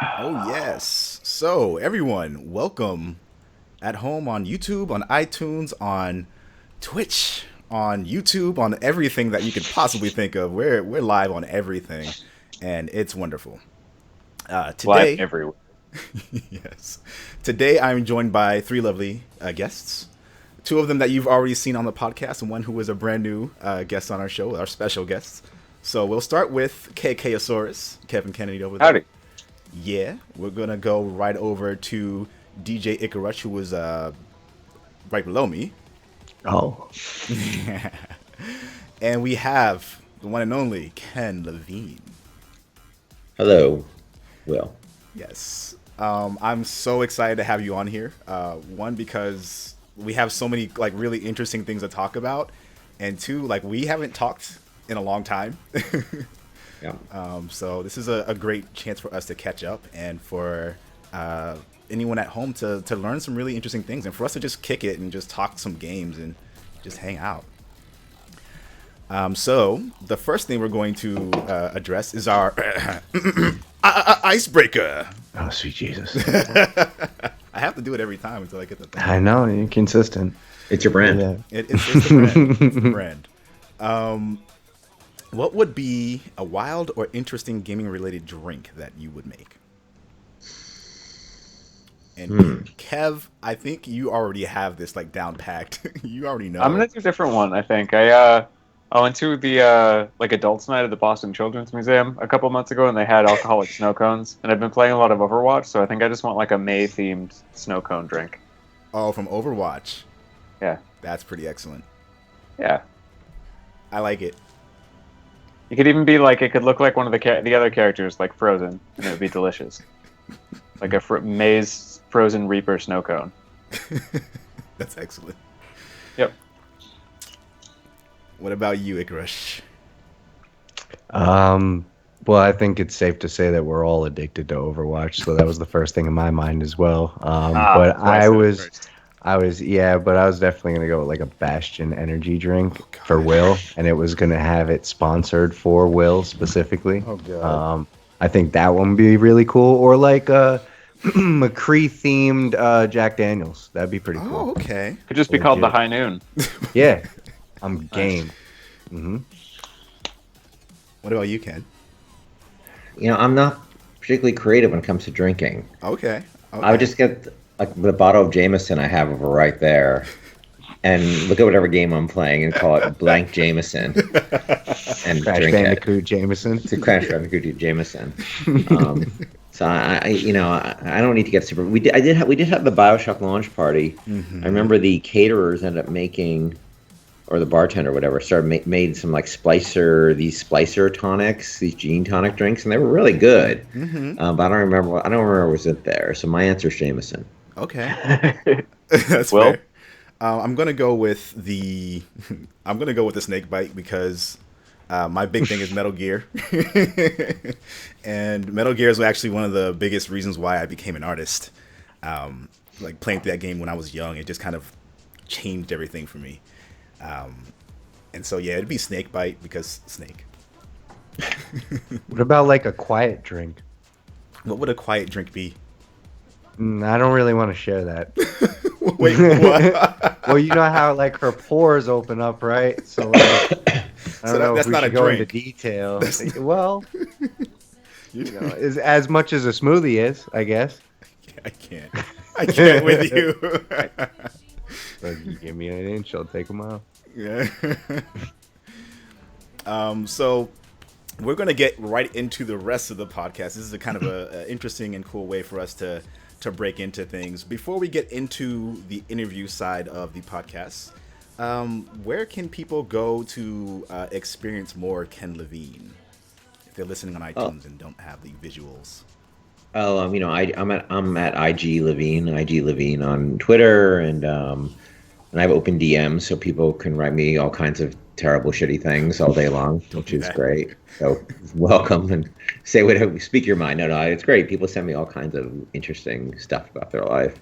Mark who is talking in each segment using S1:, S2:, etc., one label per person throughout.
S1: Oh, yes. So, everyone, welcome at home on YouTube, on iTunes, on Twitch, on YouTube, on everything that you could possibly think of. We're live on everything, and it's wonderful.
S2: Live
S1: Today,
S2: everywhere.
S1: yes. Today, I'm joined by three lovely guests. Two of them that you've already seen on the podcast, and one who is a brand new guest on our show, our special guests. So we'll start with KKosaurus, Kevin Kennedy over there.
S2: Howdy.
S1: Yeah, we're gonna go right over to DJ Ikarush, who was right below me.
S3: Oh.
S1: And we have the one and only Ken Levine.
S3: Hello, Will.
S1: Yes. I'm so excited to have you on here. One, because we have so many like really interesting things to talk about, and two, like we haven't talked in a long time.
S3: Yeah.
S1: So this is a great chance for us to catch up and for anyone at home to learn some really interesting things and for us to just kick it and just talk some games and just hang out. So the first thing we're going to address is our icebreaker.
S3: Oh, sweet Jesus.
S1: I have to do it every time until I get the thing.
S4: I know, you're consistent.
S3: It's your brand.
S4: Yeah.
S1: It's the brand. It's the brand. What would be a wild or interesting gaming-related drink that you would make? And Kev, I think you already have this like down packed. You already know.
S2: I'm gonna do a different one. I think I went to the like adults night at the Boston Children's Museum a couple months ago, and they had alcoholic snow cones. And I've been playing a lot of Overwatch, so I think I just want like a May themed snow cone drink.
S1: Oh, from Overwatch.
S2: Yeah.
S1: That's pretty excellent.
S2: Yeah.
S1: I like it.
S2: It could even be like it could look like one of the other characters, like Frozen, and it would be delicious. Like a May's Frozen Reaper snow cone.
S1: That's excellent.
S2: Yep.
S1: What about you, Ikarush?
S4: Well, I think it's safe to say that we're all addicted to Overwatch, so that was the first thing in my mind as well. But I was definitely gonna go with like a Bastion energy drink for Will, and it was gonna have it sponsored for Will specifically.
S1: Oh god.
S4: I think that one would be really cool, or like a McCree themed Jack Daniels. That'd be pretty
S1: Oh,
S4: cool.
S1: okay.
S2: Could just be called the High Noon.
S4: Yeah, I'm game.
S1: What about you, Ken?
S3: You know, I'm not particularly creative when it comes to drinking.
S1: Okay.
S3: I would just get like the bottle of Jameson I have over right there, and look at whatever game I'm playing and call it blank Jameson, and
S4: Crash
S3: drink it.
S4: Bandicoot Jameson.
S3: It's a Crash Bandicoot Jameson. So I don't need to get super. We did have the Bioshock launch party. I remember the caterers ended up making, or the bartender or whatever, made some like splicer tonics, these gene tonic drinks, and they were really good. But I don't remember was it there. So my answer is Jameson.
S1: Okay. That's
S2: Well,
S1: fair. I'm gonna go with the snake bite because my big thing is Metal Gear, and Metal Gear is actually one of the biggest reasons why I became an artist. Like playing through that game when I was young, it just kind of changed everything for me. And so yeah, it'd be snake bite because snake.
S4: What about like a quiet drink?
S1: What would a quiet drink be?
S4: I don't really want to share that.
S1: Wait, what?
S4: Well, you know how like her pores open up, right? So like, I don't know
S1: that's
S4: if we
S1: not
S4: should
S1: a
S4: go into
S1: drink.
S4: detail. Well, you know, is as much as a smoothie is, I guess.
S1: I can't with you.
S4: But you give me an inch, I'll take a mile.
S1: Yeah. So we're gonna get right into the rest of the podcast. This is a kind of a interesting and cool way for us to break into things. Before we get into the interview side of the podcast, where can people go to experience more Ken Levine if they're listening on iTunes and don't have the visuals?
S3: Oh, I'm at IG Levine on Twitter, and I have open DMs so people can write me all kinds of terrible, shitty things all day long, which is great. So welcome and say whatever, speak your mind. No, it's great. People send me all kinds of interesting stuff about their life.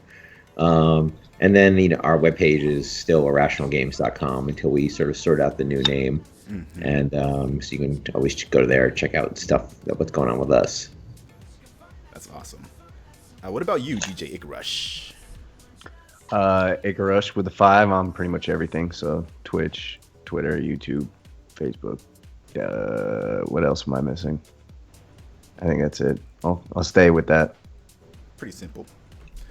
S3: And then our webpage is still irrationalgames.com until we sort of sort out the new name. Mm-hmm. And so you can always go there and check out stuff, what's going on with us.
S1: That's Awesome. What about you, DJ Ikarush?
S4: Ikarush with a 5 on pretty much everything. So Twitch, Twitter, YouTube, Facebook. What else am I missing? I think that's it. I'll stay with that.
S1: Pretty simple.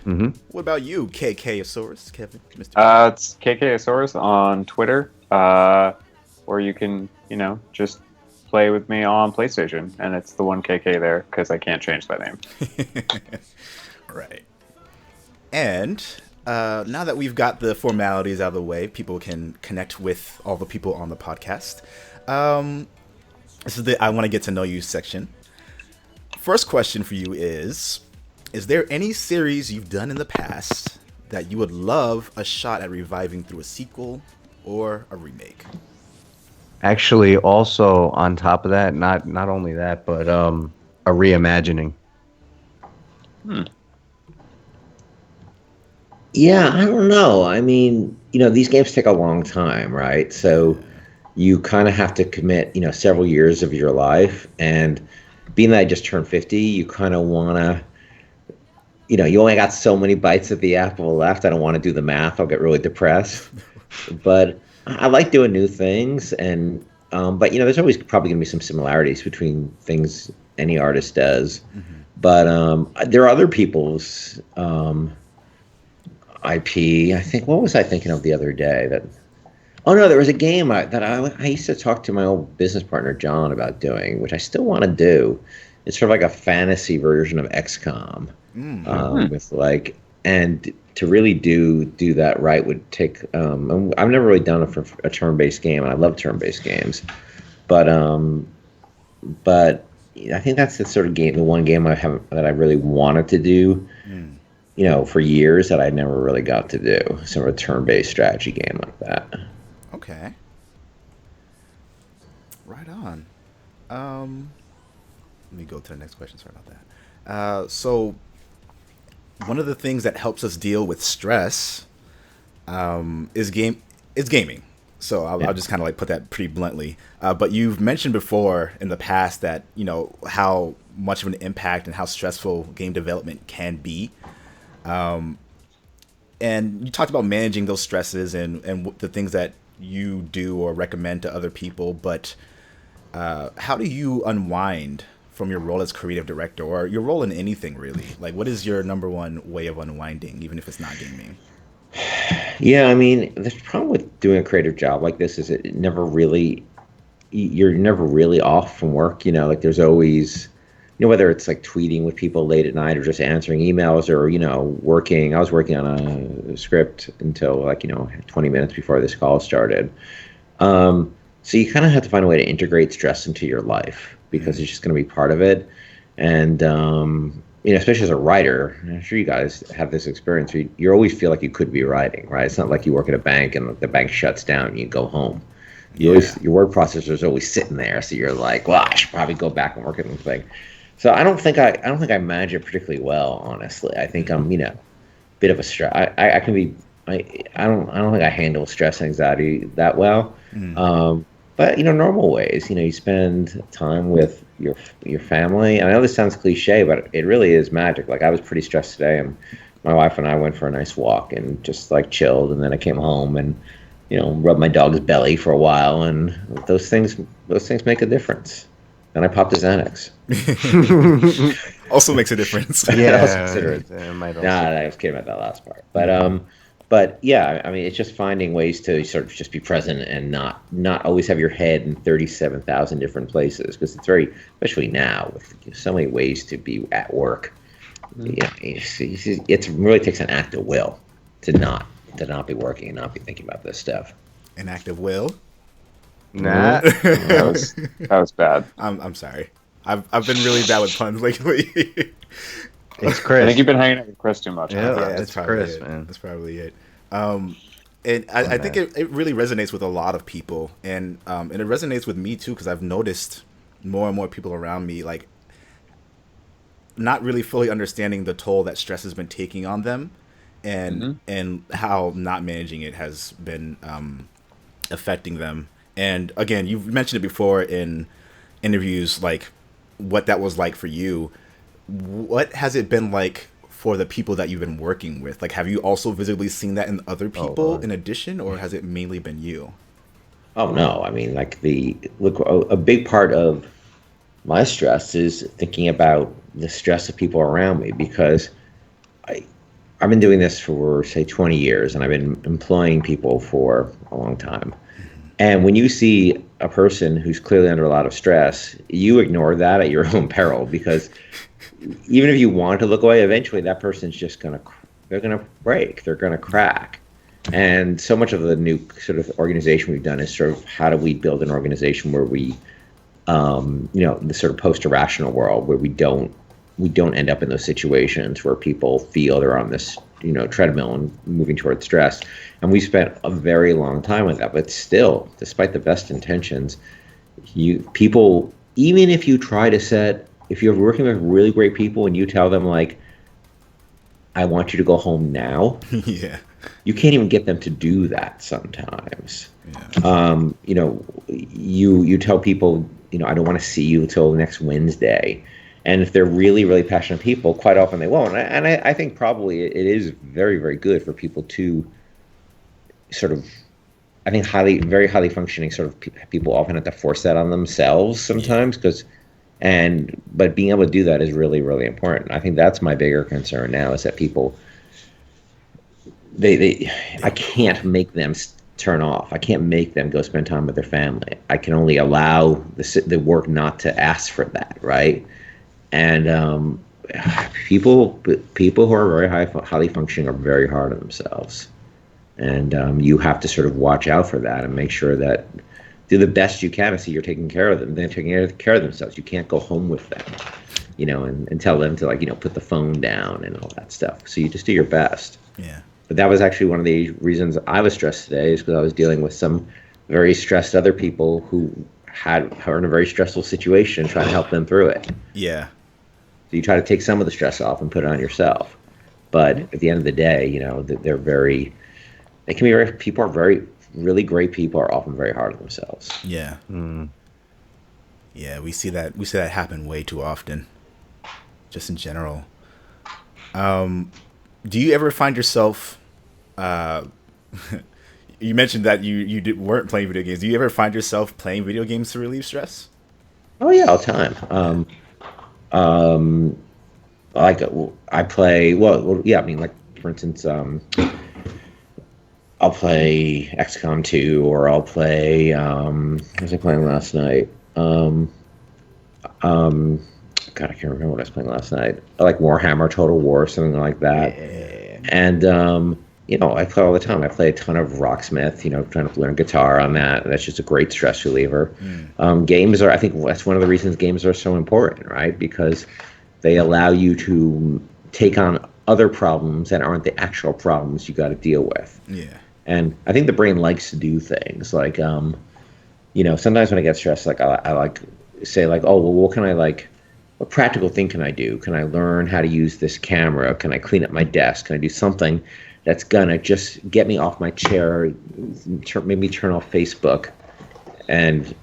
S4: Mm-hmm.
S1: What about you, KKosaurus, Kevin? Mr.
S2: It's KKosaurus on Twitter, or you can, just play with me on PlayStation, and it's the one KK there because I can't change that name.
S1: Right. And now that we've got the formalities out of the way, people can connect with all the people on the podcast. This is the I want to get to know you section. First question for you is there any series you've done in the past that you would love a shot at reviving through a sequel or a remake?
S4: Actually, also on top of that, not only that, but a reimagining.
S3: Yeah, I don't know. I mean, these games take a long time, right? So you kind of have to commit, several years of your life. And being that I just turned 50, you kind of want to, you only got so many bites of the apple left. I don't want to do the math. I'll get really depressed. But I like doing new things. And, but, there's always probably going to be some similarities between things any artist does. Mm-hmm. But there are other people's IP. I think, what was I thinking of the other day? There was a game that I used to talk to my old business partner, John, about doing, which I still want to do. It's sort of like a fantasy version of XCOM. With and to really do that right would take, I've never really done it for a turn-based game, and I love turn-based games. But I think that's the sort of game, the one game that I really wanted to do. For years that I never really got to do. Sort of a turn-based strategy game like that.
S1: Okay. Right on. Let me go to the next question. Sorry about that. So, one of the things that helps us deal with stress is gaming. So I'll just kind of put that pretty bluntly. But you've mentioned before in the past that, how much of an impact and how stressful game development can be. And you talked about managing those stresses and the things that you do or recommend to other people, but how do you unwind from your role as creative director or your role in anything really? What is your number one way of unwinding, even if it's not gaming?
S3: Yeah, I mean, the problem with doing a creative job like this is you're never really off from work. There's always, whether it's tweeting with people late at night or just answering emails or, working. I was working on a script until 20 minutes before this call started. So you kind of have to find a way to integrate stress into your life because it's just going to be part of it. And, especially as a writer, I'm sure you guys have this experience. You always feel like you could be writing, right? It's not like you work at a bank and the bank shuts down and you go home. Your word processor is always sitting there. So you're like, well, I should probably go back and work at the thing. So I don't think I manage it particularly well, honestly. I think I'm, bit of a stress. I can be. I don't think I handle stress and anxiety that well. But normal ways. You spend time with your family. I know this sounds cliche, but it really is magic. I was pretty stressed today, and my wife and I went for a nice walk and just chilled. And then I came home and rubbed my dog's belly for a while, and those things make a difference. And I popped a Xanax.
S1: Also makes a difference.
S4: Yeah,
S3: I was kidding about that last part. But yeah, I mean, it's just finding ways to sort of just be present and not always have your head in 37,000 different places, because it's especially now with so many ways to be at work. It really takes an act of will to not be working and not be thinking about this stuff.
S1: An act of will.
S4: Nah,
S2: that was bad.
S1: I'm sorry. I've been really bad with puns lately.
S4: It's Chris.
S2: I think you've been hanging out with Chris too much.
S4: Yeah,
S1: that's probably
S4: Chris,
S1: it.
S4: man.
S1: That's probably it. And I think it really resonates with a lot of people, and it resonates with me too, because I've noticed more and more people around me not really fully understanding the toll that stress has been taking on them, and how not managing it has been affecting them. And again, you've mentioned it before in interviews, what that was like for you. what has it been like for the people that you've been working with? Like, have you also visibly seen that in other people in addition, or has it mainly been you?
S3: Oh no, I mean, like a big part of my stress is thinking about the stress of people around me, because I've been doing this for, say, 20 years, and I've been employing people for a long time. And when you see a person who's clearly under a lot of stress, you ignore that at your own peril, because even if you want to look away, eventually that person's just they're going to break, they're going to crack. And so much of the new sort of organization we've done is sort of, how do we build an organization where we, the sort of post-irrational world where we don't end up in those situations where people feel they're on this, treadmill and moving towards stress. And we spent a very long time with that. But still, despite the best intentions, people, even if you try to if you're working with really great people and you tell them, like, I want you to go home now,
S1: yeah,
S3: you can't even get them to do that sometimes. Yeah. You tell people, I don't want to see you until next Wednesday. And if they're really, really passionate people, quite often they won't. And I think probably it is very, very good for people to sort of, I think very highly functioning sort of people often have to force that on themselves sometimes, but being able to do that is really, really important. I think that's my bigger concern now, is that people, I can't make them turn off. I can't make them go spend time with their family. I can only allow the work not to ask for that, right? And people who are very highly functioning are very hard on themselves, and you have to sort of watch out for that and make sure that do the best you can to see you're taking care of them. They're taking care of themselves. You can't go home with them, and tell them to, like, put the phone down and all that stuff. So you just do your best.
S1: Yeah.
S3: But that was actually one of the reasons I was stressed today, is because I was dealing with some very stressed other people who are in a very stressful situation and trying to help them through it.
S1: Yeah.
S3: So you try to take some of the stress off and put it on yourself. But at the end of the day, people are very, really great people are often very hard on themselves.
S1: Yeah. Mm. Yeah, we see that happen way too often, just in general. Do you ever find yourself, you mentioned that you weren't playing video games. Do you ever find yourself playing video games to relieve stress?
S3: Oh yeah, all the time. Like I play, yeah, I mean, like, for instance, I'll play XCOM 2, or I'll play, what was I playing last night? God, I can't remember what I was playing last night. I like Warhammer Total War, something like that. Yeah. And, I play all the time. I play a ton of Rocksmith, trying to learn guitar on that. That's just a great stress reliever. Games I think that's one of the reasons games are so important, right? Because they allow you to take on other problems that aren't the actual problems you got to deal with.
S1: Yeah.
S3: And I think the brain likes to do things like, sometimes when I get stressed, like I like say, like, oh, well, what practical thing can I do? Can I learn how to use this camera? Can I clean up my desk? Can I do something that's gonna just get me off my chair, make me turn off Facebook, and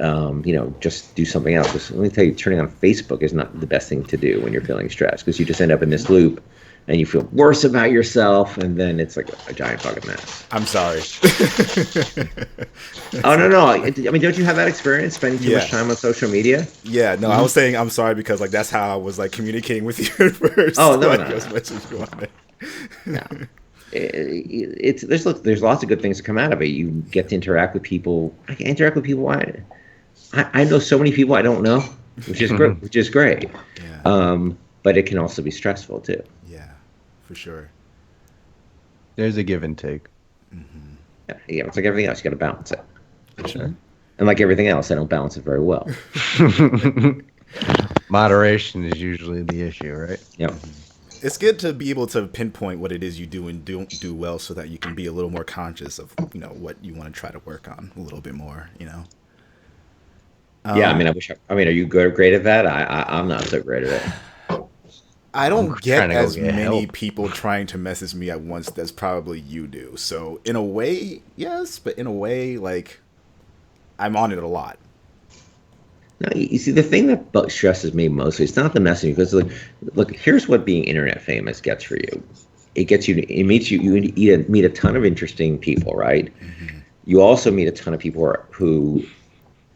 S3: just do something else? Because let me tell you, turning on Facebook is not the best thing to do when you're feeling stressed, because you just end up in this loop and you feel worse about yourself, and then it's like a giant fucking mess.
S1: I'm sorry.
S3: Oh, no. I mean, don't you have that experience, spending too much time on social media?
S1: Yeah, no, I was saying I'm sorry because, like, that's how I was, like, communicating with you at first.
S3: Oh, no,
S1: like,
S3: no.
S1: As much as you want
S3: No. There's lots of good things that come out of it. You get to interact with people. I can interact with people. I know so many people I don't know, which is great. Which is great. Yeah. But it can also be stressful too.
S1: Yeah, for sure.
S4: There's a give and take.
S3: Mm-hmm. Yeah, it's like everything else. You got to balance it.
S1: For sure.
S3: And like everything else, I don't balance it very well.
S4: Moderation is usually the issue, right?
S3: Yep.
S1: It's good to be able to pinpoint what it is you do and don't do well, so that you can be a little more conscious of, what you want to try to work on a little bit more,
S3: Yeah, I mean, are you good or great at that? I'm not so great at it.
S1: I don't get as many people trying to message me at once as probably you do. So in a way, yes, but in a way, like, I'm on it a lot.
S3: No, you see, the thing that stresses me mostly, it's not the messaging, because look, here's what being internet famous gets for you. It meets you. You meet a ton of interesting people, right? Mm-hmm. You also meet a ton of people who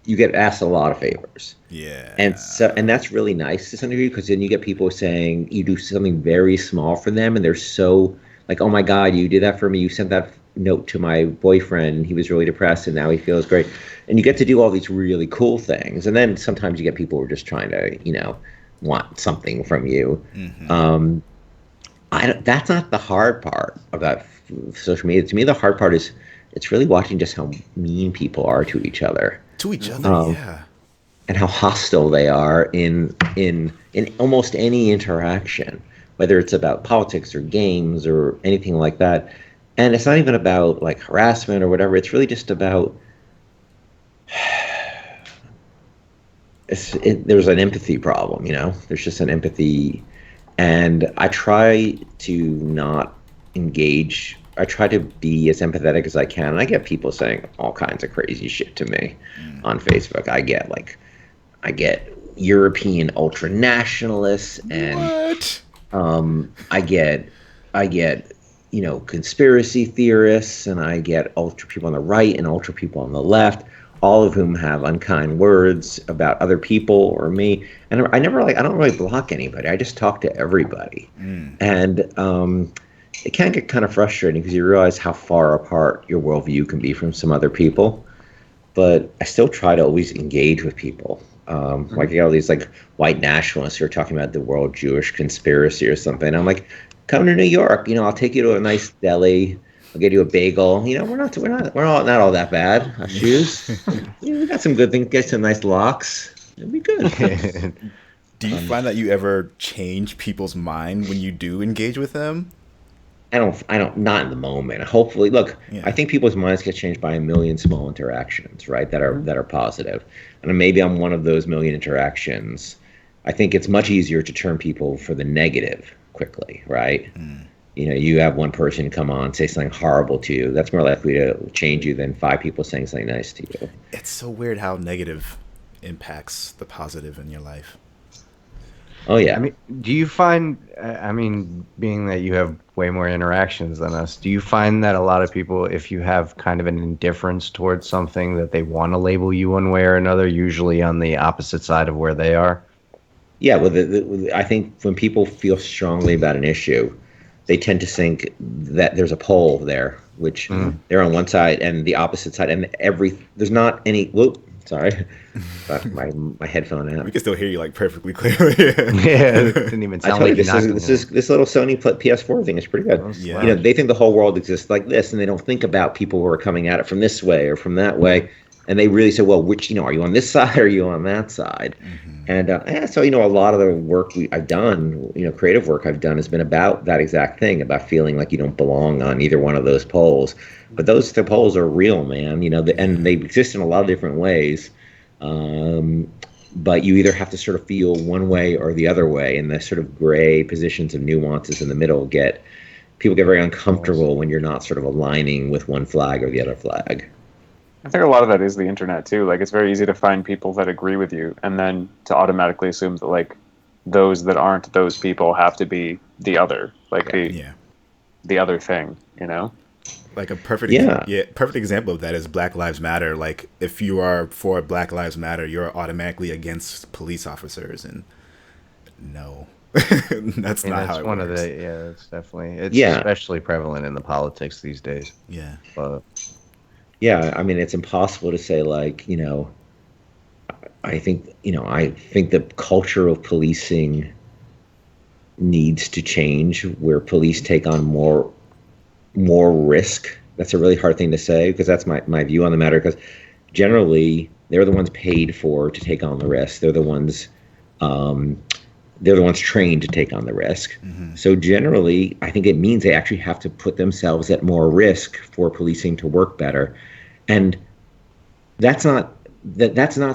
S3: you get asked a lot of favors.
S1: Yeah.
S3: And that's really nice to some degree, because then you get people saying you do something very small for them, and they're so like, oh my God, you did that for me. You sent that note to my boyfriend. He was really depressed, and now he feels great. And you get to do all these really cool things. And then sometimes you get people who are just trying to, want something from you. Mm-hmm. That's not the hard part about social media. To me, the hard part is it's really watching just how mean people are to each other.
S1: To each other, yeah.
S3: And how hostile they are in almost any interaction, whether it's about politics or games or anything like that. And it's not even about like harassment or whatever. It's really just about there's an empathy problem, There's just an empathy, and I try to not engage. I try to be as empathetic as I can, and I get people saying all kinds of crazy shit to me on Facebook. I get European ultra nationalists, and
S1: what?
S3: I get conspiracy theorists, and I get ultra people on the right and ultra people on the left, all of whom have unkind words about other people or me. And I don't really block anybody. I just talk to everybody. And it can get kind of frustrating because you realize how far apart your worldview can be from some other people. But I still try to always engage with people. Like you got all these like white nationalists who are talking about the world Jewish conspiracy or something. I'm like, come to New York. I'll take you to a nice deli. I'll get you a bagel. We're not all that bad. Our shoes. We got some good things. Get some nice locks. It'll be good.
S1: Do you find that you ever change people's mind when you do engage with them?
S3: I don't, not in the moment. Hopefully, look, yeah. I think people's minds get changed by a million small interactions, right? That are positive. And maybe I'm one of those million interactions. I think it's much easier to turn people for the negative quickly, right? You have one person come on, say something horrible to you. That's more likely to change you than 5 people saying something nice to you.
S1: It's so weird how negative impacts the positive in your life.
S3: Oh, yeah.
S4: Do you find, being that you have way more interactions than us, do you find that a lot of people, if you have kind of an indifference towards something, that they want to label you one way or another, usually on the opposite side of where they are?
S3: Yeah, well, I think when people feel strongly about an issue, they tend to think that there's a pole there, which they're on one side and the opposite side, and there's not any. Whoop, sorry, my headphone out.
S1: We can still hear you like perfectly clearly.
S4: It didn't even sound like
S3: this little Sony PS4 thing is pretty good.
S1: Yeah.
S3: They think the whole world exists like this, and they don't think about people who are coming at it from this way or from that way. And they really say, well, which, are you on this side or are you on that side? And so, a lot of the work I've done, creative work I've done has been about that exact thing, about feeling like you don't belong on either one of those poles. But the poles are real, man, and they exist in a lot of different ways. But you either have to sort of feel one way or the other way, and the sort of gray positions of nuances in the middle people get very uncomfortable when you're not sort of aligning with one flag or the other flag.
S2: I think a lot of that is the internet too. Like, it's very easy to find people that agree with you, and then to automatically assume that like those that aren't those people have to be the other, like the other thing,
S1: Like a perfect perfect example of that is Black Lives Matter. Like, if you are for Black Lives Matter, you're automatically against police officers, and no. That's not how it works.
S4: It's definitely especially prevalent in the politics these days.
S1: Yeah.
S3: Yeah, it's impossible to say like, I think the culture of policing needs to change, where police take on more risk. That's a really hard thing to say, because that's my view on the matter, because generally they're the ones paid to take on the risk. They're the ones trained to take on the risk. So generally, I think it means they actually have to put themselves at more risk for policing to work better. And that's not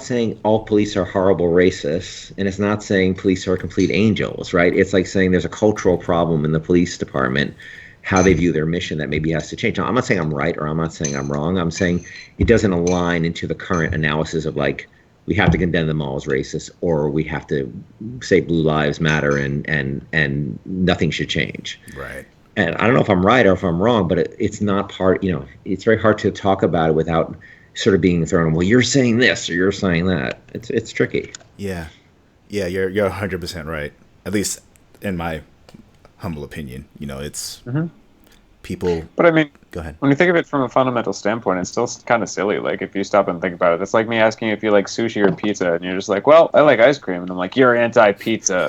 S3: saying all police are horrible racists, and it's not saying police are complete angels, right? It's like saying there's a cultural problem in the police department, how they view their mission, that maybe has to change. Now, I'm not saying I'm right or I'm not saying I'm wrong. I'm saying it doesn't align into the current analysis of like we have to condemn them all as racist, or we have to say Blue Lives Matter and nothing should change.
S1: Right.
S3: And I don't know if I'm right or if I'm wrong, but it's not part. It's very hard to talk about it without sort of being thrown. Well, you're saying this or you're saying that. It's tricky.
S1: Yeah, you're 100% right. At least in my humble opinion, it's people.
S2: But I mean,
S1: go ahead.
S2: When you think of it from a fundamental standpoint, it's still kind of silly. Like, if you stop and think about it, it's like me asking you if you like sushi or pizza, and you're just like, well, I like ice cream, and I'm like, you're anti-pizza.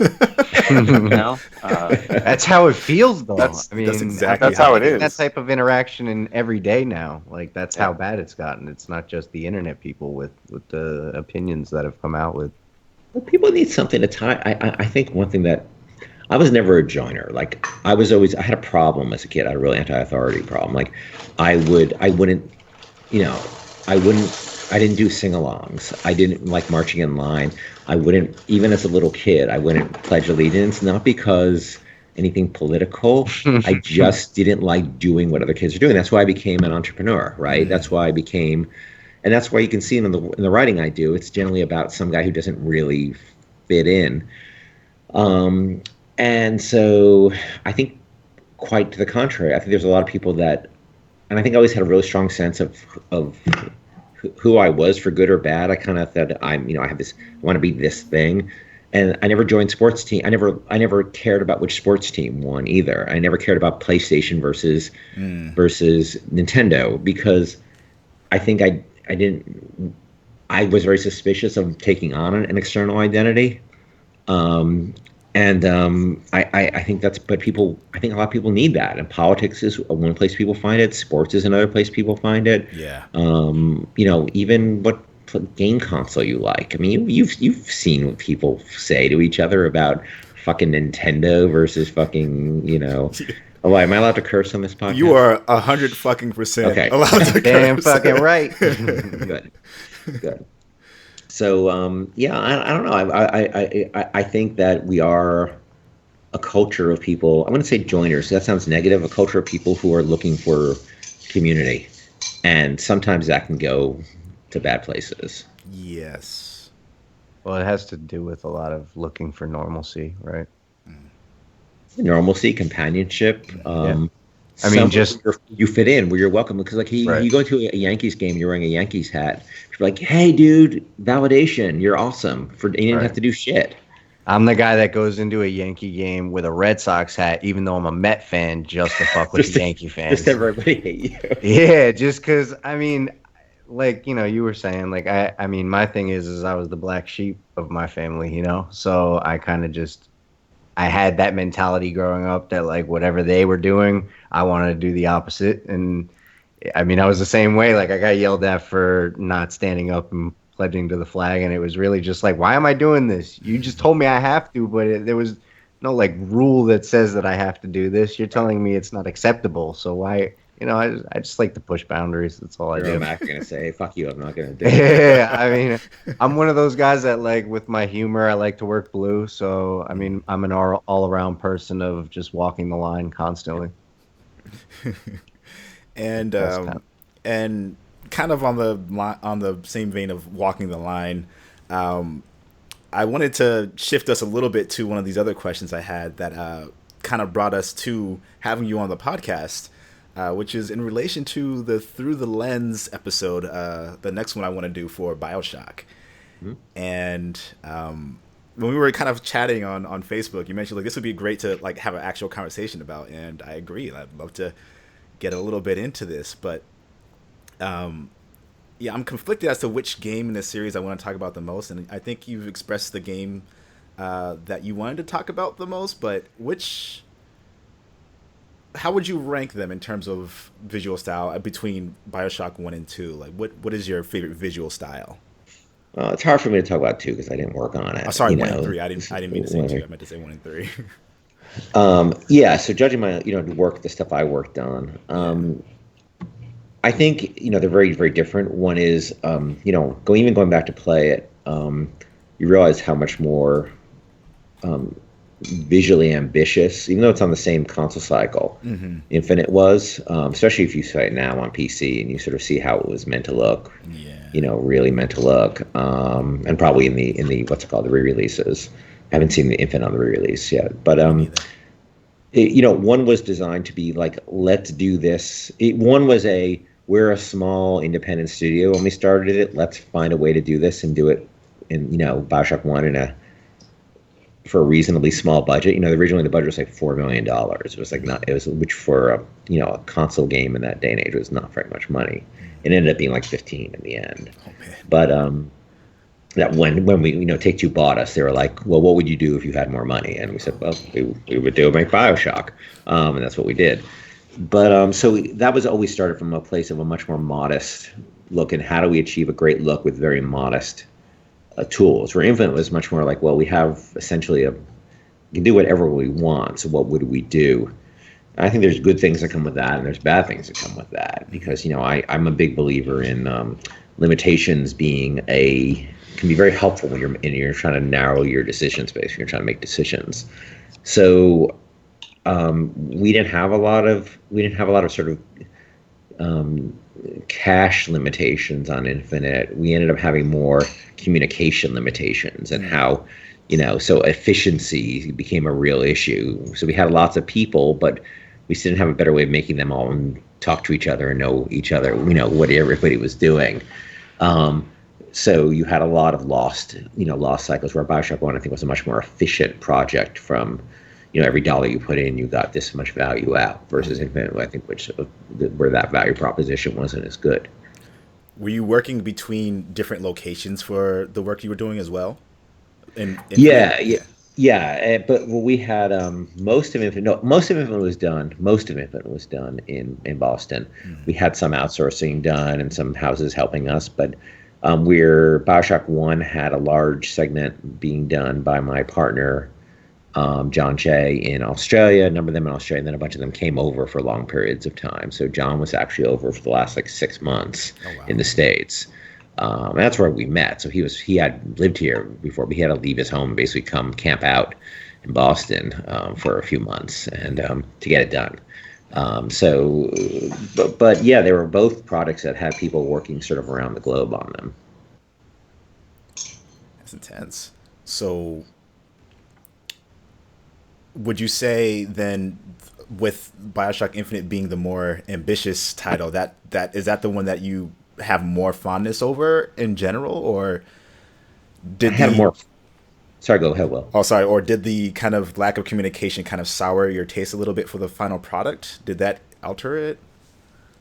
S4: That's how it feels, though.
S1: That's exactly
S2: that's how it is.
S4: That type of interaction in every day now. Like, that's how bad it's gotten. It's not just the internet people with the opinions that have come out with.
S3: Well, people need something to tie. I think one thing that I was never a joiner. Like, I had a problem as a kid. I had a real anti-authority problem. Like, I didn't do sing-alongs. I didn't like marching in line. I wouldn't, even as a little kid, I wouldn't pledge allegiance, not because anything political. I just didn't like doing what other kids are doing. That's why I became an entrepreneur, right? That's why I became, and that's why you can see in the writing I do, it's generally about some guy who doesn't really fit in. And so I think quite to the contrary. I think there's a lot of people that, and I think I always had a really strong sense of who I was, for good or bad. I kind of thought I want to be this thing. And I never joined sports team. I never cared about which sports team won either. I never cared about PlayStation versus Nintendo, because I think I was very suspicious of taking on an external identity. I think I think a lot of people need that, and politics is one place people find it. Sports is another place people find it.
S1: Yeah.
S3: Even what game console you like. I mean, you've seen what people say to each other about fucking Nintendo versus fucking, Oh, am I allowed to curse on this podcast?
S1: You are 100%
S3: okay.
S1: allowed to curse.
S4: Damn fucking right.
S3: Good. So I don't know. I think that we are a culture of people. I want to say joiners. That sounds negative. A culture of people who are looking for community, and sometimes that can go to bad places.
S1: Yes.
S4: Well, it has to do with a lot of looking for normalcy, right?
S3: Normalcy, companionship.
S4: I mean, just
S3: you fit in where you're welcome, because like
S4: right.
S3: You go to a Yankees game, you're wearing a Yankees hat. You're like, hey, dude, validation. You're awesome. You didn't have to do shit.
S4: I'm the guy that goes into a Yankee game with a Red Sox hat, even though I'm a Met fan, just to fuck with the Yankee fans.
S3: Just everybody hate you.
S4: Yeah, just because, I mean, like, you were saying, like, I mean, my thing is I was the black sheep of my family, so I kind of I had that mentality growing up that, like, whatever they were doing, I wanted to do the opposite. And I mean, I was the same way. Like, I got yelled at for not standing up and pledging to the flag, and it was really just like, why am I doing this? You just told me I have to, but there was no like rule that says that I have to do this. You're telling me it's not acceptable, so why? I just like to push boundaries. That's all I do.
S3: I'm not gonna say, fuck you. I'm not gonna do it.
S4: Yeah, I mean, I'm one of those guys that, like, with my humor, I like to work blue. So I mean, I'm an all-around person of just walking the line constantly.
S1: And kind of on the same vein of walking the line, I wanted to shift us a little bit to one of these other questions I had that kind of brought us to having you on the podcast, which is in relation to the Through the Lens episode, the next one I want to do for Bioshock. Mm-hmm. And when we were kind of chatting on Facebook, you mentioned, like, this would be great to, like, have an actual conversation about, and I agree. I'd love to get a little bit into this, but I'm conflicted as to which game in this series I want to talk about the most, and I think you've expressed the game that you wanted to talk about the most, but how would you rank them in terms of visual style between Bioshock 1 and 2? Like, what is your favorite visual style?
S3: Well, it's hard for me to talk about 2 because I didn't work on it.
S1: Oh, sorry, 1 and 3. I didn't mean to say 2. I meant to say 1 and 3.
S3: So judging my, the stuff I worked on, I think, they're very, very different. One is, going back to play it, you realize how much more visually ambitious, even though it's on the same console cycle, Infinite was, especially if you play it now on PC and you sort of see how it was meant to look.
S1: Yeah.
S3: really meant to look, and probably in the what's it called, the re-releases. I haven't seen the Infinite on the re-release yet, but one was designed to be like, let's do this. One was we're a small independent studio when we started it. Let's find a way to do this and do it in Bioshock 1 for a reasonably small budget. Originally the budget was like $4 million. It was like which for a console game in that day and age was not very much money. It ended up being like 15 in the end. Oh, man. But that when we Take-Two bought us, they were like, well, what would you do if you had more money? And we said, well, we would make Bioshock, and that's what we did. But that was always started from a place of a much more modest look, and how do we achieve a great look with very modest tools. Where Infinite was much more like, well, we have essentially we can do whatever we want, so what would we do? I think there's good things that come with that, and there's bad things that come with that, because I'm a big believer in limitations can be very helpful when you're trying to narrow your decision space, when you're trying to make decisions. So we didn't have a lot of sort of cash limitations on Infinite. We ended up having more communication limitations, and how so efficiency became a real issue. So we had lots of people, but we still didn't have a better way of making them all talk to each other and know each other, what everybody was doing. So you had a lot of lost cycles, where Bioshock 1, I think, was a much more efficient project. From every dollar you put in, you got this much value out, versus Infinite, I think, where that value proposition wasn't as good.
S1: Were you working between different locations for the work you were doing as well?
S3: Yeah. But we had most of Infinite was done in Boston. Mm-hmm. We had some outsourcing done and some houses helping us, but where Bioshock 1 had a large segment being done by my partner, John Shea, in Australia, a number of them in Australia, and then a bunch of them came over for long periods of time. So John was actually over for the last 6 months in the States. And that's where we met. So he had lived here before, but he had to leave his home and basically come camp out in Boston for a few months and to get it done. But yeah, they were both products that had people working sort of around the globe on them.
S1: That's intense. So would you say then, with Bioshock Infinite being the more ambitious title, that is that the one that you have more fondness over in general, or did more?
S3: Sorry, go ahead, Will.
S1: Oh, sorry. Or did the kind of lack of communication kind of sour your taste a little bit for the final product? Did that alter it?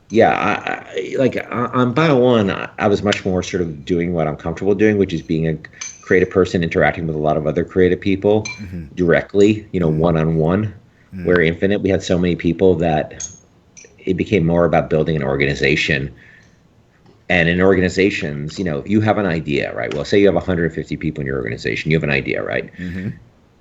S3: Yeah, on Bio 1, I was much more sort of doing what I'm comfortable doing, which is being a creative person interacting with a lot of other creative people directly, one-on-one. Mm-hmm. Where Infinite, we had so many people that it became more about building an organization. And in organizations, if you have an idea, right? Well, say you have 150 people in your organization, you have an idea, right? Mm-hmm.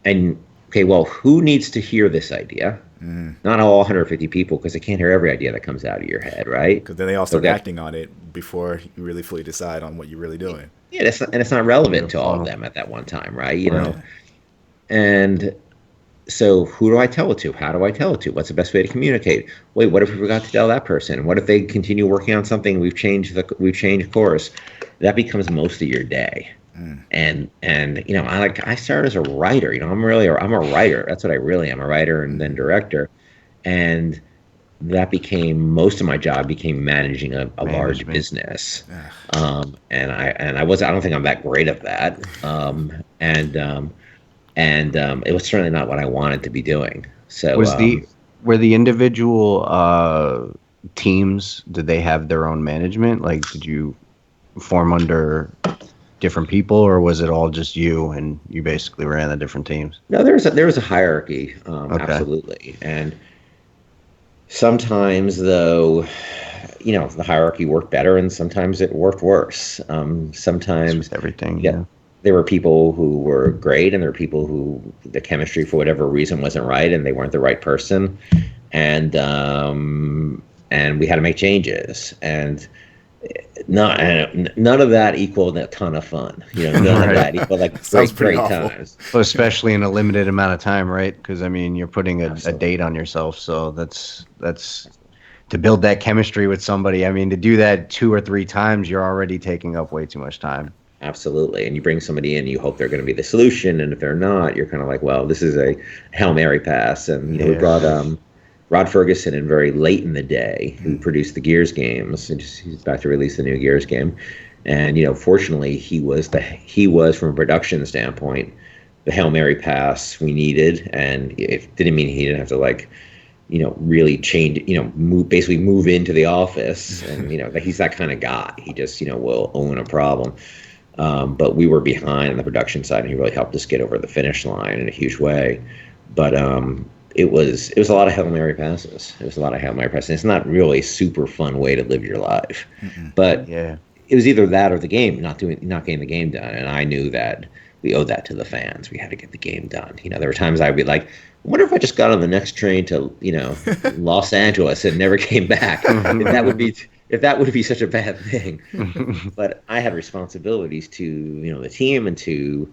S3: And, okay, well, who needs to hear this idea? Mm-hmm. Not all 150 people, because they can't hear every idea that comes out of your head, right?
S1: Because then they all start acting on it before you really fully decide on what you're really doing.
S3: Yeah, it's not relevant to all of them at that one time, right? You know? And so who do I tell it to? How do I tell it to? What's the best way to communicate? Wait, what if we forgot to tell that person? What if they continue working on something? We've changed course. That becomes most of your day. And I started as a writer. I'm a writer. That's what I really am, a writer and then director. And that became most of my job. Became managing a large business. And I don't think I'm that great at that. And it was certainly not what I wanted to be doing. So
S4: were the individual teams, did they have their own management? Like, did you form under different people, or was it all just you and you basically ran the different teams?
S3: No, there was a hierarchy, absolutely. And sometimes, though, the hierarchy worked better, and sometimes it worked worse. Sometimes
S4: everything, yeah.
S3: There were people who were great, and there were people who the chemistry, for whatever reason, wasn't right, and they weren't the right person, and we had to make changes, and none of that equaled a ton of fun. None of that equaled great times.
S4: Well, especially in a limited amount of time, right? Because you're putting a date on yourself, so that's to build that chemistry with somebody. I mean, to do that 2 or 3 times, you're already taking up way too much time.
S3: Absolutely. And you bring somebody in, you hope they're going to be the solution. And if they're not, you're kind of like, well, this is a Hail Mary pass. And, we brought Rod Ferguson in very late in the day, who produced the Gears games. And he's about to release the new Gears game. And, fortunately, he was from a production standpoint, the Hail Mary pass we needed. And it didn't mean he didn't have to really change, move into the office. And, he's that kind of guy. He just, will own a problem. But we were behind on the production side, and he really helped us get over the finish line in a huge way. But it was a lot of Hail Mary passes. It was a lot of Hail Mary passes. It's not really a super fun way to live your life. Mm-hmm. But it was either that or the game, not getting the game done. And I knew that we owed that to the fans. We had to get the game done. There were times I'd be like, I wonder if I just got on the next train to, Los Angeles and never came back. If that would be such a bad thing. But I had responsibilities to, the team and to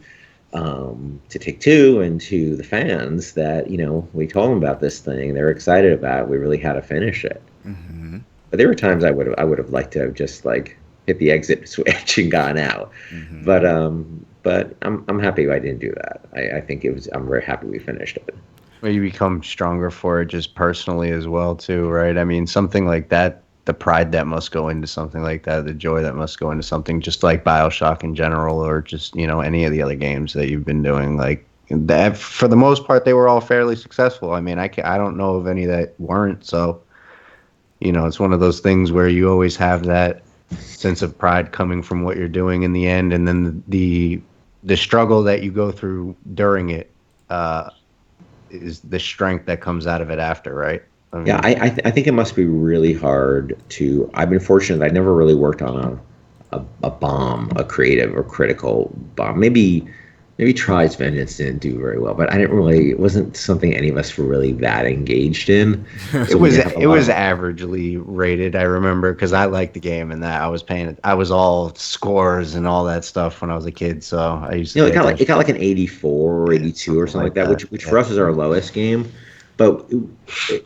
S3: Take-Two and to the fans that, we told them about this thing. They're excited about it. We really had to finish it. Mm-hmm. But there were times I would have liked to have just hit the exit switch and gone out. Mm-hmm. But I'm happy I didn't do that. I think I'm very happy we finished it.
S4: Well, you become stronger for it just personally as well too, right? I mean, something like that, the pride that must go into something like that, the joy that must go into something just like Bioshock in general, or just, any of the other games that you've been doing, like that, for the most part, they were all fairly successful. I mean, I don't know of any that weren't. So, it's one of those things where you always have that sense of pride coming from what you're doing in the end. And then the struggle that you go through during it, is the strength that comes out of it after, right? I mean,
S3: yeah, I think it must be really hard to. I've been fortunate. I never really worked on a bomb, a creative or critical bomb. Maybe Tri's Vengeance didn't do very well, but it wasn't something any of us were really that engaged in. So
S4: it was averagely rated. I remember because I liked the game and that I was all scores and all that stuff when I was a kid. So I used to.
S3: It got like an 84 or 82 or something like that, which for us is our lowest game. But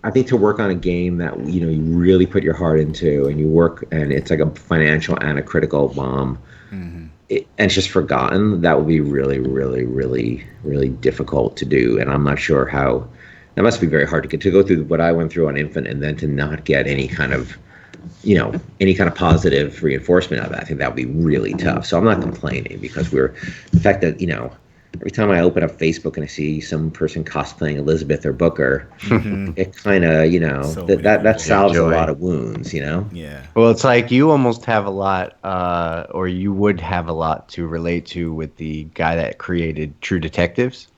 S3: I think to work on a game that you really put your heart into, and you work, and it's like a financial and a critical bomb, and it's just forgotten, that would be really, really, really, really difficult to do. And I'm not sure how. That must be very hard to go through what I went through on Infinite, and then to not get any kind of positive reinforcement of that. I think that would be really tough. So I'm not complaining, because the fact that every time I open up Facebook and I see some person cosplaying Elizabeth or Booker, it kind of, that salves a lot of wounds,
S1: Yeah.
S4: Well, it's like you almost have a lot, or you would have a lot to relate to with the guy that created True Detectives.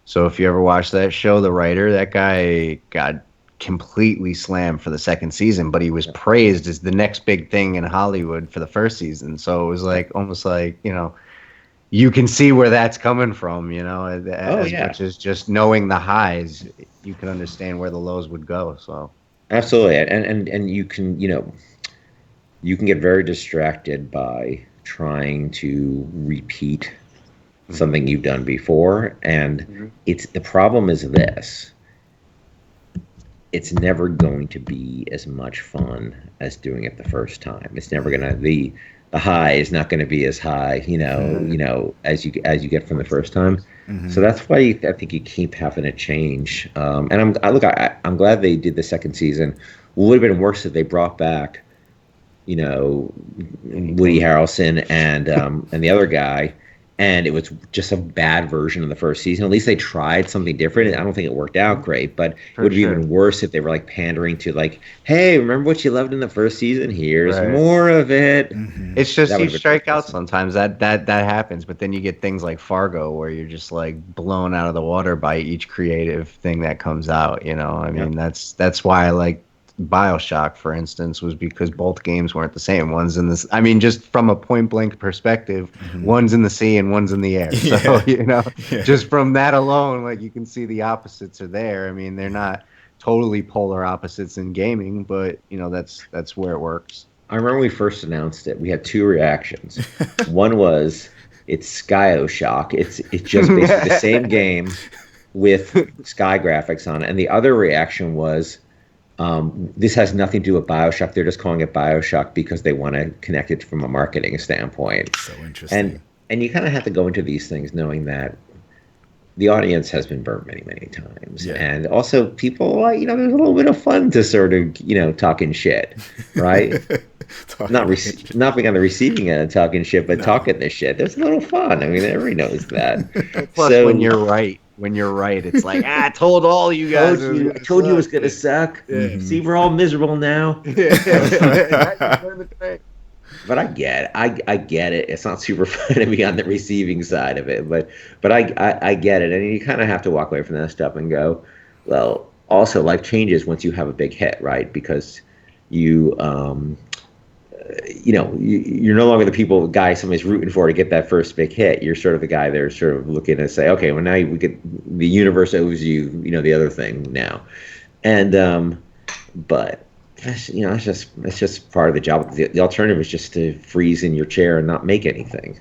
S4: So if you ever watch that show, the writer, that guy got completely slammed for the second season, but he was praised as the next big thing in Hollywood for the first season. So it was almost like, you can see where that's coming from, as much as just knowing the highs, you can understand where the lows would go. So
S3: absolutely, and you can get very distracted by trying to repeat something you've done before, and the problem is this: it's never going to be as much fun as doing it the first time. It's never gonna the high is not going to be as high, as you get from the first time. Mm-hmm. So that's why I think you keep having to change. And I'm glad they did the second season. It would have been worse if they brought back, Woody Harrelson and the other guy, and it was just a bad version of the first season. At least they tried something different. I don't think it worked out great, but it would be even worse if they were pandering to hey, remember what you loved in the first season? Here's more of it.
S4: Mm-hmm. It's just you strike out sometimes. That happens, but then you get things like Fargo where you're just blown out of the water by each creative thing that comes out. I mean, that's why I like Bioshock, for instance, was because both games weren't the same. One's in this, I mean, just from a point blank perspective, one's in the sea and one's in the air. So, just from that alone, you can see the opposites are there. I mean, they're not totally polar opposites in gaming, but that's where it works.
S3: I remember when we first announced it, we had two reactions. One was, it's Bioshock. It's just basically the same game with sky graphics on it. And the other reaction was, This has nothing to do with Bioshock. They're just calling it Bioshock because they want to connect it from a marketing standpoint.
S1: So interesting.
S3: And you kind of have to go into these things knowing that the audience has been burnt many, many times.
S1: Yeah.
S3: And also people, there's a little bit of fun to sort of, talking shit, right? Not being on the receiving end of talking shit, but talking this shit. There's a little fun. I mean, everybody knows that.
S4: Plus, when you're right, it's like, I told all you guys.
S3: I told you it was going to suck.
S1: Mm-hmm.
S3: See, we're all miserable now. But I get it. I get it. It's not super fun to be on the receiving side of it, but I get it. And you kind of have to walk away from that stuff and go, well, also life changes once you have a big hit, right? Because you're no longer the guy somebody's rooting for to get that first big hit. You're sort of the guy they're sort of looking to say, okay, well now the universe owes you, the other thing now. And but it's just part of the job. The alternative is just to freeze in your chair and not make anything.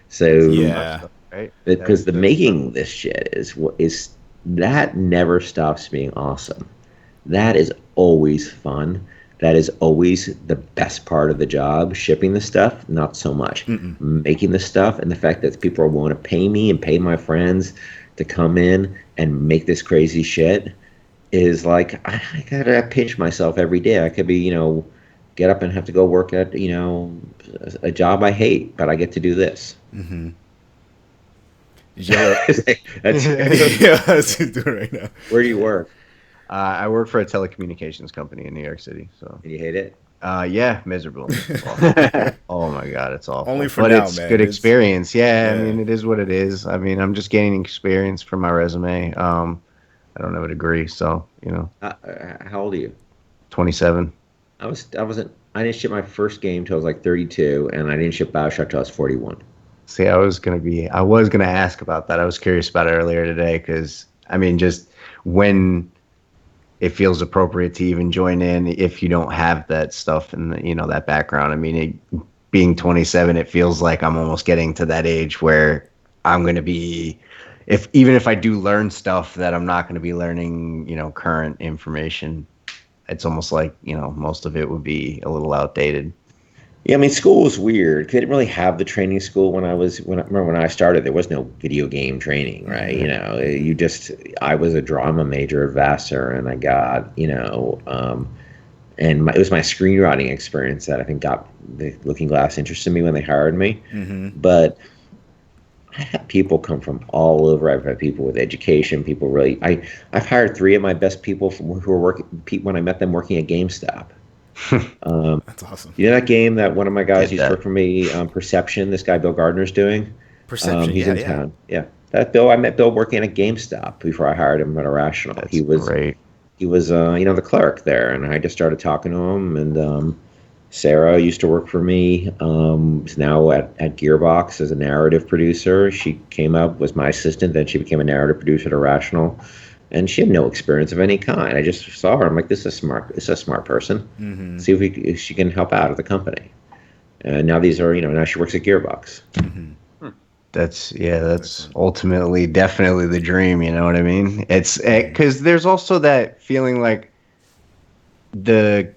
S3: So
S4: right?
S3: Because the making this shit is that never stops being awesome. That is always fun. That is always the best part of the job. Shipping the stuff, not so much.
S1: Mm-mm.
S3: Making the stuff, and the fact that people are willing to pay me and pay my friends to come in and make this crazy shit is like, I gotta pinch myself every day. I could be, get up and have to go work at, a job I hate, but I get to do this.
S1: Mm-hmm.
S3: That's
S1: do it right now.
S3: Where do you work?
S4: I work for a telecommunications company in New York City. So.
S3: And you hate it?
S4: Yeah, miserable. Oh my God, it's awful.
S1: Only for
S4: but
S1: now,
S4: it's
S1: man.
S4: Good experience. Yeah,
S1: yeah,
S4: I mean, it is what it is. I mean, I'm just gaining experience for my resume. I don't have a degree, so
S3: How old are you?
S4: 27.
S3: I didn't ship my first game till I was like 32, and I didn't ship Bioshock till I was 41.
S4: See, I was gonna ask about that. I was curious about it earlier today because I mean, just when it feels appropriate to even join in if you don't have that stuff and that background. I mean, being 27, it feels like I'm almost getting to that age where I'm gonna be. Even if I do learn stuff that I'm not going to be learning, current information, it's almost like, most of it would be a little outdated.
S3: Yeah, I mean, school was weird. They didn't really have the training school when I started. There was no video game training, right? I was a drama major at Vassar, and I got, and it was my screenwriting experience that I think got the Looking Glass interested in me when they hired me.
S1: Mm-hmm.
S3: But I had people come from all over. I've had people with education. People really. I've hired 3 of my best people who were working when I met them working at GameStop.
S1: That's awesome.
S3: You know that game that one of my guys used to work for me, Perception. This guy Bill Gardner's doing.
S1: Perception.
S3: He's in town. Yeah, that Bill. I met Bill working at GameStop before I hired him at Irrational.
S4: That's
S3: he was
S4: great.
S3: He was the clerk there, and I just started talking to him. And Sarah used to work for me. Is now at Gearbox as a narrative producer. She came up, was my assistant, then she became a narrative producer at Irrational, and she had no experience of any kind. I just saw her. I'm like, this is a smart person.
S1: Mm-hmm.
S3: See if she can help out at the company. And now now she works at Gearbox.
S1: Mm-hmm.
S4: That's ultimately definitely the dream. You know what I mean? It's because there's also that feeling like the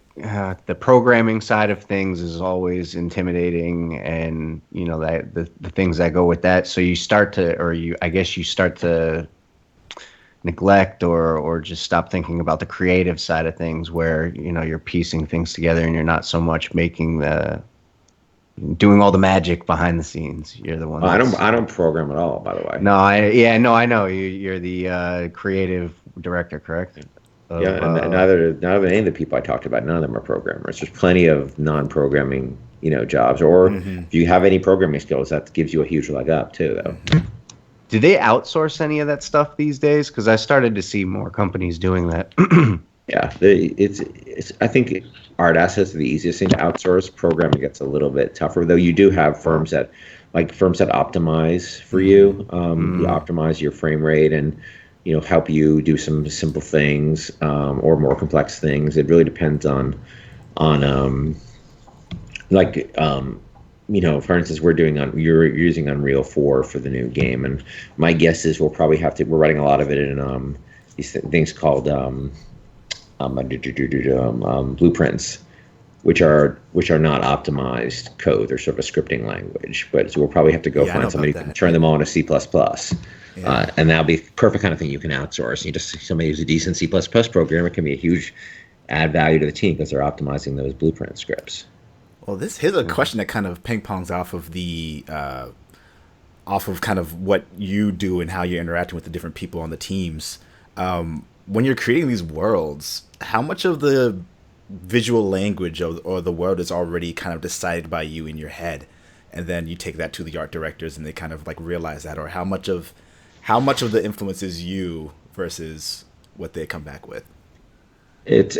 S4: programming side of things is always intimidating, and that the things that go with that. So you start to neglect or just stop thinking about the creative side of things, where you're piecing things together and you're not so much doing all the magic behind the scenes. You're the one.
S3: I don't program at all, by the way.
S4: No, I know you're the creative director, correct?
S3: Neither any of the people I talked about, none of them are programmers. There's plenty of non-programming, jobs. Or if you have any programming skills, that gives you a huge leg up too, though.
S4: Do they outsource any of that stuff these days? Because I started to see more companies doing that.
S3: Yeah, it's. I think art assets are the easiest thing to outsource. Programming gets a little bit tougher, though. You do have firms that optimize for you. You optimize your frame rate and help you do some simple things or more complex things. It really depends on for instance, you're using Unreal 4 for the new game, and my guess is we're writing a lot of it in these things called blueprints, which are not optimized code. They're sort of a scripting language. But so we'll probably have to go find somebody who can turn them all into C++. And that'll be the perfect kind of thing you can outsource. You just somebody who's a decent C++ programmer can be a huge add value to the team because they're optimizing those blueprint scripts.
S1: Well, here's a question that kind of ping pongs off of kind of what you do and how you're interacting with the different people on the teams. When you're creating these worlds, how much of the visual language or the world is already kind of decided by you in your head, and then you take that to the art directors and they kind of like realize that, or how much of the influence is you versus what they come back with?
S3: It's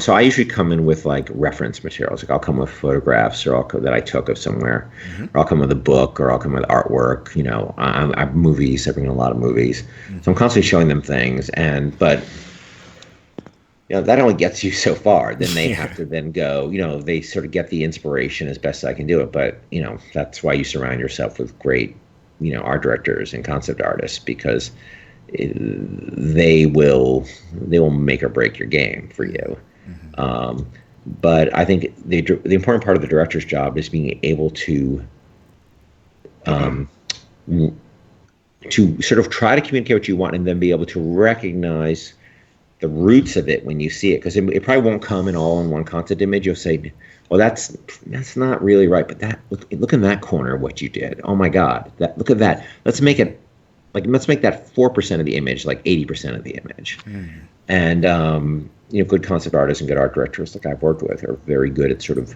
S3: so I usually come in with like reference materials. Like I'll come with photographs that I took of somewhere, or I'll come with a book, or I'll come with artwork. I movies. I bring in a lot of movies, so I'm constantly showing them things. But that only gets you so far. Then they have to then go. They sort of get the inspiration as best I can do it. But that's why you surround yourself with great, art directors and concept artists, because they will make or break your game for you. But I think the important part of the director's job is being able to sort of try to communicate what you want, and then be able to recognize the roots of it when you see it, because it probably won't come in all in one concept image. You'll say, well, that's not really right, but look in that corner what you did. Oh my God, look at that. Let's make that 4% of the image like 80% of the image. And good concept artists and good art directors like I've worked with are very good at sort of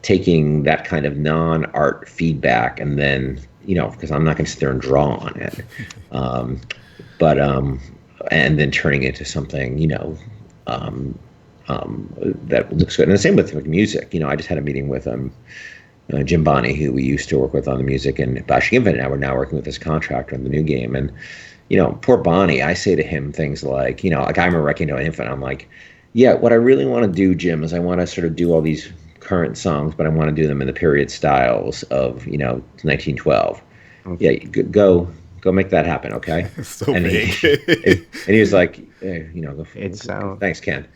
S3: taking that kind of non-art feedback, and then because I'm not going to sit there and draw on it, and then turning it into something that looks good. And the same with like music. I just had a meeting with Jim Bonney, who we used to work with on the music in Bioshock Infinite. Now we're working with this contractor on the new game. And, poor Bonnie, I say to him things like, like I remember working on Infinite, I'm like, yeah, what I really want to do, Jim, is I want to sort of do all these current songs, but I want to do them in the period styles of, 1912. Okay. Yeah, go make that happen, okay?
S1: So
S3: and
S1: big.
S3: He was like, thanks, Ken.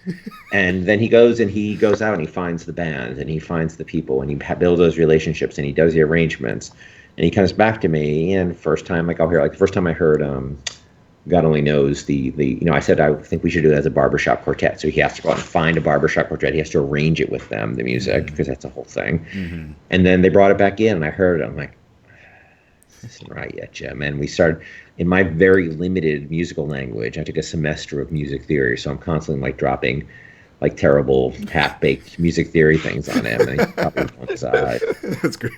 S3: And then he goes out and he finds the band and he finds the people and he builds those relationships and he does the arrangements, and he comes back to me, and first time I'll hear, like the first time I heard God Only Knows I said I think we should do it as a barbershop quartet. So he has to go out and find a barbershop quartet. He has to arrange it with them, the music, because that's a whole thing. And then they brought it back in and I heard it. I'm like, this isn't right yet, Jim. And we started, in my very limited musical language, I took a semester of music theory, so I'm constantly like dropping like terrible half-baked music theory things on him, and he probably won't side.
S1: That's great.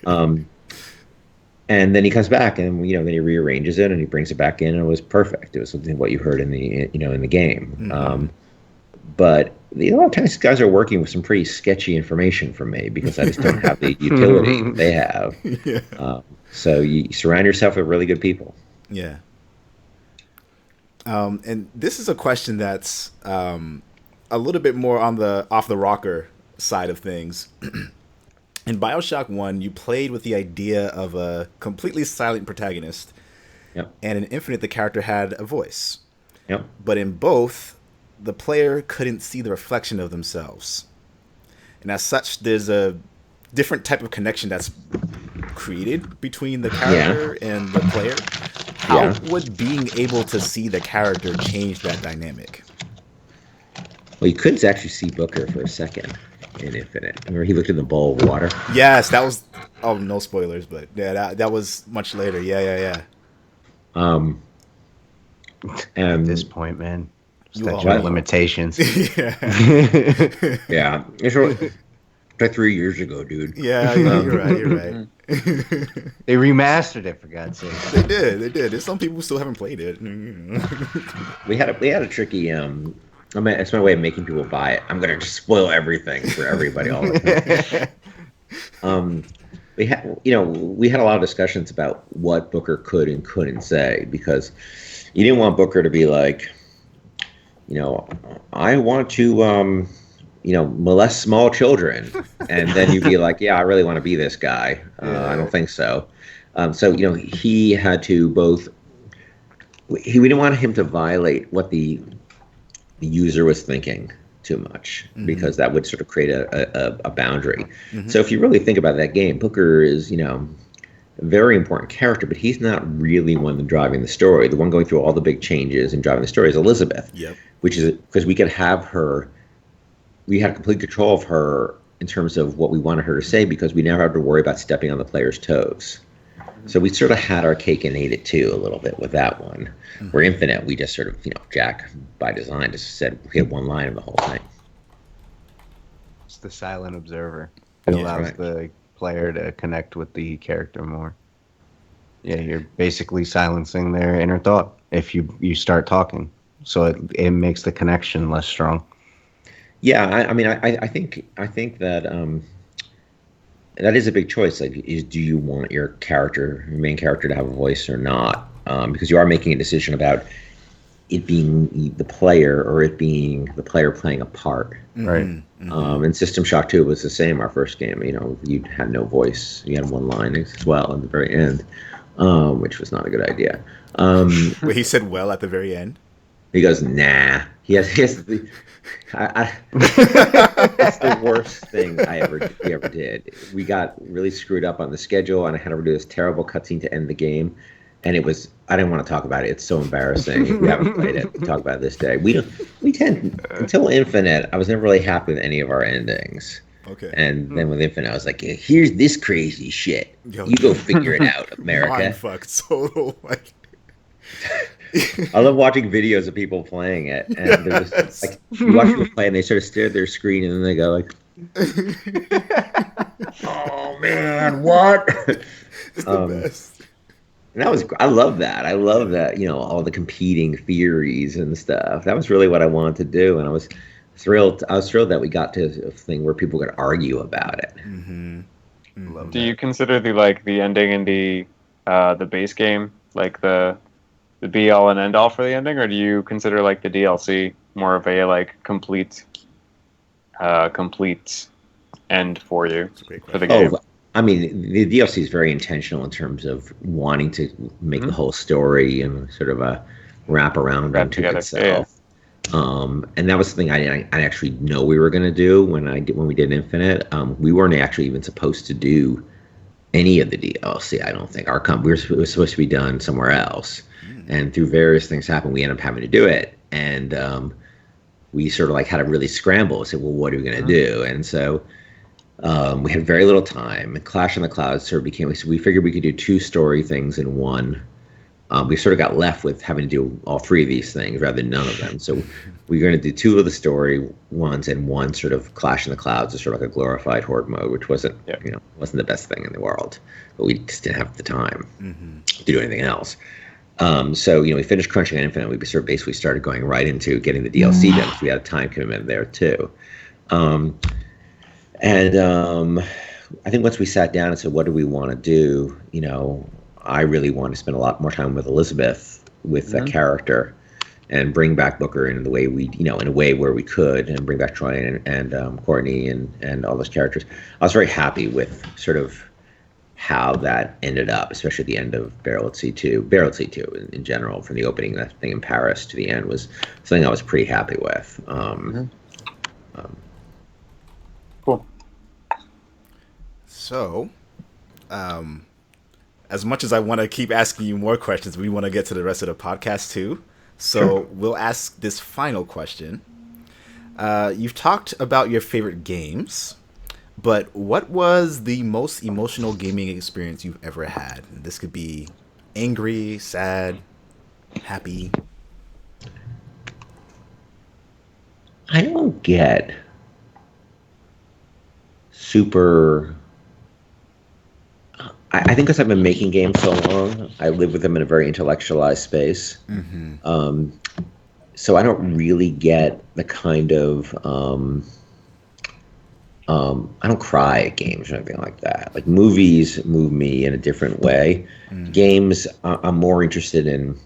S3: And then he comes back, and then he rearranges it and he brings it back in, and it was perfect. It was something what you heard in the in the game. But a lot of times these guys are working with some pretty sketchy information from me because I just don't have the utility they have. So you surround yourself with really good people.
S1: Yeah. And this is a question that's a little bit more on the off the rocker side of things. In Bioshock 1, you played with the idea of a completely silent protagonist.
S3: Yep.
S1: And in Infinite, the character had a voice.
S3: Yep.
S1: But in both, the player couldn't see the reflection of themselves. And as such, there's a different type of connection that's created between the character and the player. How would being able to see the character change that dynamic?
S3: Well, you could actually see Booker for a second in Infinite. Remember he looked in the bowl of water?
S1: Yes, that was... Oh, no spoilers, but yeah, that was much later. Yeah.
S3: And
S4: at this point, man, statute of limitations.
S1: Yeah.
S3: Yeah. It's like 3 years ago, dude.
S1: Yeah, you're right.
S4: They remastered it, for God's sake.
S1: They did. There's some people who still haven't played it.
S3: We had a tricky... it's my way of making people buy it. I'm going to spoil everything for everybody all the time. We had a lot of discussions about what Booker could and couldn't say, because you didn't want Booker to be like, I want to, molest small children, and then you'd be like, yeah, I really want to be this guy. I don't think so. So he had to both. We didn't want him to violate what the the user was thinking too much, because that would sort of create a boundary. So if you really think about that game, Booker is, a very important character, but he's not really one driving the story. The one going through all the big changes and driving the story is Elizabeth, which is because we could have her, we had complete control of her in terms of what we wanted her to say, because we never had to worry about stepping on the player's toes. So we sort of had our cake and ate it too a little bit with that one. Where Infinite, we just sort of, Jack by design just said we had one line of the whole thing.
S4: It's the silent observer. It allows the player to connect with the character more. Yeah, you're basically silencing their inner thought if you start talking. So it makes the connection less strong.
S3: Yeah, I think that that is a big choice. Like, do you want your main character, to have a voice or not? Because you are making a decision about it being the player or it being the player playing a part.
S4: Right.
S3: And System Shock 2 was the same. Our first game, you had no voice. You had one line as well at the very end, which was not a good idea.
S1: Wait, he said "well" at the very end.
S3: He goes, "Nah." He has it's the worst thing we ever did. We got really screwed up on the schedule, and I had to do this terrible cutscene to end the game. And I didn't want to talk about it. It's so embarrassing. If you haven't played it, talk about it this day. We tend, until Infinite, I was never really happy with any of our endings.
S1: Okay.
S3: And then with Infinite, I was like, here's this crazy shit. You go figure it out, America.
S1: Mindfuck total.
S3: I love watching videos of people playing it, and they're just like, you watch people play, and they sort of stare at their screen, and then they go like, "Oh man, what?"
S1: It's the best.
S3: And I love that. I love that, all the competing theories and stuff. That was really what I wanted to do, and I was thrilled that we got to a thing where people could argue about it.
S2: Do you consider the ending in the base game like the be all and end all for the ending, or do you consider the DLC more of a complete end for you for the game?
S3: I mean, the DLC is very intentional in terms of wanting to make the whole story and sort of a wrap around onto itself. Yeah. And that was something I didn't actually know we were going to do when we did Infinite. We weren't actually even supposed to do any of the DLC. I don't think it was supposed to be done somewhere else, and through various things happened, we ended up having to do it. And we sort of had to really scramble and say, well, what are we going to do? And so. We had very little time. And Clash in the Clouds sort of became. So we figured we could do 2 story things in one. We sort of got left with having to do all 3 of these things rather than none of them. So we were going to do 2 of the story ones and one sort of Clash in the Clouds, is sort of like a glorified horde mode, which wasn't wasn't the best thing in the world, but we just didn't have the time to do anything else. So we finished crunching on Infinite. We sort of basically started going right into getting the DLC done, because we had a time commitment there too. And I think once we sat down and said, what do we want to do? I really want to spend a lot more time with Elizabeth, with that character, and bring back Booker in the way in a way where we could, and bring back Troy and Courtney and all those characters. I was very happy with sort of how that ended up, especially at the end of Barrel at Sea 2 in general, from the opening, that thing in Paris to the end, was something I was pretty happy with.
S2: Cool.
S1: So, as much as I want to keep asking you more questions, we want to get to the rest of the podcast too. So we'll ask this final question. You've talked about your favorite games, but what was the most emotional gaming experience you've ever had? This could be angry, sad, happy.
S3: I don't get super. I think because I've been making games so long, I live with them in a very intellectualized space. So I don't really get the kind of. I don't cry at games or anything like that. Like, movies move me in a different way. Games, I'm more interested in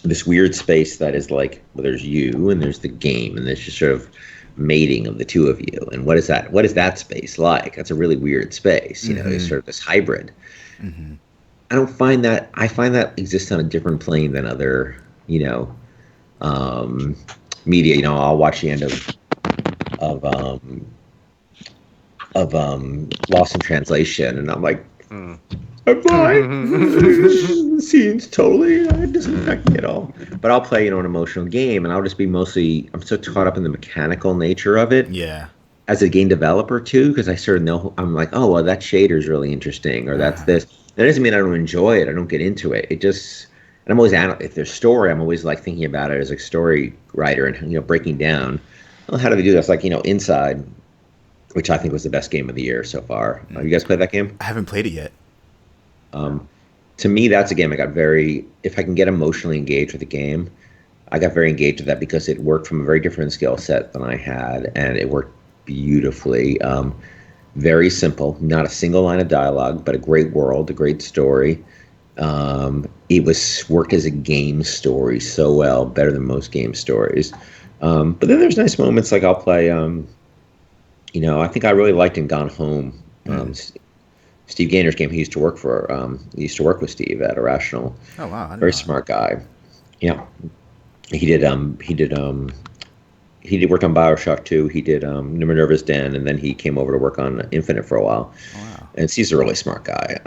S3: this weird space that is like, well, there's you and there's the game, and there's just sort of mating of the two of you. And what is that? What is that space like? That's a really weird space. It's sort of this hybrid. I don't find that. I find that exists on a different plane than other, media. I'll watch the end of Lost in Translation, and I'm like, I'm fine. Scenes totally it doesn't affect me at all. But I'll play, an emotional game, and I'll just be mostly. I'm so caught up in the mechanical nature of it.
S1: Yeah.
S3: As a game developer too, because I sort of know. I'm like, oh well, that shader is really interesting, or that's this. That doesn't mean I don't enjoy it. I don't get into it. It just. And I'm always if there's story, I'm always like thinking about it as a story writer and breaking down. Well, how do they do this? Like Inside, which I think was the best game of the year so far. Have you guys played that game?
S1: I haven't played it yet.
S3: To me, that's a game I got if I can get emotionally engaged with the game, I got very engaged with that because it worked from a very different skill set than I had, and it worked beautifully. Very simple, not a single line of dialogue, but a great world, a great story. It was worked as a game story so well, better than most game stories. But then there's nice moments like I'll play, I think I really liked in Gone Home. Steve Gaynor's game. He used to work with Steve at Irrational.
S1: Oh wow!
S3: Very smart guy. Yeah, he did work on Bioshock 2. He did Minerva's Den, and then he came over to work on Infinite for a while.
S1: Oh, wow!
S3: And Steve's a really smart guy.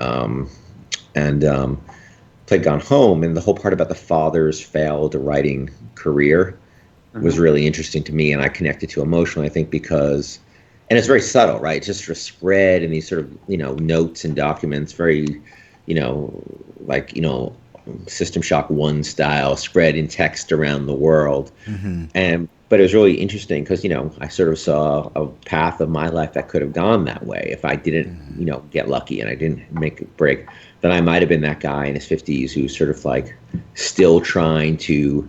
S3: And played Gone Home, and the whole part about the father's failed writing career was really interesting to me, and I connected to emotionally. I think because. And it's very subtle, right? It's just sort of spread in these sort of, notes and documents, very, System Shock 1 style, spread in text around the world. But it was really interesting because, I sort of saw a path of my life that could have gone that way if I didn't, get lucky and I didn't make a break. Then I might have been that guy in his 50s who's sort of like still trying to,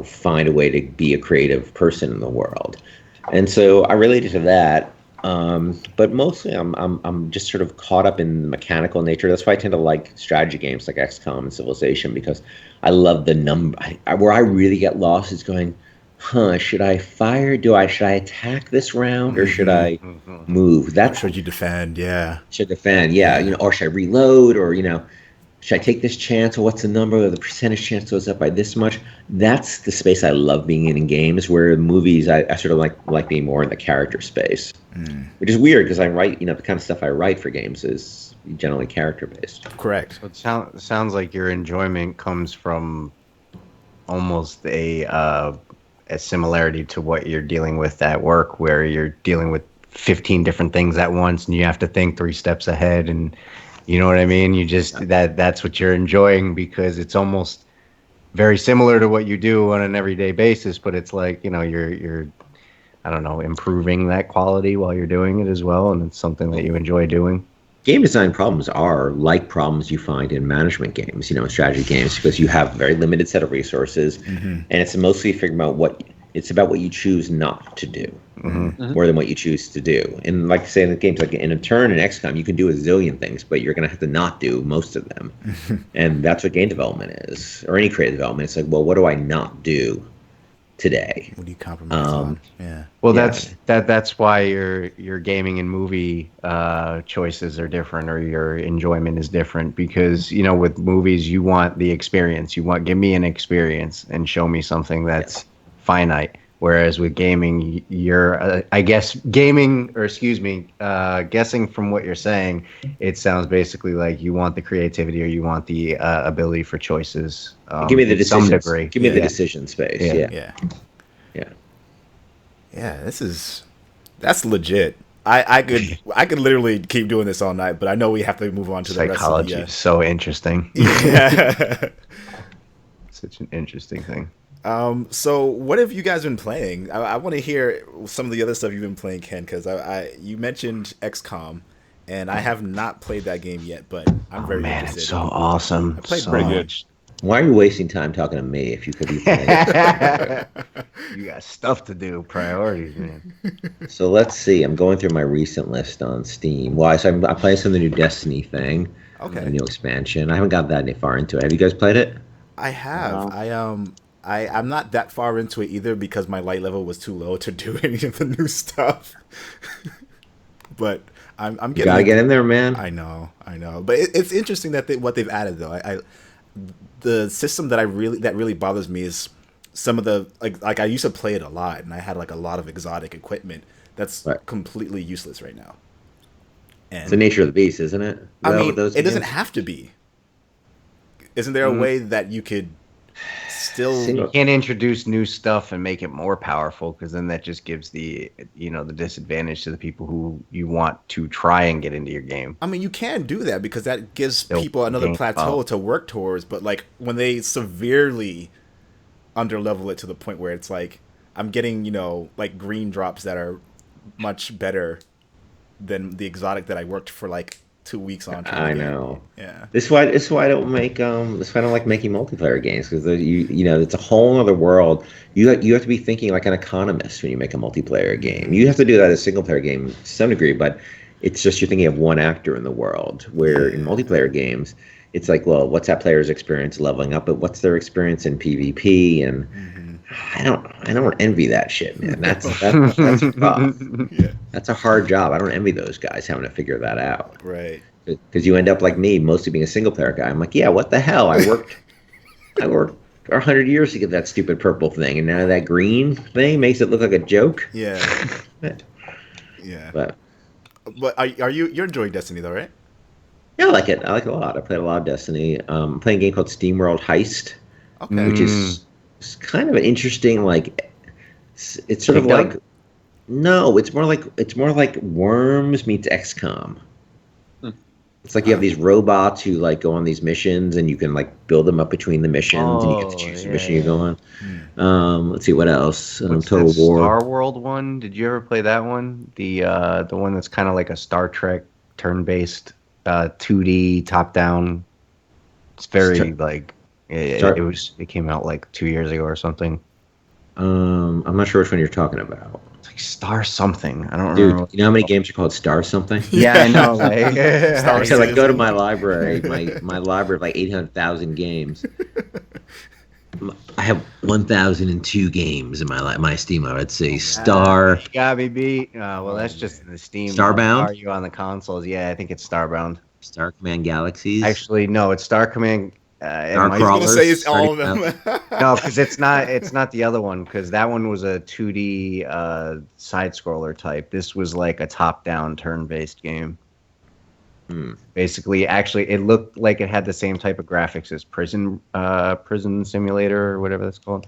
S3: find a way to be a creative person in the world. And so I related to that, but mostly I'm just sort of caught up in the mechanical nature. That's why I tend to like strategy games like XCOM and Civilization, because I love the number. Where I really get lost is going, should I fire? Should I attack this round, or should I move?
S1: Should you defend? Yeah.
S3: Should defend? Yeah. Or should I reload? Or should I take this chance? Or what's the number? The percentage chance goes up by this much. That's the space I love being in games. Where movies, I sort of like being more in the character space, which is weird because I write, the kind of stuff I write for games is generally character based.
S1: Correct.
S4: It sounds like your enjoyment comes from almost a similarity to what you're dealing with at work, where you're dealing with 15 different things at once, and you have to think 3 steps ahead and. You know what I mean? You just that's what you're enjoying because it's almost very similar to what you do on an everyday basis, but it's like, you're I don't know, improving that quality while you're doing it as well, and it's something that you enjoy doing.
S3: Game design problems are like problems you find in management games, strategy games, because you have a very limited set of resources, and it's mostly figuring out what you choose not to do. More than what you choose to do. And like I say in the games, like in a turn in XCOM, you can do a zillion things, but you're going to have to not do most of them. And that's what game development is, or any creative development. It's like, well, what do I not do today?
S1: What do you compromise on? Yeah.
S4: Well, that's why your gaming and movie choices are different, or your enjoyment is different, because with movies you want the experience. Give me an experience and show me something that's finite. Whereas with gaming, you're, guessing from what you're saying, it sounds basically like you want the creativity, or you want the ability for choices.
S3: Give me the decision.
S4: Some degree.
S3: Give me the decision space.
S1: Yeah. That's legit. I could literally keep doing this all night, but I know we have to move on to the rest of the
S4: psychology. Is so interesting.
S1: Yeah.
S4: Such an interesting thing.
S1: So what have you guys been playing? I want to hear some of the other stuff you've been playing, Ken, because you mentioned XCOM, and I have not played that game yet, but I'm very interested.
S4: It's so awesome.
S1: I played
S2: pretty good.
S3: Why are you wasting time talking to me if you could be playing?
S4: You got stuff to do, priorities, man.
S3: So let's see. I'm going through my recent list on Steam. Well, I'm playing some of the new Destiny thing.
S1: Okay.
S3: The new expansion. I haven't got that far into it. Have you guys played it?
S1: I have. No. I'm not that far into it either because my light level was too low to do any of the new stuff. But I'm getting.
S3: You gotta get in there, man.
S1: I know. But it's interesting that what they've added though. The system that really bothers me is some of the like I used to play it a lot, and I had like a lot of exotic equipment that's completely useless right now. And
S3: it's the nature of the beast, isn't it?
S1: I mean, it doesn't have to be. Isn't there a way that you could still?
S4: You can't introduce new stuff and make it more powerful, because then that just gives the the disadvantage to the people who you want to try and get into your game.
S1: I mean, you can do that because that gives people another plateau to work towards. But like when they severely underlevel it to the point where it's like I'm getting like green drops that are much better than the exotic that I worked for like 2 weeks on.
S3: I know.
S1: Yeah.
S3: This is why I don't make this is why I don't like making multiplayer games, because it's a whole other world. You have to be thinking like an economist when you make a multiplayer game. You have to do that as a single player game to some degree, but it's just you're thinking of one actor in the world. Where in multiplayer games, it's like, well, what's that player's experience leveling up, but what's their experience in PvP? And I don't envy that shit, man. That's rough. Yeah. That's a hard job. I don't envy those guys having to figure that out.
S1: Right.
S3: Because you end up like me, mostly being a single player guy. I'm like, yeah, what the hell? I worked 100 years to get that stupid purple thing, and now that green thing makes it look like a joke.
S1: Yeah. Yeah.
S3: But
S1: you're enjoying Destiny though, right?
S3: Yeah, I like it. I like it a lot. I played a lot of Destiny. I'm playing a game called SteamWorld Heist, which is kind of an interesting, like, it's sort of like, no, it's more like Worms meets XCOM. It's like you have these robots who like go on these missions, and you can like build them up between the missions, and you get to choose the mission you go on. Let's see what else. Total War.
S4: Star World one. Did you ever play that one? The one that's kind of like a Star Trek turn-based 2D top down. It's very like it came out like 2 years ago or something.
S3: I'm not sure which one you're talking about.
S4: It's like Star something. I don't
S3: remember.
S4: Dude,
S3: you know how many games are called Star something?
S4: Yeah, I know. Like,
S3: so like go to my library, my library of like 800,000 games. I have 1,002 games in my Steam. I would say Star.
S4: You got me beat. Well, that's just in the Steam.
S3: Starbound.
S4: Are you on the consoles? Yeah, I think it's Starbound.
S3: Star Command Galaxies.
S4: Actually, no, it's Star Command.
S3: Star Crawlers.
S1: I was gonna say it's all of them.
S4: No, because it's not the other one. Because that one was a 2D side scroller type. This was like a top-down turn-based game. Basically, actually, it looked like it had the same type of graphics as Prison Simulator or whatever that's called.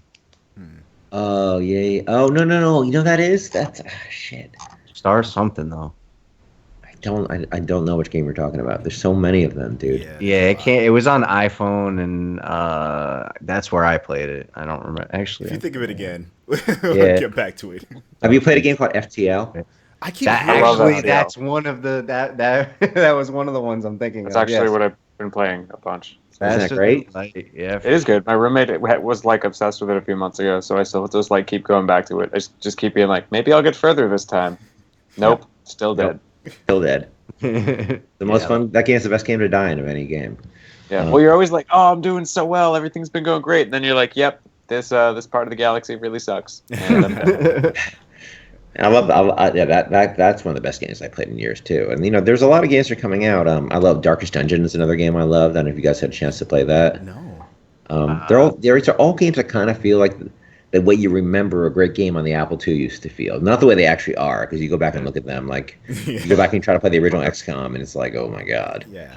S3: Oh yeah. Oh no. You know that's shit.
S4: Star something though.
S3: I don't know which game you're talking about. There's so many of them, dude.
S4: Yeah, it was on iPhone, and that's where I played it. I don't remember actually.
S1: If you think of it again, we'll get back to it.
S3: Have you played a game called FTL?
S1: I keep
S4: that's one of the that was one of the ones I'm thinking.
S2: That's actually what I've been playing a bunch.
S3: Isn't that great?
S2: Yeah, it is good. My roommate was like obsessed with it a few months ago, so I still just like keep going back to it. I just keep being like, maybe I'll get further this time. Nope, still dead.
S3: Still dead. The most fun. That game's the best game to die in of any game.
S2: Yeah. Well, you're always like, oh, I'm doing so well. Everything's been going great. And then you're like, yep, this part of the galaxy really sucks. And
S3: I love that's one of the best games I played in years too. And there's a lot of games that are coming out. I love Darkest Dungeon is another game I love. I don't know if you guys had a chance to play that.
S1: No.
S3: They're all games that kind of feel like the way you remember a great game on the Apple II used to feel. Not the way they actually are, because you go back and look at them like you go back and try to play the original XCOM, and it's like, oh my god.
S1: Yeah.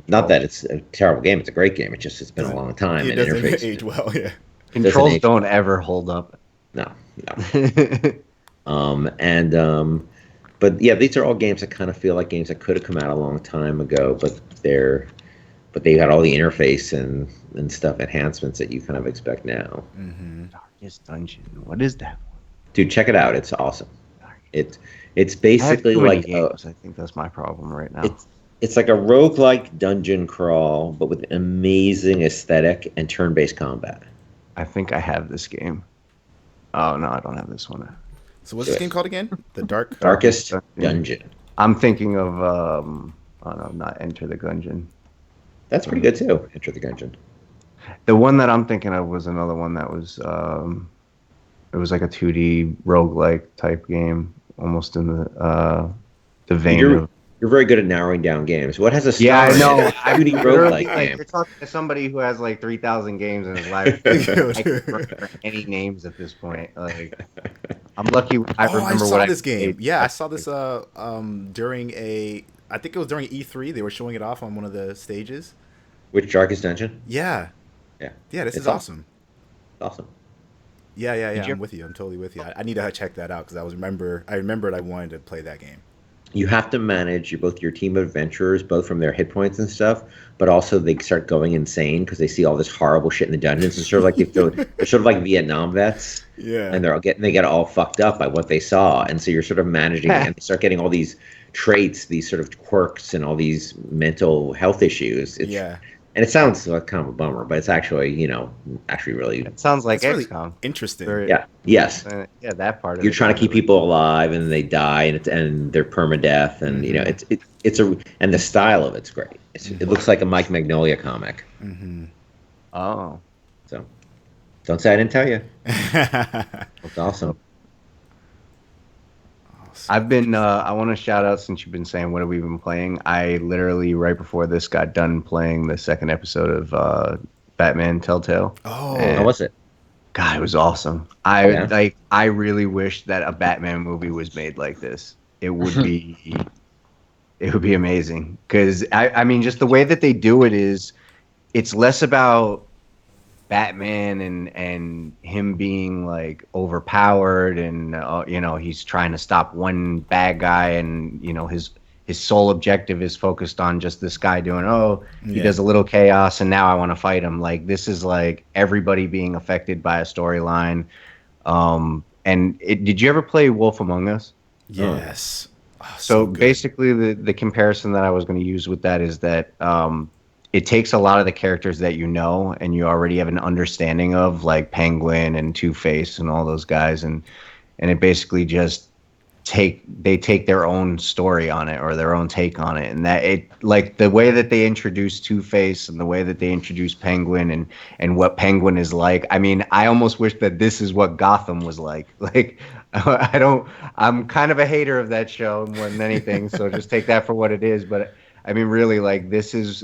S3: Not that it's a terrible game; it's a great game. It's been a long time.
S1: It doesn't age well. Yeah.
S4: Controls don't ever hold up.
S3: No. But yeah, these are all games that kind of feel like games that could have come out a long time ago, but they got all the interface and stuff enhancements that you kind of expect now.
S4: Darkest Dungeon. What is that?
S3: Dude, check it out. It's awesome. It's basically like
S4: games. I think that's my problem right now.
S3: It's like a roguelike dungeon crawl, but with amazing aesthetic and turn-based combat.
S4: I think I have this game. Oh no, I don't have this one.
S1: So what's this game called again? The
S3: Darkest Dungeon.
S4: I'm thinking of not Enter the Gungeon.
S3: That's pretty good too. Enter the Gungeon.
S4: The one that I'm thinking of was another one that was it was like a 2D roguelike type game, almost in the vein of
S3: You're very good at narrowing down games. What has a star?
S4: Yeah, I know.
S3: I'm shooting roguelike
S4: like,
S3: game.
S4: you're talking to somebody who has like 3,000 games in his life. I can't remember any names at this point. Like, I'm lucky. I remember
S1: saw
S4: what
S1: this
S4: I
S1: game.
S4: played.
S1: Yeah, I saw this during I think it was during E3. They were showing it off on one of the stages.
S3: Which Darkest Dungeon?
S1: Yeah.
S3: Yeah.
S1: Yeah, this
S3: It's
S1: is awesome.
S3: Awesome.
S1: Yeah.
S4: Did you-
S1: I'm with you. I'm totally with you. I need to check that out because I remembered I wanted to play that game.
S3: You have to manage both your team of adventurers, both from their hit points and stuff, but also they start going insane because they see all this horrible shit in the dungeons. It's sort of like they're sort of like Vietnam vets,
S1: Yeah.
S3: and they get all fucked up by what they saw, and so you're sort of managing, and they start getting all these traits, these sort of quirks, and all these mental health issues. And it sounds like kind of a bummer, but it's actually, actually really.
S4: It sounds like
S1: It's really
S4: XCOM.
S1: interesting.
S3: Yeah. Yes.
S4: Yeah, that part of
S3: You're
S4: it
S3: trying to
S4: is
S3: keep
S4: really-
S3: people alive, and they die, and they're permadeath, and and the style of it's great. It looks like a Mike Magnolia comic.
S1: Mm-hmm.
S4: Oh.
S3: So, don't say I didn't tell you. It's awesome.
S4: I've been. I want to shout out, since you've been saying what have we been playing. I literally right before this got done playing the second episode of Batman Telltale.
S1: Oh,
S4: And-
S3: How was it?
S4: God, it was awesome. I really wish that a Batman movie was made like this. It would be, it would be amazing. Because I mean, just the way that they do it is, it's less about Batman and him being like overpowered and he's trying to stop one bad guy and his sole objective is focused on just this guy doing he does a little chaos and now I want to fight him. Like, this is like everybody being affected by a storyline. Did you ever play Wolf Among Us?
S1: yes. Oh,
S4: So
S1: good.
S4: basically the comparison that I was going to use with that is that it takes a lot of the characters that you know and you already have an understanding of, like Penguin and Two-Face and all those guys, and it basically just they take their own story on it or their own take on it, and that it, like the way that they introduce Two-Face and the way that they introduce Penguin and what Penguin is like. I mean, I almost wish that this is what Gotham was like. Like, I'm kind of a hater of that show more than anything, so just take that for what it is. But I mean, really, like, this is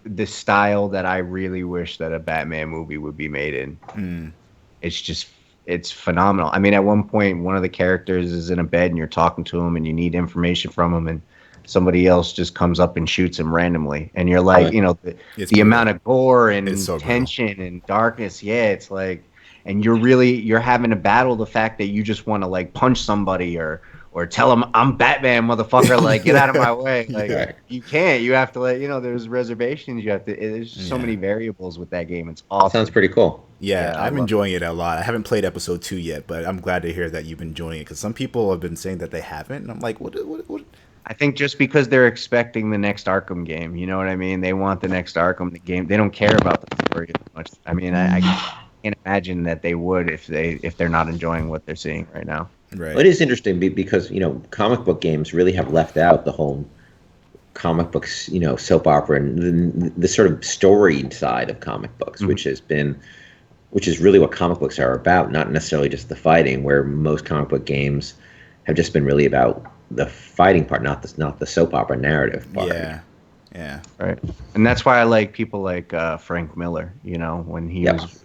S4: the style that I really wish that a Batman movie would be made in. It's phenomenal. I mean, at one point, one of the characters is in a bed and you're talking to him and you need information from him, and somebody else just comes up and shoots him randomly. And you're like, the amount of gore and
S1: It's so
S4: tension and darkness. Yeah, it's like, and you're having to battle the fact that you just want to like punch somebody or tell them I'm Batman, motherfucker. Like, get out of my way. Like, you can't. You have to there's reservations. You have to. There's so many variables with that game. It's awesome.
S3: Sounds pretty cool.
S1: Yeah,
S4: Yeah,
S1: I'm enjoying it a lot. I haven't played episode 2 yet, but I'm glad to hear that you've been enjoying it because some people have been saying that they haven't, and I'm like, what?
S4: I think just because they're expecting the next Arkham game, you know what I mean? They want the next Arkham game. They don't care about the story as much. I mean, I can't imagine that they would if they're not enjoying what they're seeing right now.
S1: Right.
S3: Well, it is interesting because comic book games really have left out the whole comic books, soap opera and the sort of storied side of comic books, which is really what comic books are about, not necessarily just the fighting, where most comic book games have just been really about the fighting part, not the soap opera narrative part.
S1: Yeah.
S4: Right. And that's why I like people like Frank Miller, when he was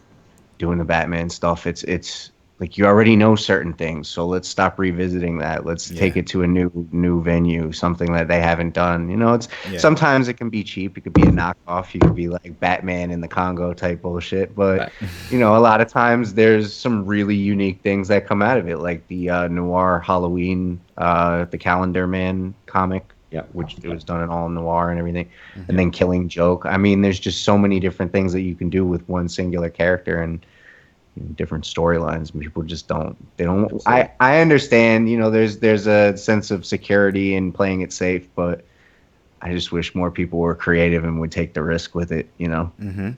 S4: doing the Batman stuff. It's like, you already know certain things, so let's stop revisiting that. Let's take it to a new venue, something that they haven't done. Sometimes it can be cheap. It could be a knockoff. You could be like Batman in the Congo type bullshit. But a lot of times there's some really unique things that come out of it, like the noir Halloween, the Calendar Man comic. Yeah, which it was done in all noir and everything, and then Killing Joke. I mean, there's just so many different things that you can do with one singular character and different storylines. People just don't. I understand. There's a sense of security in playing it safe, but I just wish more people were creative and would take the risk with it.
S1: Mm-hmm.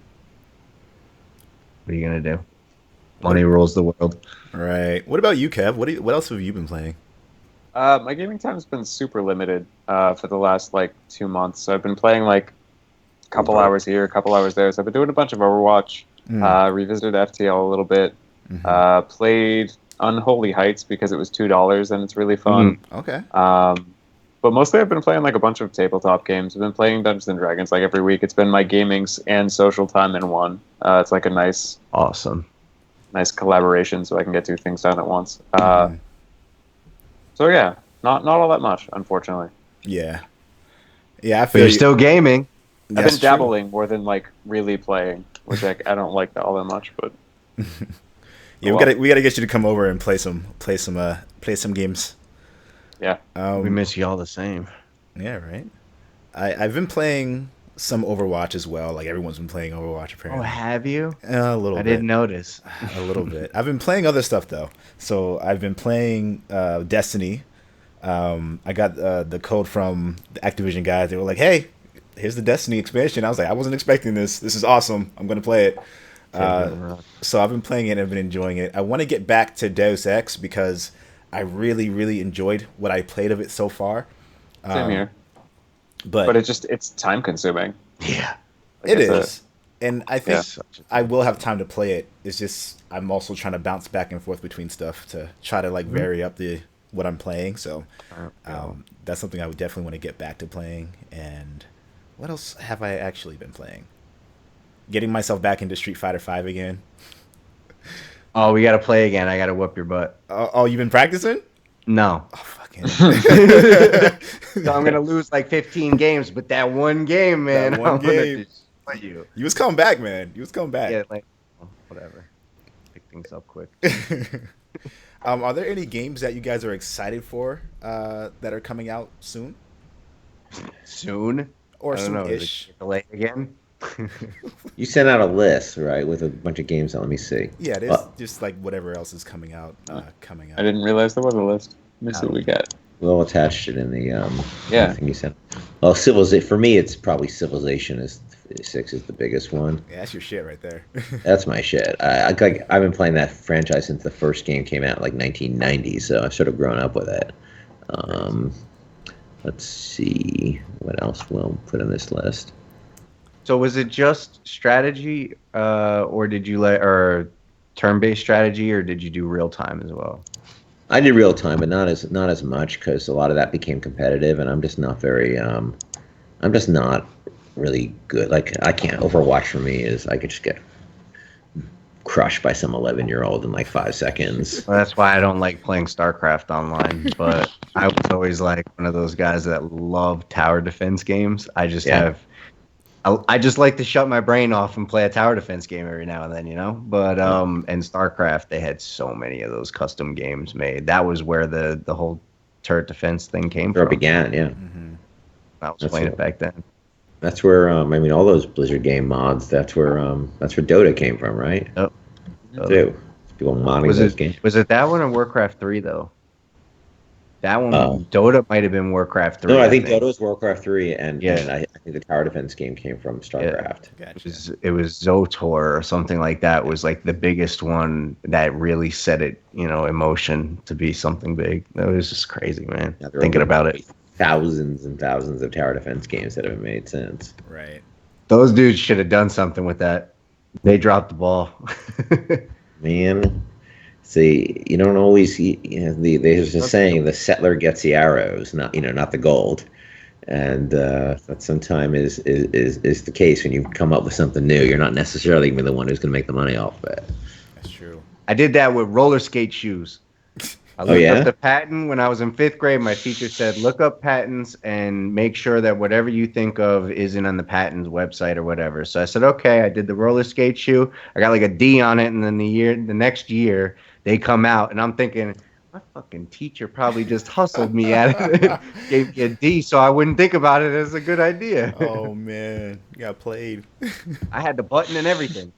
S4: What are you gonna do? Money rules the world.
S1: Right. What about you, Kev? What else have you been playing?
S2: My gaming time has been super limited for the last 2 months. So I've been playing a couple hours here, a couple hours there. So I've been doing a bunch of Overwatch, revisited FTL a little bit, played Unholy Heights because it was $2 and it's really fun.
S1: Okay.
S2: But mostly I've been playing like a bunch of tabletop games. I've been playing Dungeons and Dragons like every week. It's been my gamings and social time in one. It's like a nice collaboration, so I can get two things done at once. So yeah, not all that much, unfortunately.
S1: Yeah. Yeah, I
S4: But
S1: feel
S4: you're still gaming.
S2: I've been dabbling more than like really playing, which I don't like that all that much. But
S1: yeah, we gotta get you to come over and play some games.
S2: Yeah,
S4: we miss you all the same.
S1: Yeah, right. I've been playing some Overwatch as well. Like everyone's been playing Overwatch apparently.
S4: Oh, have you?
S1: A little bit.
S4: I didn't notice.
S1: A little bit. I've been playing other stuff though. So I've been playing Destiny. I got the code from the Activision guys. They were like, "Hey, here's the Destiny expansion." I was like, "I wasn't expecting this. This is awesome. I'm gonna play it." So I've been playing it and I've been enjoying it. I want to get back to Deus Ex because I really, really enjoyed what I played of it so far.
S2: Same here.
S1: But
S2: it's time consuming.
S4: Yeah,
S1: like it is. And I think I will have time to play it. It's just I'm also trying to bounce back and forth between stuff to try to like vary up what I'm playing. So that's something I would definitely want to get back to playing. And what else have I actually been playing? Getting myself back into Street Fighter V again.
S4: Oh, we gotta play again. I gotta whoop your butt.
S1: Oh, you've been practicing?
S4: No.
S1: Oh, fucking.
S4: So I'm gonna lose like 15 games, but that one game, man.
S1: That one game.
S4: You
S1: was coming back, man. You was coming back.
S4: Yeah, like whatever. Pick things up quick.
S1: Are there any games that you guys are excited for that are coming out soon?
S4: Soon?
S1: Or soon-ish?
S4: Delay again?
S3: You sent out a list, right, with a bunch of games. Let me see.
S1: Yeah, there's just like whatever else is coming out.
S2: I didn't realize there was a list. Let me see what we got.
S3: We'll attach it in the thing you sent.
S1: Well,
S3: for me, it's probably Civilization 6 is the biggest one.
S1: Yeah, that's your shit right there.
S3: That's my shit. I've been playing that franchise since the first game came out, like 1990. So I've sort of grown up with it. Let's see what else we'll put on this list.
S4: So was it just strategy, or did you or turn-based strategy, or did you do real time as well?
S3: I did real time, but not as much because a lot of that became competitive, and I'm just not very. I'm just not really good. Like I can't. Overwatch for me is I could just get crushed by some 11-year-old in like 5 seconds.
S4: Well, that's why I don't like playing StarCraft online. But I was always like one of those guys that love tower defense games. I just I just like to shut my brain off and play a tower defense game every now and then, you know? But, and StarCraft, they had so many of those custom games made. That was where the whole turret defense thing came from.
S3: Where it began, yeah.
S4: Mm-hmm. I was playing it back then.
S3: That's where, all those Blizzard game mods, that's where Dota came from, right?
S4: Oh.
S3: Too. People modding those games.
S4: Was it that one or Warcraft 3, though? That one, Dota might have been Warcraft 3.
S3: No, I think Dota was Warcraft 3, and I think the tower defense game came from StarCraft.
S1: Yeah. Gotcha.
S4: It was Zotor or something like that. Was like the biggest one that really set it, in motion to be something big. That was just crazy, man. Yeah, thinking about it.
S3: Thousands and thousands of tower defense games that have been made since.
S1: Right.
S4: Those dudes should have done something with that. They dropped the ball.
S3: Man. See, you don't always. There's a saying: the settler gets the arrows, not the gold, and that sometimes is the case when you come up with something new. You're not necessarily the one who's going to make the money off of it.
S1: That's true.
S4: I did that with roller skate shoes. I looked up the patent when I was in 5th grade. My teacher said, "Look up patents and make sure that whatever you think of isn't on the patent's website or whatever." So I said, "Okay." I did the roller skate shoe. I got like a D on it, and then the next year. They come out, and I'm thinking, my fucking teacher probably just hustled me at it, gave me a D, so I wouldn't think about it as a good idea.
S1: Oh, man. You got played.
S4: I had the button and everything.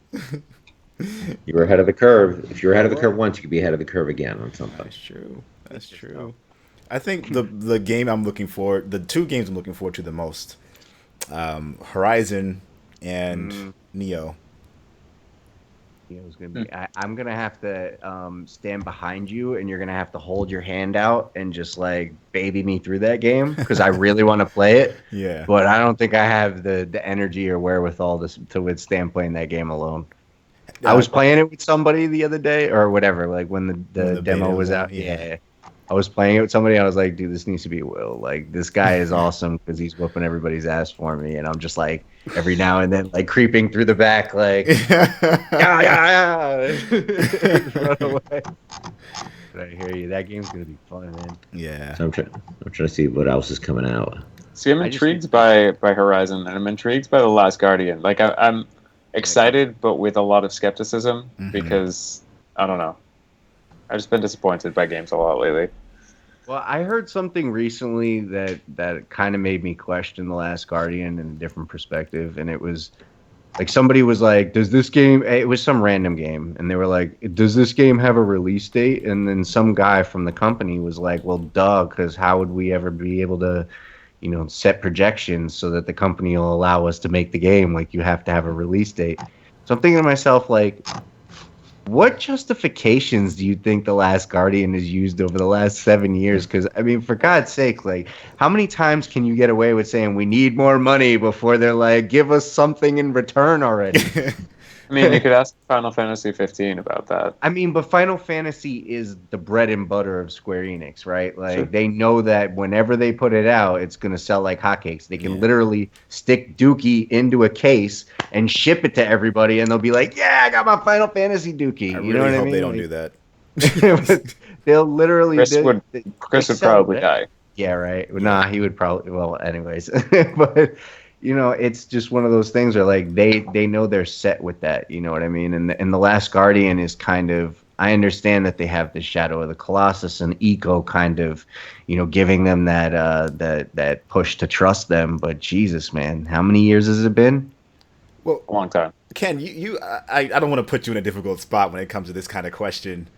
S3: You were ahead of the curve. If you're ahead of the curve once, you could be ahead of the curve again on something.
S1: That's true. I think the game I'm looking for, the two games I'm looking forward to the most, Horizon and Neo.
S4: I'm gonna have to stand behind you, and you're gonna have to hold your hand out and just like baby me through that game because I really want to play it.
S1: Yeah.
S4: But I don't think I have the energy or wherewithal to withstand playing that game alone. I was playing it with somebody the other day or whatever, like when the demo was out.
S1: Yeah.
S4: I was playing it with somebody. I was like, dude, this needs to be Will. Like, this guy is awesome because he's whooping everybody's ass for me. And I'm just like, every now and then, like, creeping through the back, like, yeah. Run away. But I hear you. That game's going to be fun, man.
S1: Yeah.
S3: So I'm trying to see what else is coming out.
S2: See, I'm intrigued by Horizon, and I'm intrigued by The Last Guardian. Like, I'm excited, but with a lot of skepticism, because, I don't know. I've just been disappointed by games a lot lately.
S4: Well, I heard something recently that kind of made me question The Last Guardian in a different perspective, and it was like somebody was like, does this game, it was some random game, and they were like, does this game have a release date? And then some guy from the company was like, well, duh, because how would we ever be able to, you know, set projections so that the company will allow us to make the game? Like, you have to have a release date. So I'm thinking to myself, like, what justifications do you think The Last Guardian has used over the last 7 years? Because, I mean, for God's sake, like, how many times can you get away with saying we need more money before they're like, give us something in return already?
S2: I mean, you could ask Final Fantasy 15 about that.
S4: I mean, but Final Fantasy is the bread and butter of Square Enix, right? Like, they know that whenever they put it out, it's going to sell like hotcakes. They can literally stick Dookie into a case and ship it to everybody, and they'll be like, yeah, I got my Final Fantasy Dookie.
S1: I
S4: You know what I mean?
S1: they don't do that.
S4: They'll literally...
S2: Chris would probably die.
S4: Yeah, right. Nah, he would probably... Well, anyways. But... You know, it's just one of those things where, like, they know they're set with that. You know what I mean? And the Last Guardian is kind of... I understand that they have the Shadow of the Colossus and Eco kind of, you know, giving them that push to trust them. But Jesus, man, how many years has it been?
S2: Well, a long time.
S1: Ken, I don't want to put you in a difficult spot when it comes to this kind of question.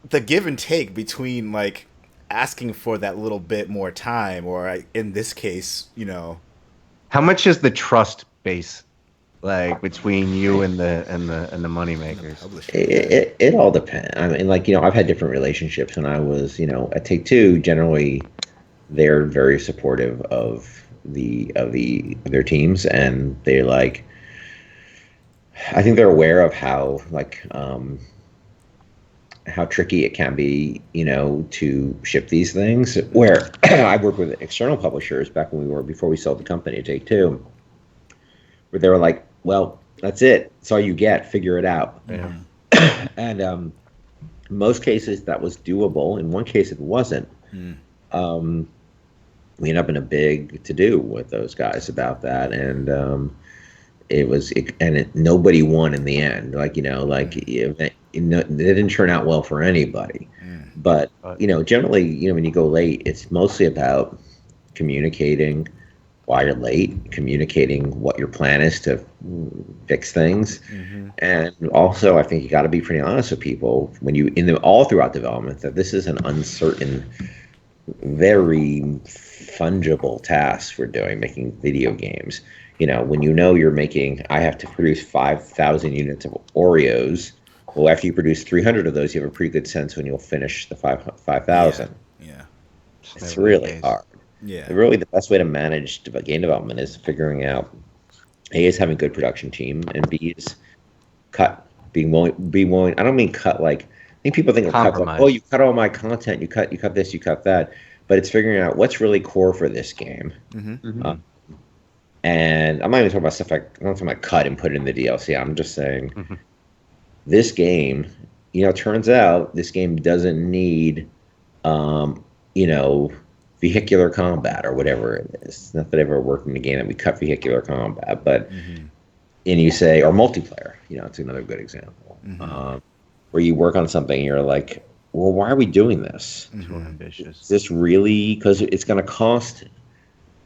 S1: The give and take between, like, asking for that little bit more time, or in this case, you know,
S4: how much is the trust base like between you and the money makers?
S3: It all depends. I mean, like, you know, I've had different relationships. When I was, you know, at Take-Two, generally they're very supportive of their teams, and they're like, I think they're aware of how, like, how tricky it can be, you know, to ship these things. Where I worked with external publishers back before we sold the company to Take-Two, where they were like, well, that's it. It's all you get. Figure it out.
S4: Yeah.
S3: And in most cases that was doable. In one case it wasn't. We ended up in a big to-do with those guys about that. And nobody won in the end. Like, you know, like, it didn't turn out well for anybody. But, you know, generally, you know, when you go late, it's mostly about communicating why you're late, communicating what your plan is to fix things. And also, I think you got to be pretty honest with people when all throughout development, that this is an uncertain, very fungible task we're doing, making video games. You know, when you know I have to produce 5,000 units of Oreos. Well, after you produce 300 of those, you have a pretty good sense when you'll finish the 5,000.
S1: Yeah.
S3: It's really hard.
S1: Yeah.
S3: Really, the best way to manage game development is figuring out, A, is having a good production team, and B, is being willing. I don't mean cut like, I think people think of cut like, oh, you cut all my content, you cut this, you cut that. But it's figuring out what's really core for this game. And I'm not even talking about stuff like, I'm not talking about cut and put it in the DLC. I'm just saying this game, you know, turns out this game doesn't need, you know, vehicular combat or whatever it is. Not that I ever worked in a game that we cut vehicular combat, but, and you say, or multiplayer, you know, it's another good example, where you work on something and you're like, well, why are we doing this?
S4: Too ambitious.
S3: Is this really, because it is going to cost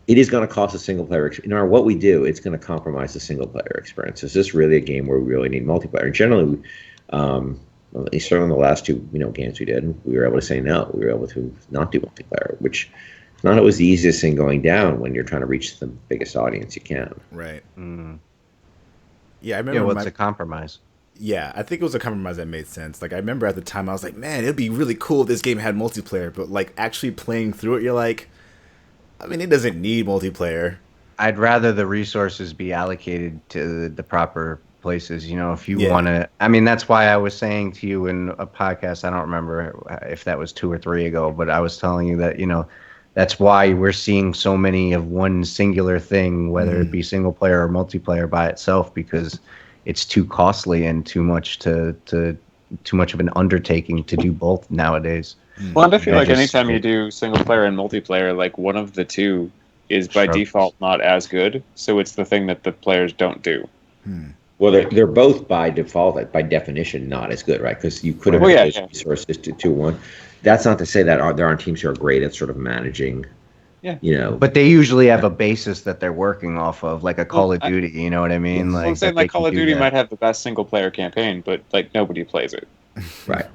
S3: a single player experience. No matter what we do, it's going to compromise the single player experience. Is this really a game where we really need multiplayer? And generally, at least certainly in the last two, you know, games we did, we were able to say no. We were able to not do multiplayer, which is not always the easiest thing going down when you're trying to reach the biggest audience you can.
S1: Right. Yeah, I remember.
S4: Yeah, what's a compromise?
S1: Yeah, I think it was a compromise that made sense. Like, I remember at the time I was like, man, it'd be really cool if this game had multiplayer. But, like, actually playing through it, you're like, I mean, it doesn't need multiplayer.
S4: I'd rather the resources be allocated to the proper places. You know, if you want to, I mean, that's why I was saying to you in a podcast, I don't remember if that was 2 or 3 ago, but I was telling you that, you know, that's why we're seeing so many of one singular thing, whether it be single player or multiplayer by itself, because it's too costly and too much too much of an undertaking to do both nowadays.
S2: Well, and I feel like anytime you do single player and multiplayer, like one of the two is by default not as good, so it's the thing that the players don't do.
S3: Well, they're both by default, like by definition, not as good, right? Because you could have those resources to 2-1. That's not to say that there aren't teams who are great at sort of managing. Yeah. You know,
S4: but they usually have a basis that they're working off of, like a Call of Duty. You know what I mean?
S2: Like, I'm saying, like Call of Duty might have the best single player campaign, but like nobody plays it.
S3: Right.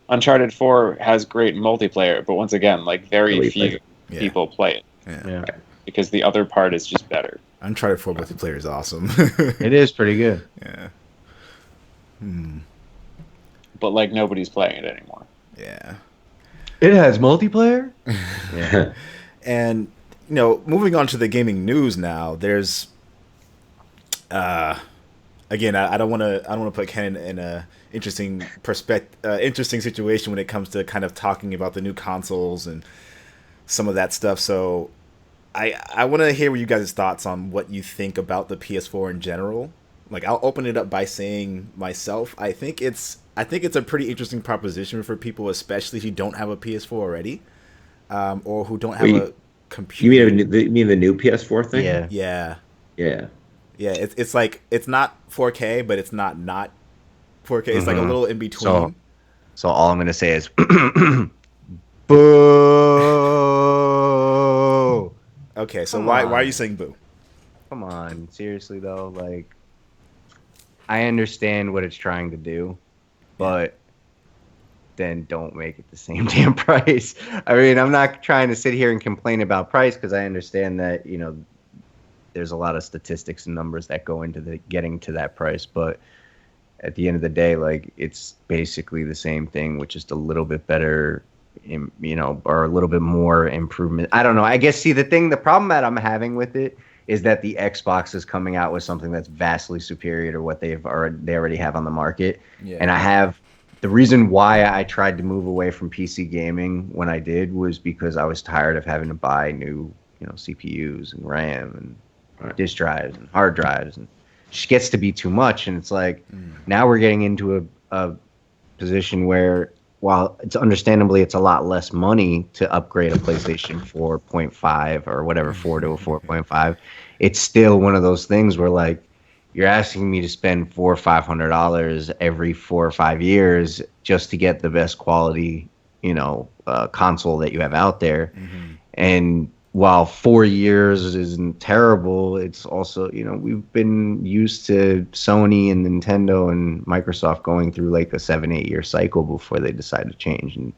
S2: Uncharted 4 has great multiplayer, but once again, like very few people play it.
S1: Yeah.
S2: Because the other part is just better.
S1: Uncharted 4 multiplayer is awesome.
S4: It is pretty good.
S1: Yeah.
S2: But like nobody's playing it anymore.
S1: Yeah.
S4: It has multiplayer?
S1: Yeah. And, you know, moving on to the gaming news now, there's again, I don't want to put Ken in a interesting situation when it comes to kind of talking about the new consoles and some of that stuff. So I want to hear what you guys' thoughts on what you think about the PS4 in general. Like, I'll open it up by saying myself, I think it's a pretty interesting proposition for people, especially who don't have a PS4 already, or who don't have a computer.
S3: You mean the new PS4 thing?
S1: Yeah. It's like, it's not 4K, but it's not 4K. It's like a little in between.
S4: So all I'm gonna say is, boo.
S1: Okay, so why are you saying boo?
S4: Come on, seriously though, like, I understand what it's trying to do, but then don't make it the same damn price. I mean, I'm not trying to sit here and complain about price, because I understand that, you know, there's a lot of statistics and numbers that go into getting to that price, but at the end of the day, like, it's basically the same thing with just a little bit better, you know, or a little bit more improvement. I don't know. I guess, the problem that I'm having with it is that the Xbox is coming out with something that's vastly superior to what they already have on the market. Yeah. And the reason why I tried to move away from PC gaming when I did was because I was tired of having to buy new, you know, CPUs and RAM and disk drives and hard drives, and it just gets to be too much. And it's like, now we're getting into a position where, while it's understandably it's a lot less money to upgrade a PlayStation 4.5 or whatever, 4 to a 4.5, it's still one of those things where, like, you're asking me to spend $400 or $500 every 4 or 5 years just to get the best quality, you know, console that you have out there. And while 4 years isn't terrible, it's also, you know, we've been used to Sony and Nintendo and Microsoft going through like a 7-8 year cycle before they decide to change and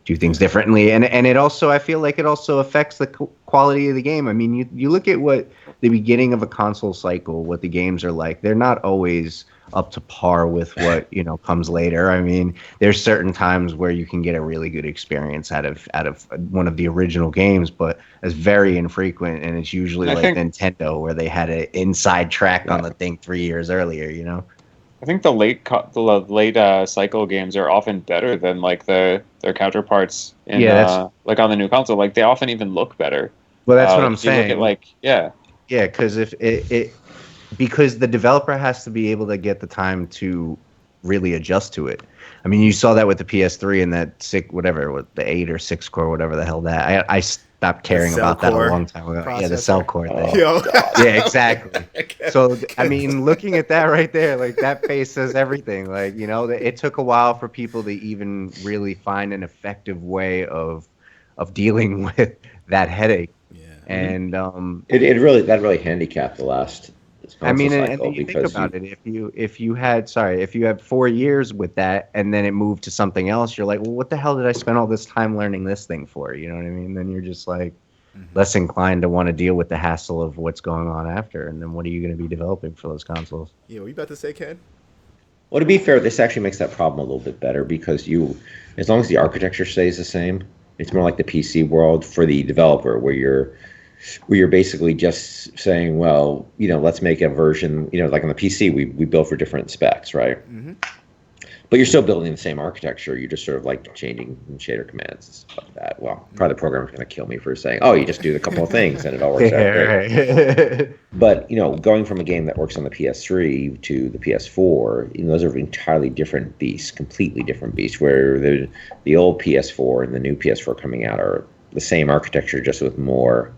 S4: do things differently. And it also, I feel like it also affects the quality of the game. I mean, you look at what the beginning of a console cycle, what the games are like, they're not always up to par with what, you know, comes later. I mean, there's certain times where you can get a really good experience out of one of the original games, but it's very infrequent, and it's usually Nintendo, where they had an inside track on the thing 3 years earlier, you know?
S2: I think the late cycle games are often better than like their counterparts in like on the new console. Like, they often even look better.
S4: Well, that's what I'm saying.
S2: Look at
S4: because if because the developer has to be able to get the time to really adjust to it. I mean, you saw that with the PS3 and that the 8 or 6 core, whatever the hell that. I stopped caring about that a long time ago. Processor. Yeah, the cell core thing. Yeah, exactly. So, I mean, looking at that right there, like, that face says everything. Like, you know, it took a while for people to even really find an effective way of dealing with that headache. Yeah. And
S3: it really handicapped the last.
S4: I mean, and you think about it. If you had 4 years with that, and then it moved to something else, you're like, well, what the hell did I spend all this time learning this thing for? You know what I mean? Then you're just like less inclined to want to deal with the hassle of what's going on after. And then what are you going to be developing for those consoles?
S1: Yeah, what you about to say, Ken?
S3: Well, to be fair, this actually makes that problem a little bit better, because as long as the architecture stays the same, it's more like the PC world for the developer, where where you're basically just saying, well, let's make a version, like on the PC, we build for different specs, right?
S1: Mm-hmm.
S3: But you're still building the same architecture. You're just sort of like changing shader commands and stuff like that. Well, probably the programmer's going to kill me for saying, oh, you just do a couple of things and it all works out great. But, going from a game that works on the PS3 to the PS4, those are entirely different beasts, completely different beasts, where the old PS4 and the new PS4 coming out are the same architecture, just with more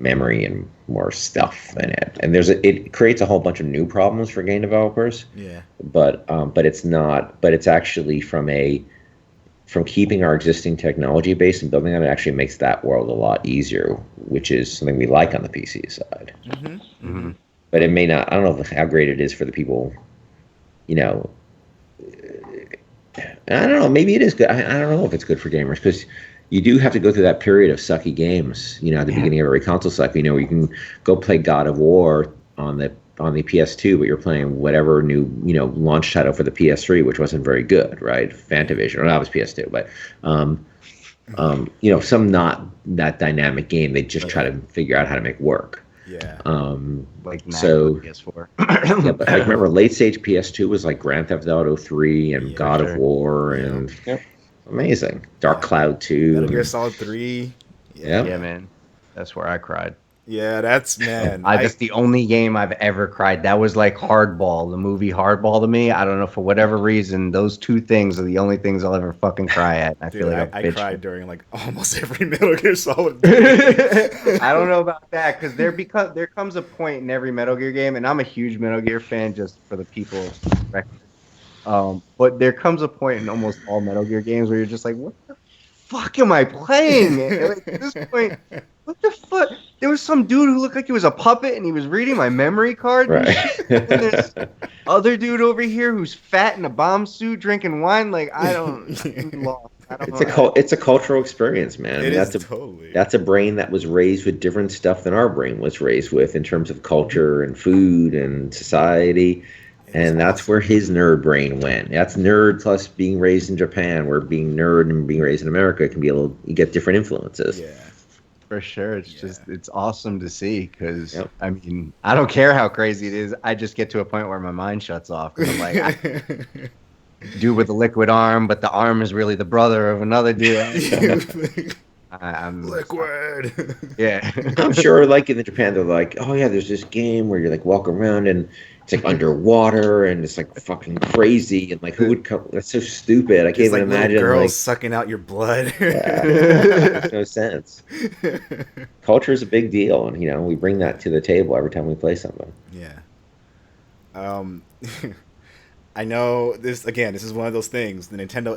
S3: memory and more stuff in it. And it creates a whole bunch of new problems for game developers.
S1: Yeah.
S3: But it's actually from keeping our existing technology base and building on it actually makes that world a lot easier, which is something we like on the PC side.
S1: Mm-hmm. Mm-hmm.
S3: But it may not, I don't know how great it is for the people, I don't know, maybe it is good. I don't know if it's good for gamers, because you do have to go through that period of sucky games, at the beginning of every console cycle, where you can go play God of War on the PS2, but you're playing whatever new, launch title for the PS3, which wasn't very good, right? Fantavision, or that was PS2, but, some not that dynamic game, they just try to figure out how to make work.
S1: Yeah.
S4: Like
S3: so
S4: PS4.
S3: Yeah, but I remember late stage PS2 was like Grand Theft Auto 3 and God of War and amazing. Dark Cloud 2.
S1: Metal Gear Solid 3.
S3: Yeah,
S4: man. That's where I cried.
S1: Yeah, that's, man.
S4: That's the only game I've ever cried. That was like Hardball, the movie Hardball to me. I don't know, for whatever reason, those two things are the only things I'll ever fucking cry at. I feel like
S1: I cried during like almost every Metal Gear Solid.
S4: I don't know about that, because there comes a point in every Metal Gear game, and I'm a huge Metal Gear fan, just for the people record. But there comes a point in almost all Metal Gear games where you're just like, what the fuck am I playing? Like, at this point, what the fuck? There was some dude who looked like he was a puppet and he was reading my memory card.
S3: right.
S4: And there's other dude over here who's fat in a bomb suit drinking wine. Like, I'm lost.
S3: It's a cultural experience, man.
S1: Totally.
S3: That's a brain that was raised with different stuff than our brain was raised with in terms of culture and food and society. And that's where his nerd brain went. That's nerd plus being raised in Japan, where being nerd and being raised in America can be you get different influences.
S1: Yeah.
S4: For sure. It's awesome to see, because, I mean, I don't care how crazy it is. I just get to a point where my mind shuts off. 'Cause I'm like, dude with the liquid arm, but the arm is really the brother of another dude. I'm
S1: liquid.
S4: Yeah.
S3: I'm sure, like in Japan, they're like, oh yeah, there's this game where you like walk around and it's like underwater and it's like fucking crazy and like who would come? That's so stupid. I can't even imagine.
S1: Girls
S3: like
S1: sucking out your blood.
S3: Makes no sense. Culture is a big deal, and we bring that to the table every time we play something.
S1: Yeah. I know this is one of those things. The Nintendo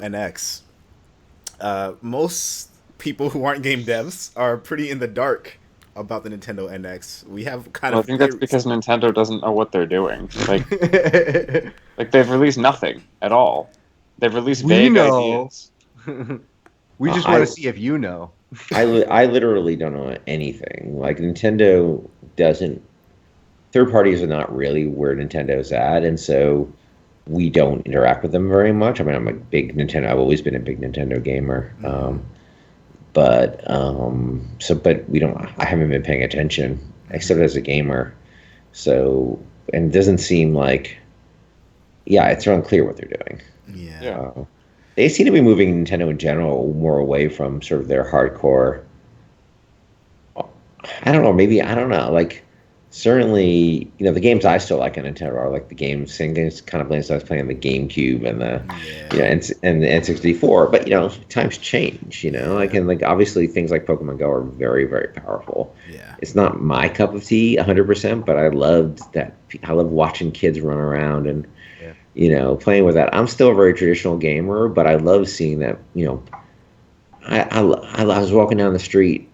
S1: NX. Most people who aren't game devs are pretty in the dark about the Nintendo NX. We have I
S2: think that's because Nintendo doesn't know what they're doing. Like they've released nothing at all. They've released vague ideas.
S4: We just want to see if you know.
S3: I literally don't know anything. Like Nintendo doesn't. Third parties are not really where Nintendo's at, and so we don't interact with them very much. I mean, I'm a big Nintendo. I've always been a big Nintendo gamer. But we don't. I haven't been paying attention except as a gamer. So, and it doesn't seem like. Yeah, it's unclear what they're doing.
S1: Yeah.
S3: They seem to be moving Nintendo in general more away from sort of their hardcore. I don't know. Maybe I don't know. Like, certainly, the games I still like on Nintendo are like the same games kind of games I was playing on the GameCube and and the N64. But times change. Like obviously things like Pokemon Go are very, very powerful.
S1: Yeah,
S3: it's not my cup of tea 100%, but I loved that. I love watching kids run around and playing with that. I'm still a very traditional gamer, but I love seeing that. I was walking down the street.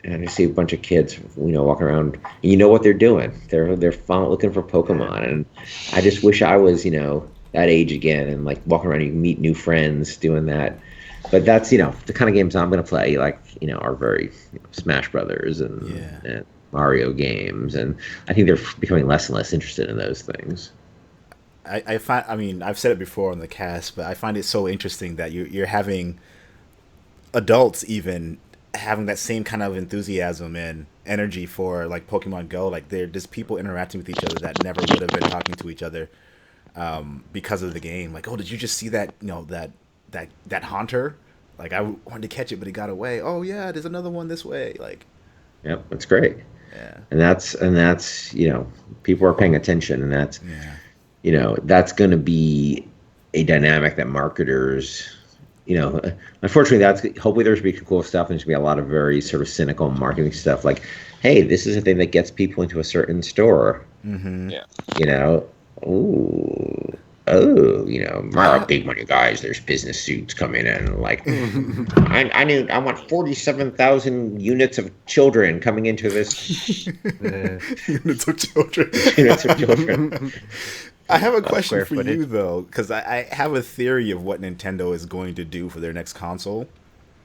S3: And I see a bunch of kids, walking around. And what they're doing? They're looking for Pokemon, and I just wish I was, that age again, and like walking around, you meet new friends doing that. But that's, the kind of games I'm gonna play, like, are very Smash Brothers and Mario games, and I think they're becoming less and less interested in those things.
S1: I find, I've said it before on the cast, but I find it so interesting that you're having adults even having that same kind of enthusiasm and energy for like Pokemon Go. Like they're just people interacting with each other that never would have been talking to each other because of the game. Like, oh, did you just see that? You know, that Haunter? Like I wanted to catch it, but it got away. Oh yeah, there's another one this way. Like,
S3: yep, that's great.
S1: Yeah,
S3: and that's people are paying attention, and that's that's going to be a dynamic that marketers. Unfortunately, hopefully there's going to be cool stuff, and there's going to be a lot of very sort of cynical marketing stuff, like, hey, this is a thing that gets people into a certain store.
S1: Mm-hmm.
S2: Yeah.
S3: Big money guys. There's business suits coming in. Like, I want 47,000 units of children coming into this.
S1: Units of children.
S3: Units of children.
S1: I have a question for you though, because I have a theory of what Nintendo is going to do for their next console.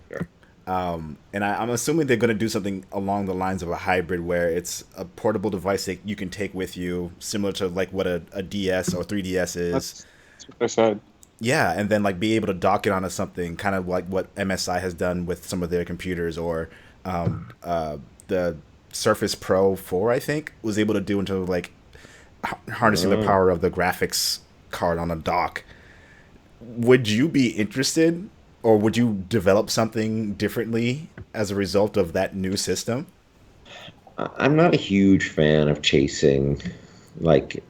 S3: Sure.
S1: And I'm assuming they're going to do something along the lines of a hybrid where it's a portable device that you can take with you, similar to like what a DS or 3DS is.
S2: That's what they said.
S1: Yeah, and then like be able to dock it onto something, kind of like what MSI has done with some of their computers, or the Surface Pro 4, I think, was able to do into like harnessing the power of the graphics card on a dock. Would you be interested? Or would you develop something differently as a result of that new system?
S3: I'm not a huge fan of chasing, like,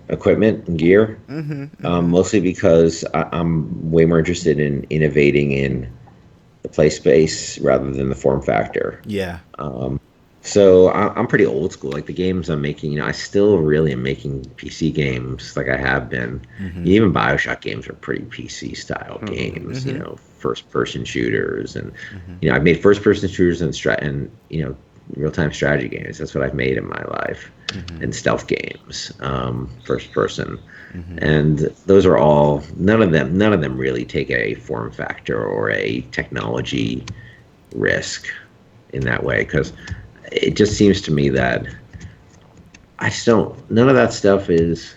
S3: equipment and gear. Mostly because I'm way more interested in innovating in the play space rather than the form factor.
S1: Yeah.
S3: So I'm pretty old school. Like the games I'm making, I still really am making PC games like I have been. Even Bioshock games are pretty PC style games, first-person shooters. And, I've made first-person shooters and real-time strategy games. That's what I've made in my life. And stealth games, first-person. And those are all, none of them really take a form factor or a technology risk in that way, because it just seems to me that none of that stuff is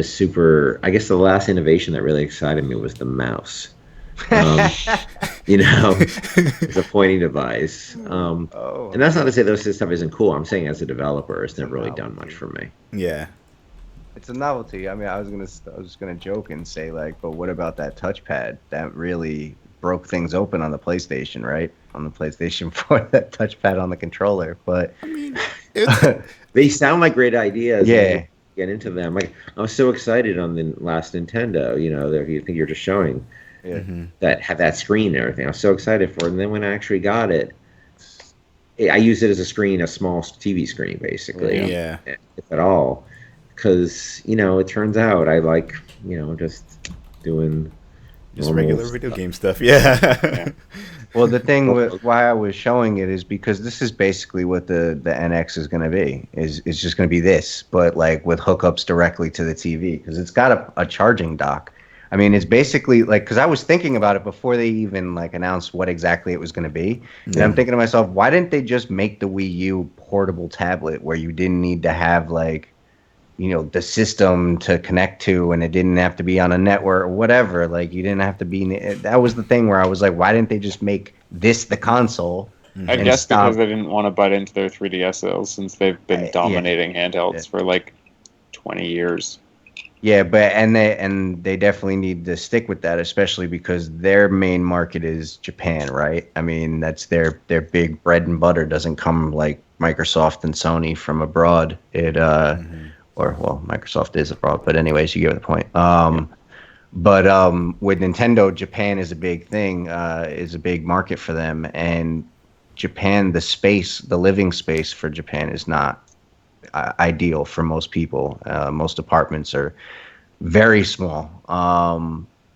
S3: super. I guess the last innovation that really excited me was the mouse. It's a pointing device. And that's not to say this stuff isn't cool. I'm saying as a developer, it's never really done much for me.
S1: Yeah.
S4: It's a novelty. I mean, I was gonna joke and say like, but what about that touchpad? That really broke things open on the PlayStation, right? On the PlayStation 4, that touchpad on the controller. But
S1: I mean,
S3: they sound like great ideas.
S4: Yeah.
S3: Get into them. Like I was so excited on the last Nintendo. That you think you're just showing that had that screen and everything. I was so excited for it, and then when I actually got it, I used it as a small TV screen, basically.
S1: Yeah.
S3: If at all, because it turns out I like just doing.
S1: Just regular video game stuff, yeah.
S4: Well, the thing with why I was showing it is because this is basically what the NX is going to be. It's just going to be this, but like with hookups directly to the TV, because it's got a charging dock. I mean, it's basically like, because I was thinking about it before they even like announced what exactly it was going to be, and I'm thinking to myself, why didn't they just make the Wii U portable tablet where you didn't need to have like the system to connect to, and it didn't have to be on a network or whatever. Like you didn't have to be. That was the thing where I was like, why didn't they just make this the console?
S2: I guess because they didn't want to butt into their 3DS sales, since they've been dominating handhelds for like 20 years.
S4: Yeah, but they definitely need to stick with that, especially because their main market is Japan, right? I mean, that's their big bread and butter. Doesn't come like Microsoft and Sony from abroad. Microsoft is abroad, but anyways, you get the point. But with Nintendo, Japan is a big thing, is a big market for them, and Japan, the living space for Japan is not ideal for most people. Most apartments are very small,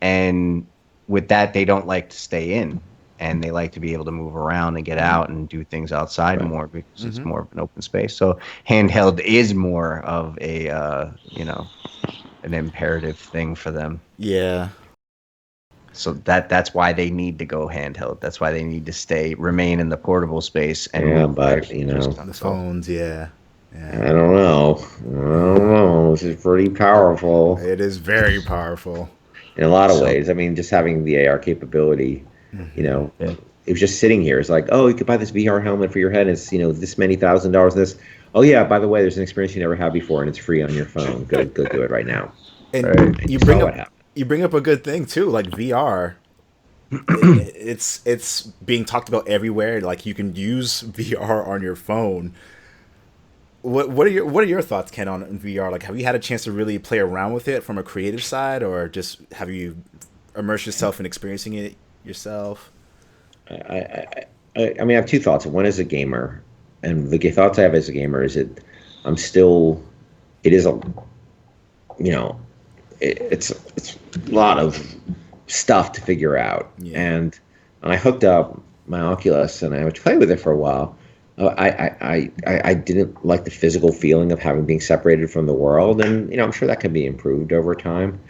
S4: and with that, they don't like to stay in. And they like to be able to move around and get out and do things outside more, because it's more of an open space. So handheld is more of a, an imperative thing for them.
S1: Yeah.
S4: So that's why they need to go handheld. That's why they need to remain in the portable space. And
S3: but
S1: the phones, yeah.
S3: I don't know. This is pretty powerful.
S1: It is very powerful.
S3: in a lot of ways. I mean, just having the AR capability, you know, it was just sitting here. It's like, oh, you could buy this VR helmet for your head. It's, you know, this many $1,000. This. Oh yeah, by the way, there's an experience you never had before, and it's free on your phone. Go do it right now.
S1: And
S3: And
S1: you bring up a good thing too, like VR. It's being talked about everywhere. Like you can use VR on your phone. What are your thoughts, Ken, on VR? Like, have you had a chance to really play around with it from a creative side, or just have you immersed yourself in experiencing it yourself?
S3: I mean, I have two thoughts. One as a gamer, and the thoughts I have as a gamer is that I'm still. It is a, you know, it's a lot of stuff to figure out, and I hooked up my Oculus and I would play with it for a while. I didn't like the physical feeling of having being separated from the world, and you know I'm sure that can be improved over time.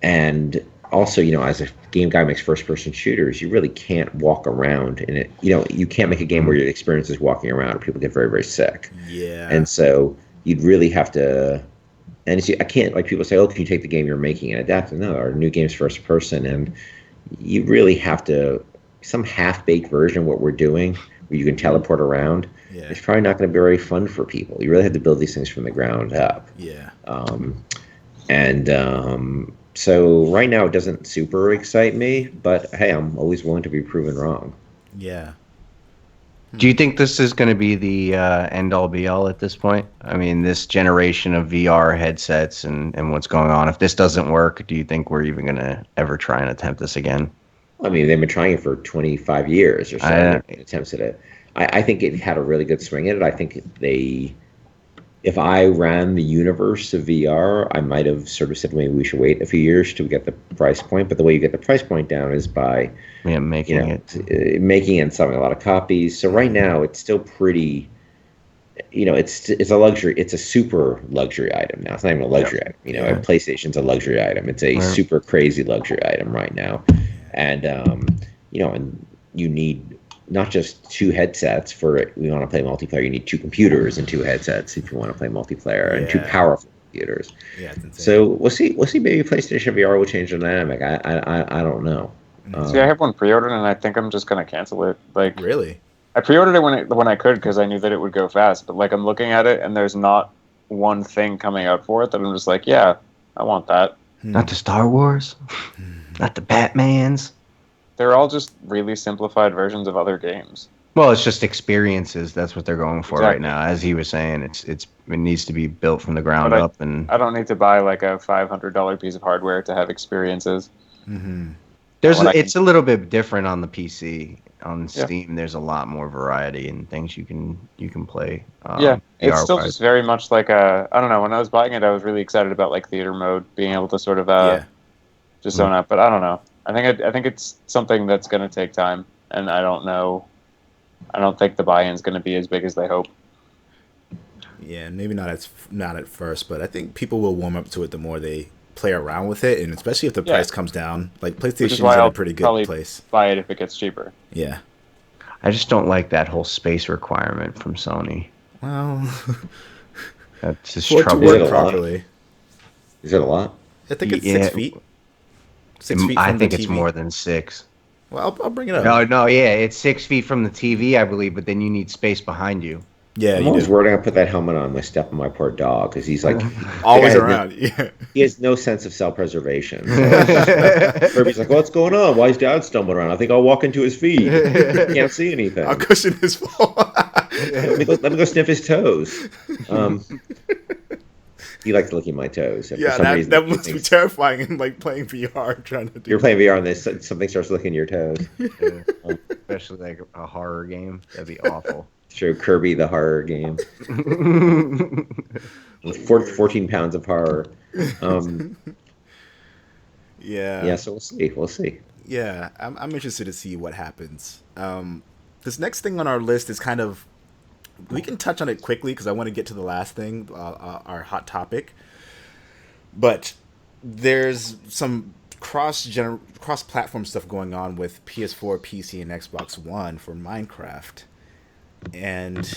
S3: And also, you know, as a game guy makes first-person shooters, you really can't walk around in it. You know, you can't make a game where your experience is walking around, or people get very, very sick. And so you'd really have to. And I can't, like, people say, oh, can you take the game you're making and adapt it? No, our new game's first person, and you really have to. Some half-baked version of what we're doing, where you can teleport around, it's probably not going to be very fun for people. You really have to build these things from the ground up. So right now it doesn't super excite me, but hey, I'm always willing to be proven wrong.
S4: Do you think this is going to be the end-all be-all at this point? I mean, this generation of VR headsets and what's going on, if this doesn't work, do you think we're even going to ever try and attempt this again?
S3: I mean, they've been trying it for 25 years or so. Attempts at it. I think it had a really good swing at it. I think if I ran the universe of VR, I might have sort of said maybe we should wait a few years to get the price point. But the way you get the price point down is by making it and selling a lot of copies. So right now, it's still pretty. You know, it's a luxury. It's a super luxury item now. It's not even a luxury item. You know, PlayStation's a luxury item. It's a super crazy luxury item right now. And, you know, and you need not just two headsets for it. We want to play multiplayer. You need two computers and two headsets if you want to play multiplayer, and two powerful computers. So we'll see. Maybe PlayStation VR will change the dynamic. I don't know.
S2: See, I have one pre-ordered, and I think I'm just gonna cancel it. Like,
S1: really?
S2: I pre-ordered it when I could because I knew that it would go fast. But like, I'm looking at it, and there's not one thing coming out for it that I'm just like, yeah, I want that.
S4: Not the Star Wars. Not the Batmans.
S2: They're all just really simplified versions of other games.
S4: Well, it's just experiences. That's what they're going for right now. As he was saying, it needs to be built from the ground up. And
S2: I don't need to buy like a $500 piece of hardware to have experiences.
S4: It's a little bit different on the PC. On Steam, there's a lot more variety and things you can play.
S2: It's still just very much like I don't know. When I was buying it, I was really excited about like theater mode, being able to sort of just zone out. But I don't know. I think it's something that's going to take time, and I don't know. I don't think the buy-in's going to be as big as they hope.
S1: Yeah, maybe not at first, but I think people will warm up to it the more they play around with it, and especially if the price comes down. Like PlayStation is in a pretty good place.
S2: Buy it if it gets cheaper.
S1: Yeah.
S4: I just don't like that whole space requirement from Sony.
S1: Well,
S4: that's just
S1: trouble. Work properly.
S3: Is it a lot?
S1: I think it's 6 feet. 6 feet.
S4: I think it's more than 6.
S1: Well, I'll bring it up.
S4: No, it's 6 feet from the TV, I believe, but then you need space behind you.
S1: Yeah,
S3: I'm always worried I put that helmet on my step on my poor dog because he's like
S1: always around.
S3: He has no sense of self-preservation. So Kirby's like, "What's going on? Why is Dad stumbling around? I think I'll walk into his feet. He can't see anything.
S1: I'll cushion his fall.
S3: let me go sniff his toes." He likes licking my toes.
S1: Yeah, that must be terrifying in like playing VR.
S3: You're playing VR and something starts licking your toes.
S4: Especially like a horror game. That'd be awful.
S3: Show Kirby the horror game. With 14 pounds of horror. Yeah, so we'll see.
S1: Yeah, I'm interested to see what happens. This next thing on our list is kind of, we can touch on it quickly because I want to get to the last thing, our hot topic. But there's some cross-platform stuff going on with PS4, PC, and Xbox One for Minecraft. And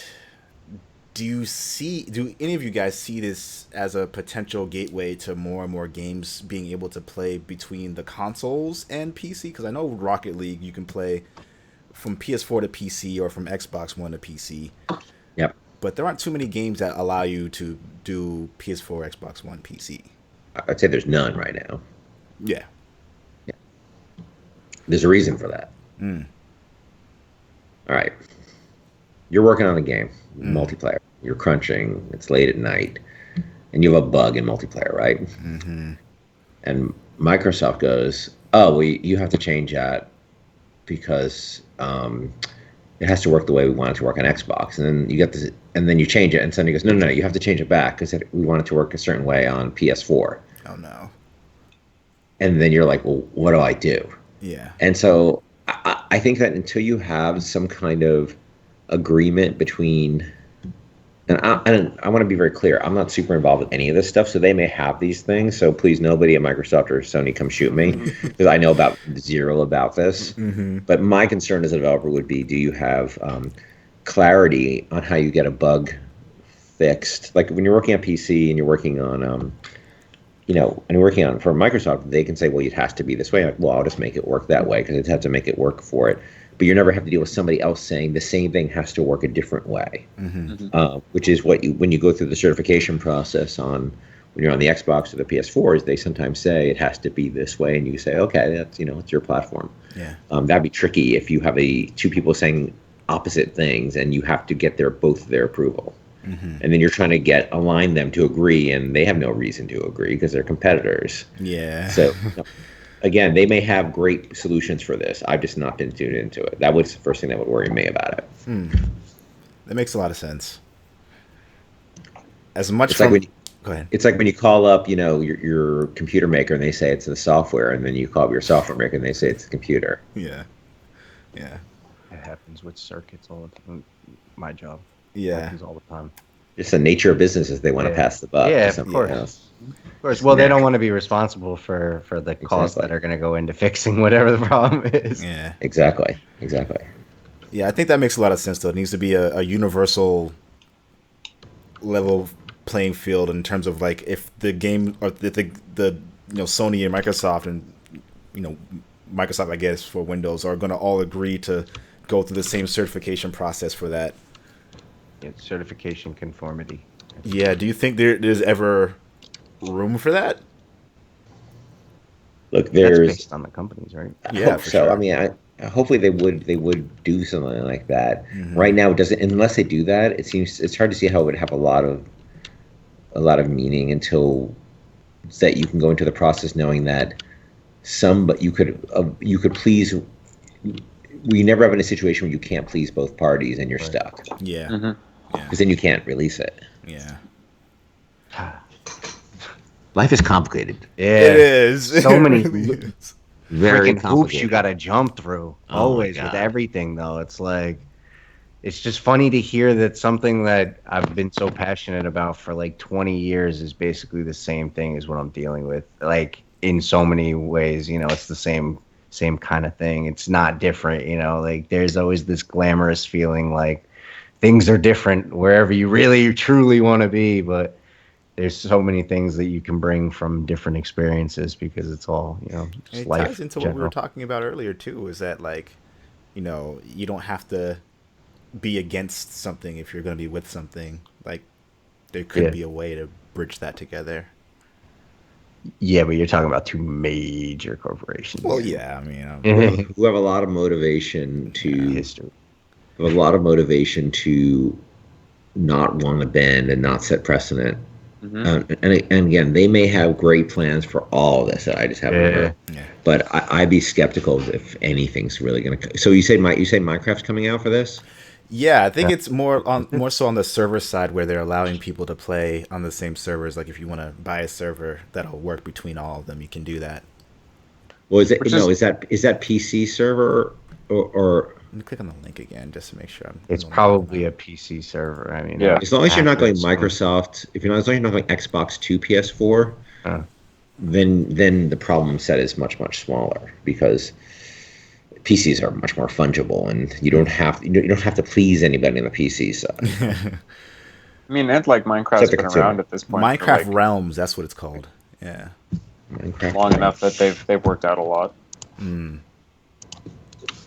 S1: do any of you guys see this as a potential gateway to more and more games being able to play between the consoles and PC? Because I know Rocket League, you can play from PS4 to PC or from Xbox One to PC.
S3: Yep.
S1: But there aren't too many games that allow you to do PS4, Xbox One, PC.
S3: I'd say there's none right now.
S1: Yeah.
S3: There's a reason for that. All right. You're working on a game, multiplayer. You're crunching. It's late at night. And you have a bug in multiplayer, right?
S1: Mm-hmm. And
S3: Microsoft goes, oh, well, you have to change that because it has to work the way we want it to work on Xbox. And then you get this, and then you change it. And somebody goes, no, you have to change it back because we want it to work a certain way on PS4.
S1: Oh, no.
S3: And then you're like, well, what do I do?
S1: Yeah.
S3: And so I think that until you have some kind of agreement between, and I want to be very clear, I'm not super involved with any of this stuff, so they may have these things, so please nobody at Microsoft or Sony come shoot me, because I know about zero about this. Mm-hmm. But my concern as a developer would be, do you have clarity on how you get a bug fixed? Like when you're working on PC and you're working on and working on for Microsoft, they can say, well, it has to be this way. Like, well, I'll just make it work that way because it has to make it work for it. But you never have to deal with somebody else saying the same thing has to work a different way, which is what when you go through the certification process when you're on the Xbox or the PS4s, they sometimes say it has to be this way, and you say, okay, that's it's your platform.
S1: Yeah,
S3: that'd be tricky if you have two people saying opposite things and you have to get both their approval. And then you're trying to align them to agree, and they have no reason to agree because they're competitors.
S1: Yeah.
S3: So, again, they may have great solutions for this. I've just not been tuned into it. That was the first thing that would worry me about it.
S1: That makes a lot of sense. As much
S3: go
S1: ahead.
S3: It's like when you call up, your computer maker, and they say it's the software, and then you call up your software maker, and they say it's the computer.
S1: Yeah. Yeah.
S4: It happens with circuits all the time. My job.
S1: Yeah.
S4: Happens all the time.
S3: Just the nature of business is they want to pass the buck.
S4: Yeah, of course.
S3: Else.
S4: Of course. Well, they don't want to be responsible for the costs that are going to go into fixing whatever the problem is.
S1: Yeah.
S3: Exactly.
S1: Yeah, I think that makes a lot of sense, though. It needs to be a universal level playing field in terms of like if the game or the Sony and Microsoft and Microsoft, I guess, for Windows are going to all agree to go through the same certification process for that.
S4: Yeah, certification conformity.
S1: Yeah, do you think there's ever room for that?
S3: Look,
S4: that's based on the companies, right?
S3: Yeah, for sure. I mean, hopefully they would do something like that. Right now, it doesn't. Unless they do that, it's hard to see how it would have a lot of meaning until that you can go into the process knowing that you could please. We never have in a situation where you can't please both parties and you're stuck.
S1: Yeah.
S3: Because then you can't release it.
S1: Yeah.
S3: Life is complicated.
S4: Yeah.
S1: It is.
S4: So many
S3: very
S4: freaking hoops you got to jump through. Always with everything, though. It's like, it's just funny to hear that something that I've been so passionate about for like 20 years is basically the same thing as what I'm dealing with. Like, in so many ways, it's the same kind of thing. It's not different, like there's always this glamorous feeling like things are different wherever you really truly want to be, but there's so many things that you can bring from different experiences because it's all, just
S1: it
S4: life.
S1: Ties into what we were talking about earlier too, is that like, you don't have to be against something if you're going to be with something. Like there could be a way to bridge that together.
S3: Yeah, but you're talking about two major corporations.
S1: Well, yeah, I mean,
S3: who have a lot of motivation to not want to bend and not set precedent. And again, they may have great plans for all of this that I just haven't heard. Yeah. But I'd be skeptical if anything's really going to. So you say Minecraft's coming out for this?
S1: Yeah, I think it's more so on the server side where they're allowing people to play on the same servers. Like if you want to buy a server that'll work between all of them, you can do that.
S3: Well, is that PC server or?
S1: Let me click on the link again just to make sure.
S4: It's probably a PC server. I mean,
S3: as long as you're not going Microsoft, as long as you're not going Xbox to PS4, then the problem set is much smaller because PCs are much more fungible, and you don't have to please anybody on the PC side.
S2: I mean, and like Minecraft's been around at this point.
S1: Minecraft Realms, that's what it's called. Yeah.
S3: Minecraft
S2: long enough that they've worked out a lot.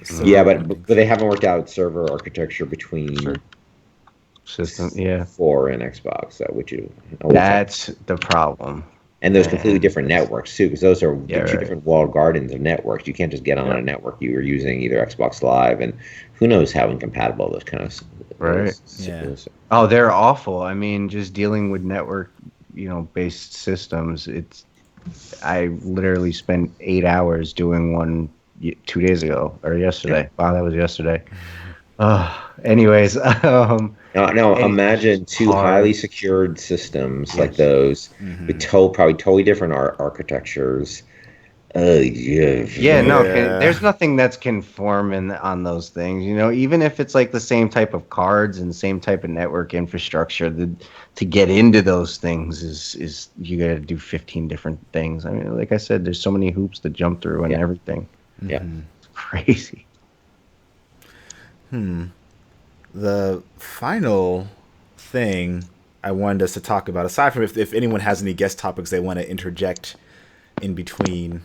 S3: So, yeah, but they haven't worked out server architecture between
S4: system,
S3: 4 and Xbox. So
S4: that's the problem.
S3: And those completely different networks too, because those are two different walled gardens of networks. You can't just get on a network you were using either Xbox Live, and who knows how incompatible those kind of
S4: Oh, they're awful. I mean, just dealing with network, based systems. I literally spent 8 hours doing one 2 days ago or yesterday. Wow, that was yesterday. Anyways,
S3: no. Imagine two highly secured systems like those with probably totally different architectures.
S4: There's nothing that's conforming on those things. Even if it's like the same type of cards and same type of network infrastructure, to get into those things is you got to do 15 different things. I mean, like I said, there's so many hoops to jump through and everything.
S3: Yeah,
S4: it's crazy.
S1: The final thing I wanted us to talk about, aside from if anyone has any guest topics they want to interject in between.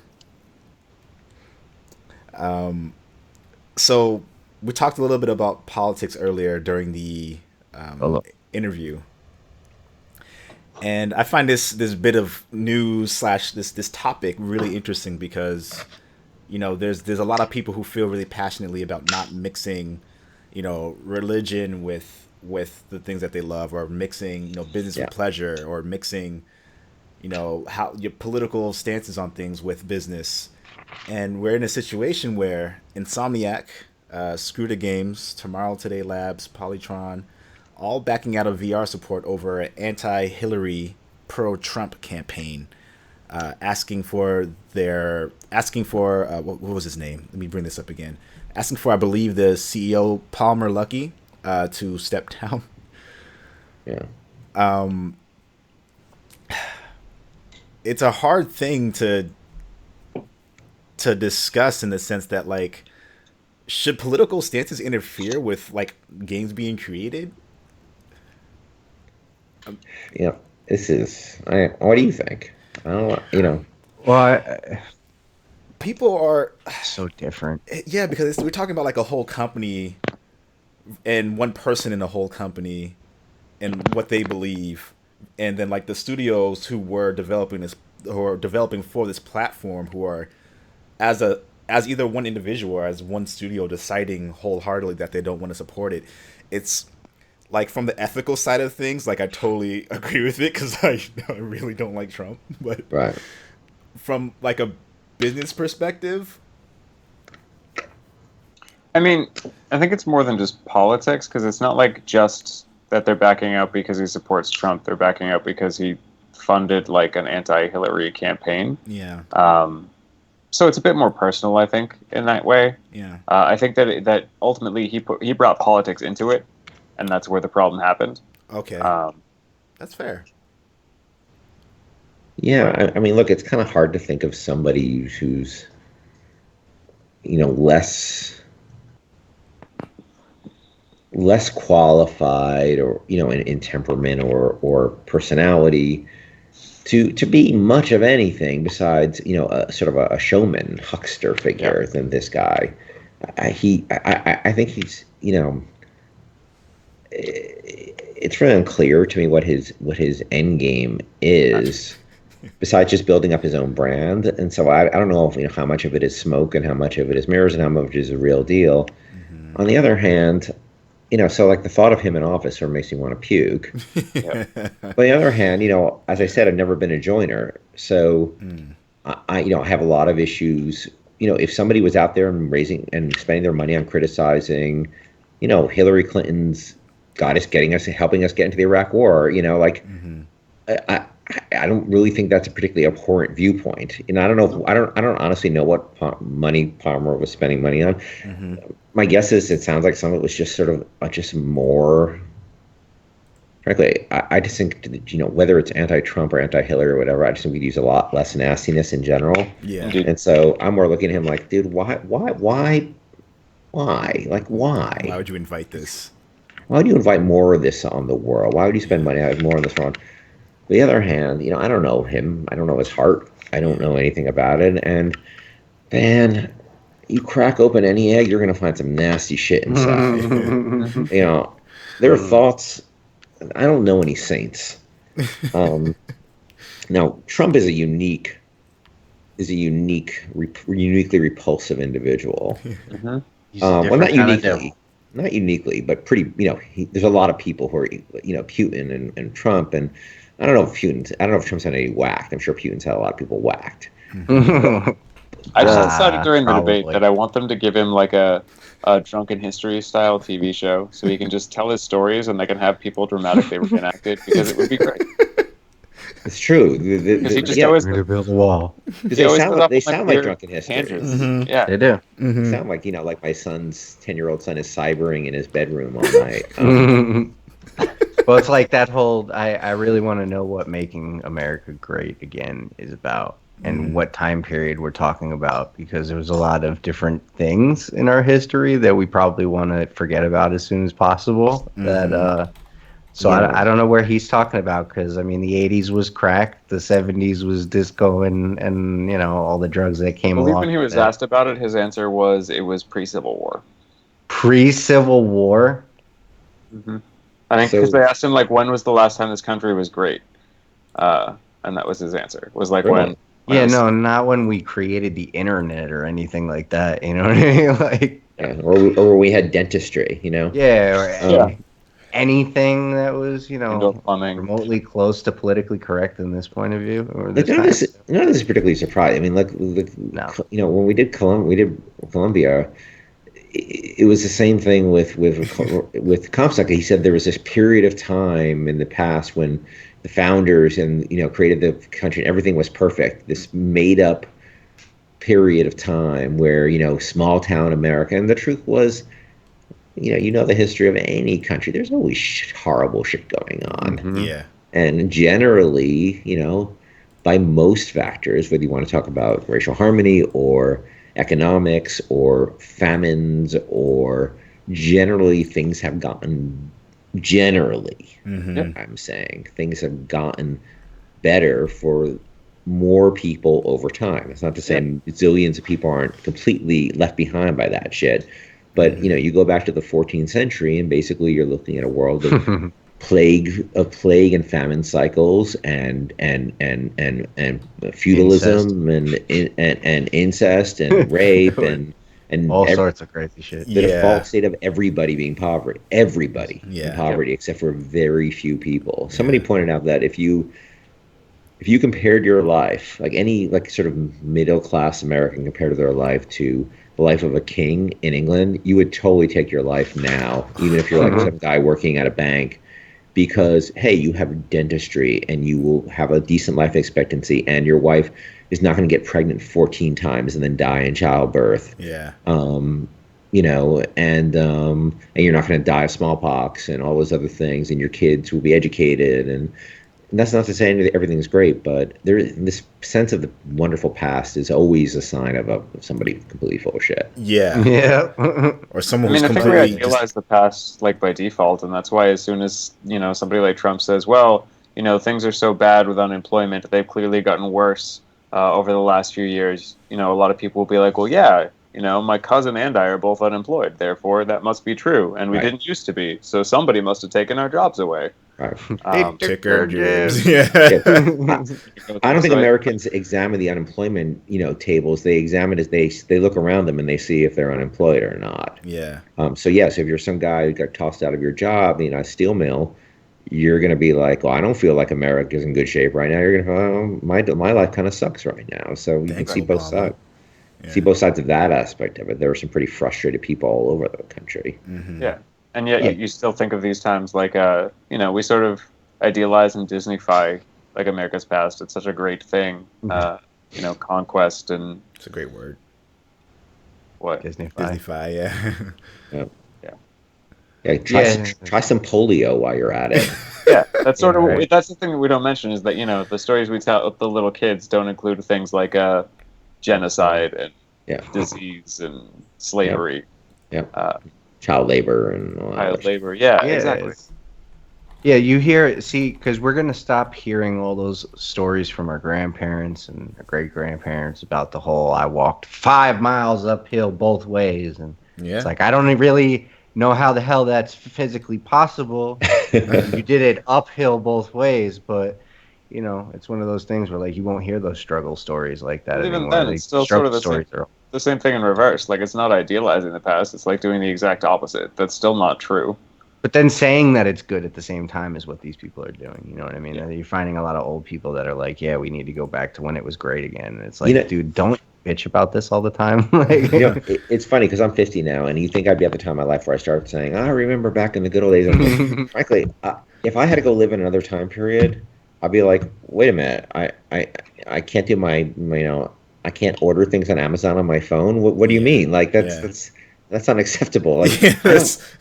S1: So we talked a little bit about politics earlier during the interview, and I find this bit of news / this topic really interesting because there's a lot of people who feel really passionately about not mixing religion with the things that they love, or mixing business with pleasure, or mixing how your political stances on things with business. And we're in a situation where Insomniac, Screwta Games, Tomorrow Today Labs, Polytron, all backing out of VR support over an anti-Hillary, pro-Trump campaign, asking for what was his name? Let me bring this up again. Asking for, I believe, the CEO Palmer Luckey to step down.
S3: Yeah.
S1: It's a hard thing to discuss, in the sense that, like, should political stances interfere with, like, games being created?
S3: This is. What do you think? I don't know.
S4: Well,
S1: people are
S4: so different.
S1: Yeah, because we're talking about like a whole company and one person in the whole company and what they believe, and then like the studios who were developing for this platform, who are as either one individual or as one studio deciding wholeheartedly that they don't want to support it. It's like, from the ethical side of things, like, I totally agree with it because I really don't like Trump. But from like a business perspective,
S2: I mean, I think it's more than just politics, because it's not like just that they're backing out because he supports Trump. They're backing out because he funded like an anti-Hillary campaign.
S1: Yeah.
S2: So it's a bit more personal, I think, in that way.
S1: Yeah.
S2: I think that ultimately he brought politics into it, and that's where the problem happened.
S1: Okay. That's fair.
S3: Yeah, I mean, look, it's kind of hard to think of somebody who's, less qualified, or in temperament or personality to be much of anything besides sort of a showman, huckster figure than this guy. I think he's it's really unclear to me what his end game is, besides just building up his own brand. And so I don't know if, how much of it is smoke and how much of it is mirrors and how much is a real deal. Mm-hmm. On the other hand, so like the thought of him in office makes me want to puke. But on the other hand, as I said, I've never been a joiner. So I have a lot of issues. If somebody was out there and spending their money on criticizing, Hillary Clinton's helping us get into the Iraq War, I don't really think that's a particularly abhorrent viewpoint. And I don't know I don't honestly know what money Palmer was spending money on. Mm-hmm. My guess is it sounds like some of it was just sort of just more. Frankly, I just think, whether it's anti-Trump or anti-Hillary or whatever, I just think we'd use a lot less nastiness in general.
S1: Yeah.
S3: And so I'm more looking at him like, dude, why? Like, why?
S1: Why would you invite this?
S3: why would you invite more of this on the world? Why would you spend money on more on this world? On the other hand, I don't know him. I don't know his heart. I don't know anything about it. And man, you crack open any egg, you're going to find some nasty shit inside. There are thoughts. I don't know any saints. Now, Trump is a uniquely repulsive individual. Well, not uniquely, but pretty. There's a lot of people who are, Putin and Trump, and I don't know if Trump's had any whacked. I'm sure Putin's had a lot of people whacked.
S2: I just decided during the debate that I want them to give him like a drunken history style TV show, so he can just tell his stories and they can have people dramatically reenact it, because it would be great.
S3: It's true.
S2: Because he just always
S4: build a wall.
S3: They sound like drunken history.
S2: Mm-hmm. Yeah,
S4: they do.
S3: Mm-hmm. They sound like like my 10-year-old son is cybering in his bedroom all night.
S4: Well, it's like that whole. I really want to know what making America great again is about, and what time period we're talking about, because there was a lot of different things in our history that we probably want to forget about as soon as possible. I don't know where he's talking about, because the 80s was crack, the 70s was disco, and all the drugs that came along.
S2: When he was asked about it, his answer was it was pre-Civil War.
S4: Pre-Civil War?
S2: Mm-hmm. I think because they asked him when was the last time this country was great, and that was his answer. Was when.
S4: Not when we created the internet or anything like that. You know what I mean?
S3: Or we had dentistry.
S4: Anything that was, remotely close to politically correct in this point of view. Or
S3: none of this is particularly surprising. When we did Columbia, it was the same thing with Comstock. He said there was this period of time in the past when the founders created the country and everything was perfect. This made up period of time where small town America, and the truth was. The history of any country. There's always horrible shit going on.
S1: Mm-hmm. Yeah.
S3: And generally, by most factors, whether you want to talk about racial harmony or economics or famines or generally things have gotten I'm saying things have gotten better for more people over time. It's not to say zillions of people aren't completely left behind by that shit. But you go back to the 14th century, and basically you're looking at a world of plague and famine cycles, and feudalism, and incest, and rape, and
S4: all sorts of crazy shit.
S3: The default state of everybody being poverty, in poverty, except for very few people. Somebody pointed out that if you compared your life, any sort of middle class American compared to their life to the life of a king in England, you would totally take your life now, even if you're some guy working at a bank, because hey, you have dentistry and you will have a decent life expectancy, and your wife is not going to get pregnant 14 times and then die in childbirth.
S1: Yeah.
S3: And you're not going to die of smallpox and all those other things, and your kids will be educated, and that's not to say everything's great, but this sense of the wonderful past is always a sign of somebody completely full of shit.
S1: Yeah.
S4: Yeah.
S1: Or someone who's completely.
S2: I think we idealize the past by default, and that's why as soon as somebody like Trump says, "Well, things are so bad with unemployment; they've clearly gotten worse over the last few years." A lot of people will be like, "Well, yeah." My cousin and I are both unemployed, therefore that must be true, and we didn't used to be. So somebody must have taken our jobs away.
S3: Right.
S1: Ticker jobs.
S3: Yeah. I don't think Americans examine the unemployment, tables. They examine it. They look around them and they see if they're unemployed or not.
S1: Yeah.
S3: So if you're some guy who got tossed out of your job, a steel mill, you're going to be like, well, I don't feel like America's in good shape right now. You're going to, my life kind of sucks right now. So you can see both sides. Yeah. See both sides of that aspect of it. There are some pretty frustrated people all over the country.
S2: Mm-hmm. Yeah, and yet you still think of these times we sort of idealize and Disneyfy America's past. It's such a great thing, conquest and.
S1: It's a great word.
S2: What?
S1: Disneyfy, yeah.
S3: Try some polio while you're at it.
S2: Yeah, that's sort of that's the thing that we don't mention is that the stories we tell the little kids don't include things like genocide and disease and slavery.
S3: Yeah. child labor and all that.
S2: Child labor. Yeah, exactly.
S4: Yeah, you hear, because we're going to stop hearing all those stories from our grandparents and our great-grandparents about the whole, I walked 5 miles uphill both ways. And it's like, I don't really know how the hell that's physically possible. You did it uphill both ways, but, you know, it's one of those things where, like, you won't hear those struggle stories like that anymore.
S2: Even then, it's still sort of the same thing in reverse. Like, it's not idealizing the past. It's like doing the exact opposite. That's still not true.
S4: But then saying that it's good at the same time is what these people are doing. You know what I mean? Yeah. You're finding a lot of old people that are like, yeah, we need to go back to when it was great again. And it's like, dude, don't bitch about this all the time. Like,
S3: it's funny because I'm 50 now, and you think I'd be at the time of my life where I start saying, I remember back in the good old days. And frankly, if I had to go live in another time period, I'd be like, wait a minute, I can't do my I can't order things on Amazon on my phone. What do you mean? Like that's unacceptable. Like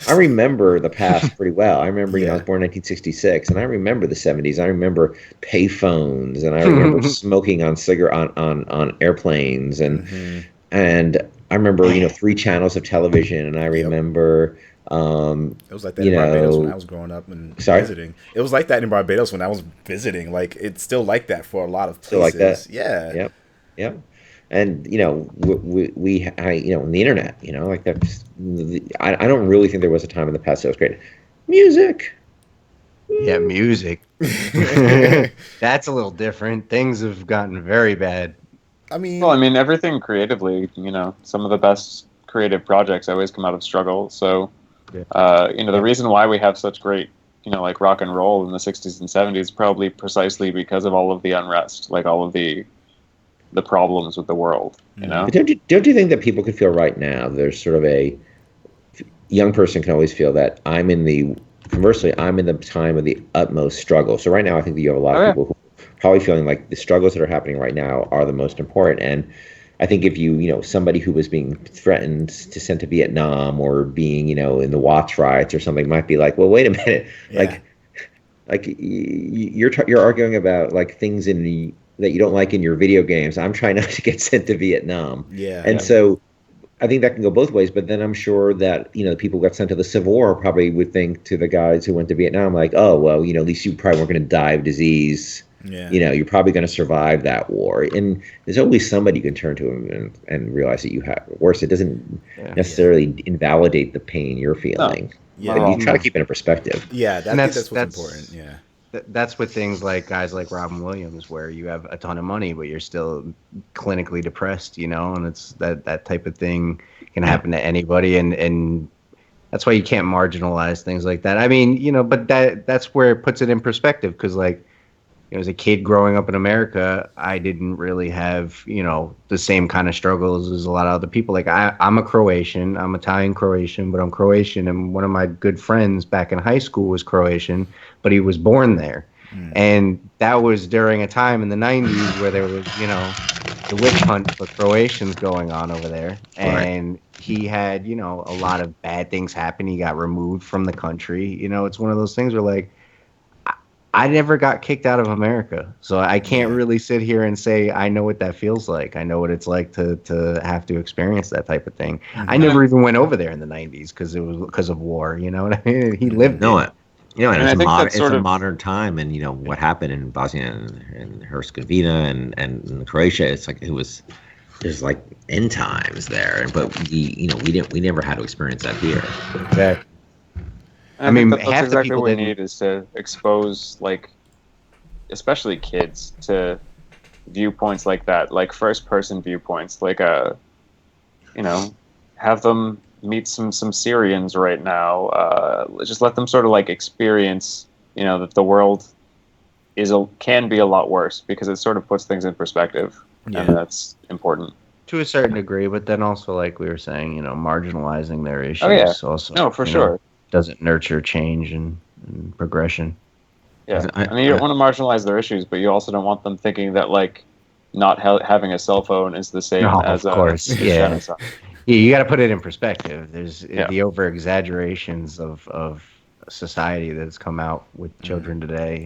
S3: I remember the past pretty well. I remember, I was born in 1966, and I remember the 70s. I remember payphones, and I remember smoking on on airplanes, and I remember 3 channels of television, and I remember.
S1: It was like that in Barbados when I was growing up and visiting. It was like that in Barbados when I was visiting. Like it's still like that for a lot of places.
S3: Still like that.
S1: Yeah.
S3: Yep. And we on the internet, like that. I don't really think there was a time in the past that was great. Music.
S4: Yeah, music. That's a little different. Things have gotten very bad.
S1: I mean,
S2: everything creatively. Some of the best creative projects always come out of struggle. So, the reason why we have such great, like rock and roll in the 60s and 70s, probably precisely because of all of the unrest, like all of the problems with the world,
S3: But don't you think that people could feel right now, there's sort of a young person can always feel that I'm in the time of the utmost struggle. So right now I think that you have a lot of people who are probably feeling like the struggles that are happening right now are the most important. And I think if somebody who was being threatened to send to Vietnam or being, in the Watts riots or something might be like, well, wait a minute. Yeah. Like you're arguing about like things that you don't like in your video games. I'm trying not to get sent to Vietnam.
S1: Yeah.
S3: And so I think that can go both ways, but then I'm sure that, the people who got sent to the Civil War probably would think to the guys who went to Vietnam, like, oh, well, at least you probably weren't going to die of disease. Yeah. You're probably going to survive that war. And there's always somebody you can turn to and realize that you have worse. It doesn't necessarily invalidate the pain you're feeling. No. Yeah. You try to keep it in perspective.
S1: Yeah. That's what's important. Yeah.
S4: That's with things like guys like Robin Williams, where you have a ton of money, but you're still clinically depressed, and it's that type of thing can happen to anybody. And that's why you can't marginalize things like that. I mean, but that's where it puts it in perspective. Because like, as a kid growing up in America, I didn't really have, the same kind of struggles as a lot of other people. Like I'm a Croatian, I'm Italian Croatian, but I'm Croatian. And one of my good friends back in high school was Croatian, but he was born there. And that was during a time in the 90s where there was, the witch hunt for Croatians going on over there. And he had, a lot of bad things happen. He got removed from the country. It's one of those things where like, I never got kicked out of America, so I can't really sit here and say I know what that feels like. I know what it's like to have to experience that type of thing. I never even went over there in the 90s because of war. You know what I mean? He lived it.
S3: And it's a modern time, and what happened in Bosnia and Herzegovina and Croatia. It's like there's like end times there, but we never had to experience that here.
S4: Exactly.
S2: I mean, that's exactly what we need is to expose, like, especially kids to viewpoints like that, like first-person viewpoints, like have them meet some Syrians right now. Just let them sort of like experience, that the world can be a lot worse, because it sort of puts things in perspective, and that's important
S4: to a certain degree. But then also, like we were saying, marginalizing their issues.
S2: Oh, yeah.
S4: Also,
S2: no, for sure.
S4: Doesn't nurture change and progression.
S2: Yeah, you don't want to marginalize their issues, but you also don't want them thinking that like not having a cell phone is the same as
S4: of course.
S2: Genocide.
S4: Yeah, you got to put it in perspective. There's the over exaggerations of society that's come out with children today.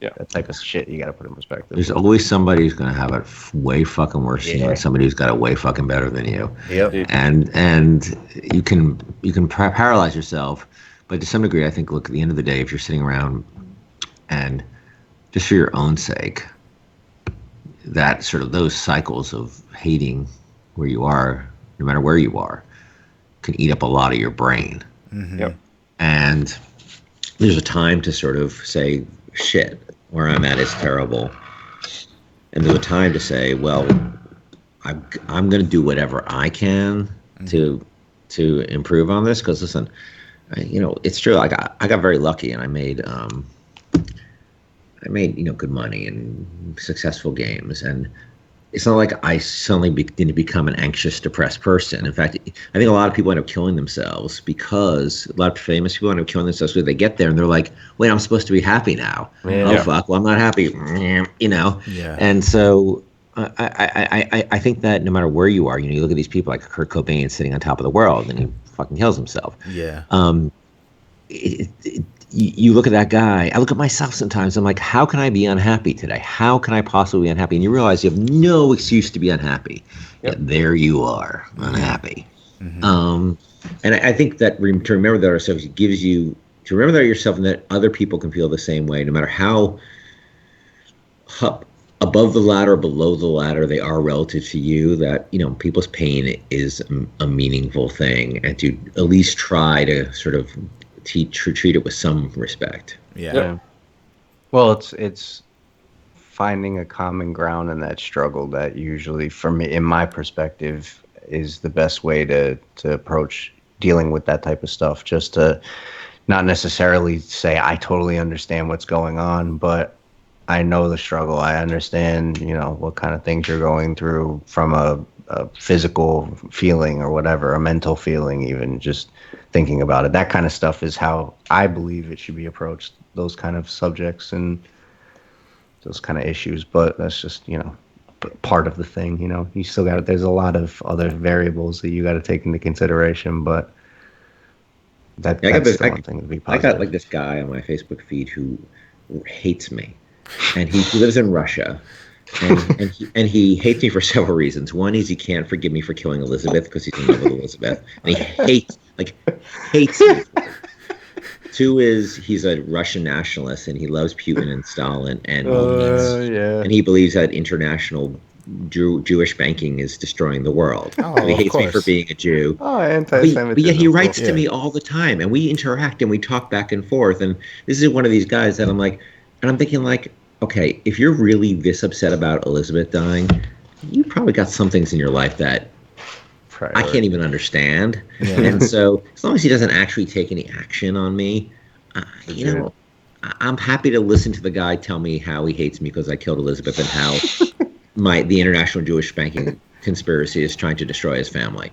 S4: that type of shit you got to put in perspective.
S3: There's always somebody who's going to have it way fucking worse than you, and somebody who's got it way fucking better than you.
S4: Yep.
S3: And you can paralyze yourself, but to some degree, I think, look, at the end of the day, if you're sitting around and just for your own sake, that sort of those cycles of hating where you are, no matter where you are, can eat up a lot of your brain.
S2: Yep.
S3: And there's a time to sort of say, shit, where I'm at is terrible. And there's a time to say, well, I'm going to do whatever I can to improve on this. Because listen, it's true. I got very lucky, and I made good money and successful games. And it's not like I suddenly didn't become an anxious, depressed person. In fact, I think a lot of people end up killing themselves because a lot of famous people end up killing themselves because they get there and they're like, wait, I'm supposed to be happy now. Yeah. Oh, fuck. Well, I'm not happy, Yeah. And so I think that no matter where you are, you look at these people like Kurt Cobain sitting on top of the world and he fucking kills himself.
S1: Yeah.
S3: You look at that guy. I look at myself sometimes. I'm like, how can I be unhappy today? How can I possibly be unhappy? And you realize you have no excuse to be unhappy. Yep. Yet there you are, unhappy. Mm-hmm. And I think that to remember that ourselves gives you to remember that yourself, and that other people can feel the same way, no matter how above the ladder or below the ladder they are relative to you. That people's pain is a meaningful thing, and to at least try to sort of treat it with some respect.
S1: Yeah.
S4: Well, it's finding a common ground in that struggle that usually, for me, in my perspective, is the best way to approach dealing with that type of stuff. Just to not necessarily say I totally understand what's going on, but I know the struggle. I understand, what kind of things you're going through from a physical feeling or whatever, a mental feeling, even just thinking about it. That kind of stuff is how I believe it should be approached, those kind of subjects and those kind of issues. But that's just, part of the thing, you still got it. There's a lot of other variables that you got to take into consideration, but that's still one thing to be positive.
S3: I got like this guy on my Facebook feed who hates me, and he lives in Russia. And he hates me for several reasons. One is he can't forgive me for killing Elizabeth because he's in love with Elizabeth, and he hates me. Two is he's a Russian nationalist and he loves Putin and Stalin, and he believes that international Jewish banking is destroying the world.
S1: Oh,
S3: he hates me for being a Jew.
S4: Oh, anti-Semitism.
S3: But yet he writes to me all the time, and we interact and we talk back and forth. And this is one of these guys that I'm thinking like, okay, if you're really this upset about Elizabeth dying, you probably got some things in your life that I can't even understand. Yeah. And so as long as he doesn't actually take any action on me, I'm happy to listen to the guy tell me how he hates me because I killed Elizabeth and how the international Jewish banking conspiracy is trying to destroy his family.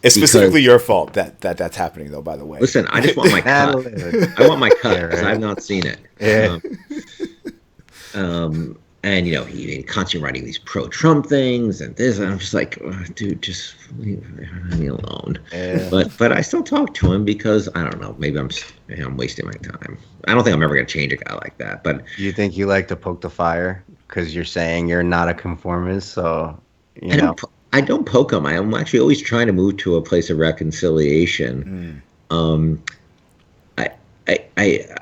S1: It's specifically your fault that's happening, though. By the way,
S3: listen, I just want my cut. I want my cut because I've not seen it.
S4: Yeah.
S3: And he constantly writing these pro-Trump things and this, and I'm just like, oh, dude, just leave me alone. Yeah. But I still talk to him because I don't know, maybe I'm wasting my time. I don't think I'm ever gonna change a guy like that. But
S4: do you think you like to poke the fire because you're saying you're not a conformist? So
S3: I don't poke him. I'm actually always trying to move to a place of reconciliation. I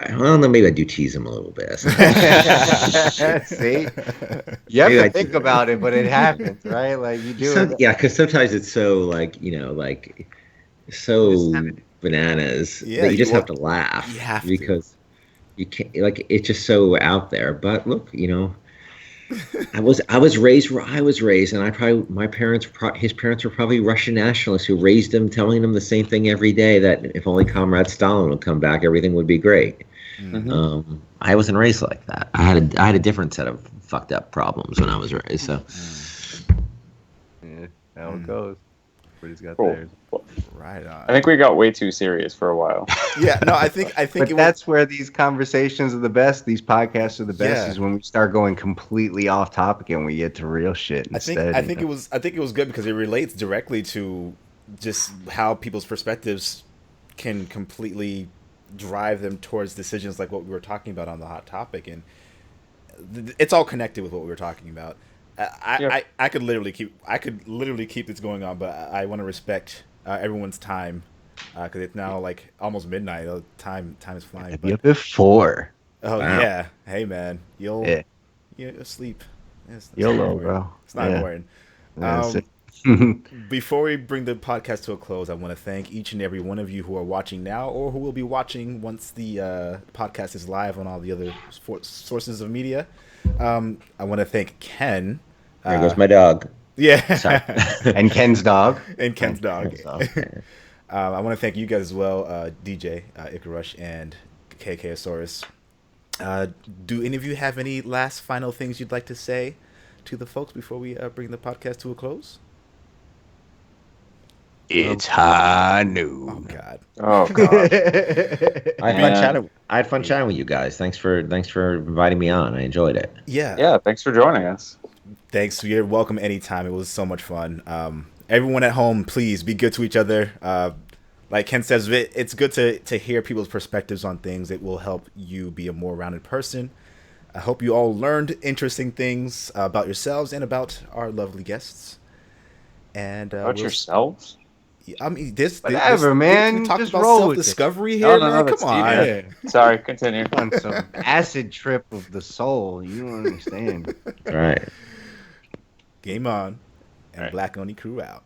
S3: don't know. Maybe I do tease him a little bit.
S4: See, you have to think about it, but it happens, right? Like you do.
S3: Yeah, because sometimes it's so so bananas that you just have to laugh.
S1: You have
S3: because you can't. It's just so out there. But look, I was raised where I was raised, and his parents were probably Russian nationalists who raised him, telling him the same thing every day, that if only Comrade Stalin would come back, everything would be great. Mm-hmm. I wasn't raised like that. I had a different set of fucked up problems when I was raised. So
S4: yeah, how it goes. Everybody's got theirs.
S1: Right on.
S2: I think we got way too serious for a while.
S1: Yeah, no, I think.
S4: But that's where these conversations are the best. These podcasts are the best. Is when we start going completely off topic and we get to real shit instead.
S1: I think it was good because it relates directly to just how people's perspectives can completely, drive them towards decisions like what we were talking about on the hot topic, and it's all connected with what we were talking about. I could literally keep this going on, but I want to respect everyone's time because it's now like almost midnight. Time is flying.
S4: But before.
S1: Oh wow. Yeah, hey man, you'll sleep.
S4: YOLO, bro.
S1: It's not important. Before we bring the podcast to a close, I want to thank each and every one of you who are watching now or who will be watching once the podcast is live on all the other sources of media. I want to thank Ken.
S3: There goes my dog.
S1: Yeah.
S4: And Ken's dog.
S1: And Ken's dog. I want to thank you guys as well, DJ, Ikarush, and KKosaurus. Do any of you have any last final things you'd like to say to the folks before we bring the podcast to a close?
S4: It's high noon.
S1: Oh God.
S3: I had fun chatting with you guys. Thanks for inviting me on. I enjoyed it.
S2: Yeah. Thanks for joining us.
S1: Thanks. You're welcome anytime. It was so much fun. Everyone at home, please be good to each other. Like Ken says, it's good to hear people's perspectives on things. It will help you be a more rounded person. I hope you all learned interesting things about yourselves and about our lovely guests. And
S2: about yourselves?
S1: I mean,
S4: whatever, man.
S1: We talked
S4: just
S1: about
S4: roll
S1: self-discovery here, man. Come on.
S2: Yeah. Sorry, continue.
S4: On some acid trip of the soul. You don't understand.
S3: Right.
S1: Game on. And Black Oni crew out.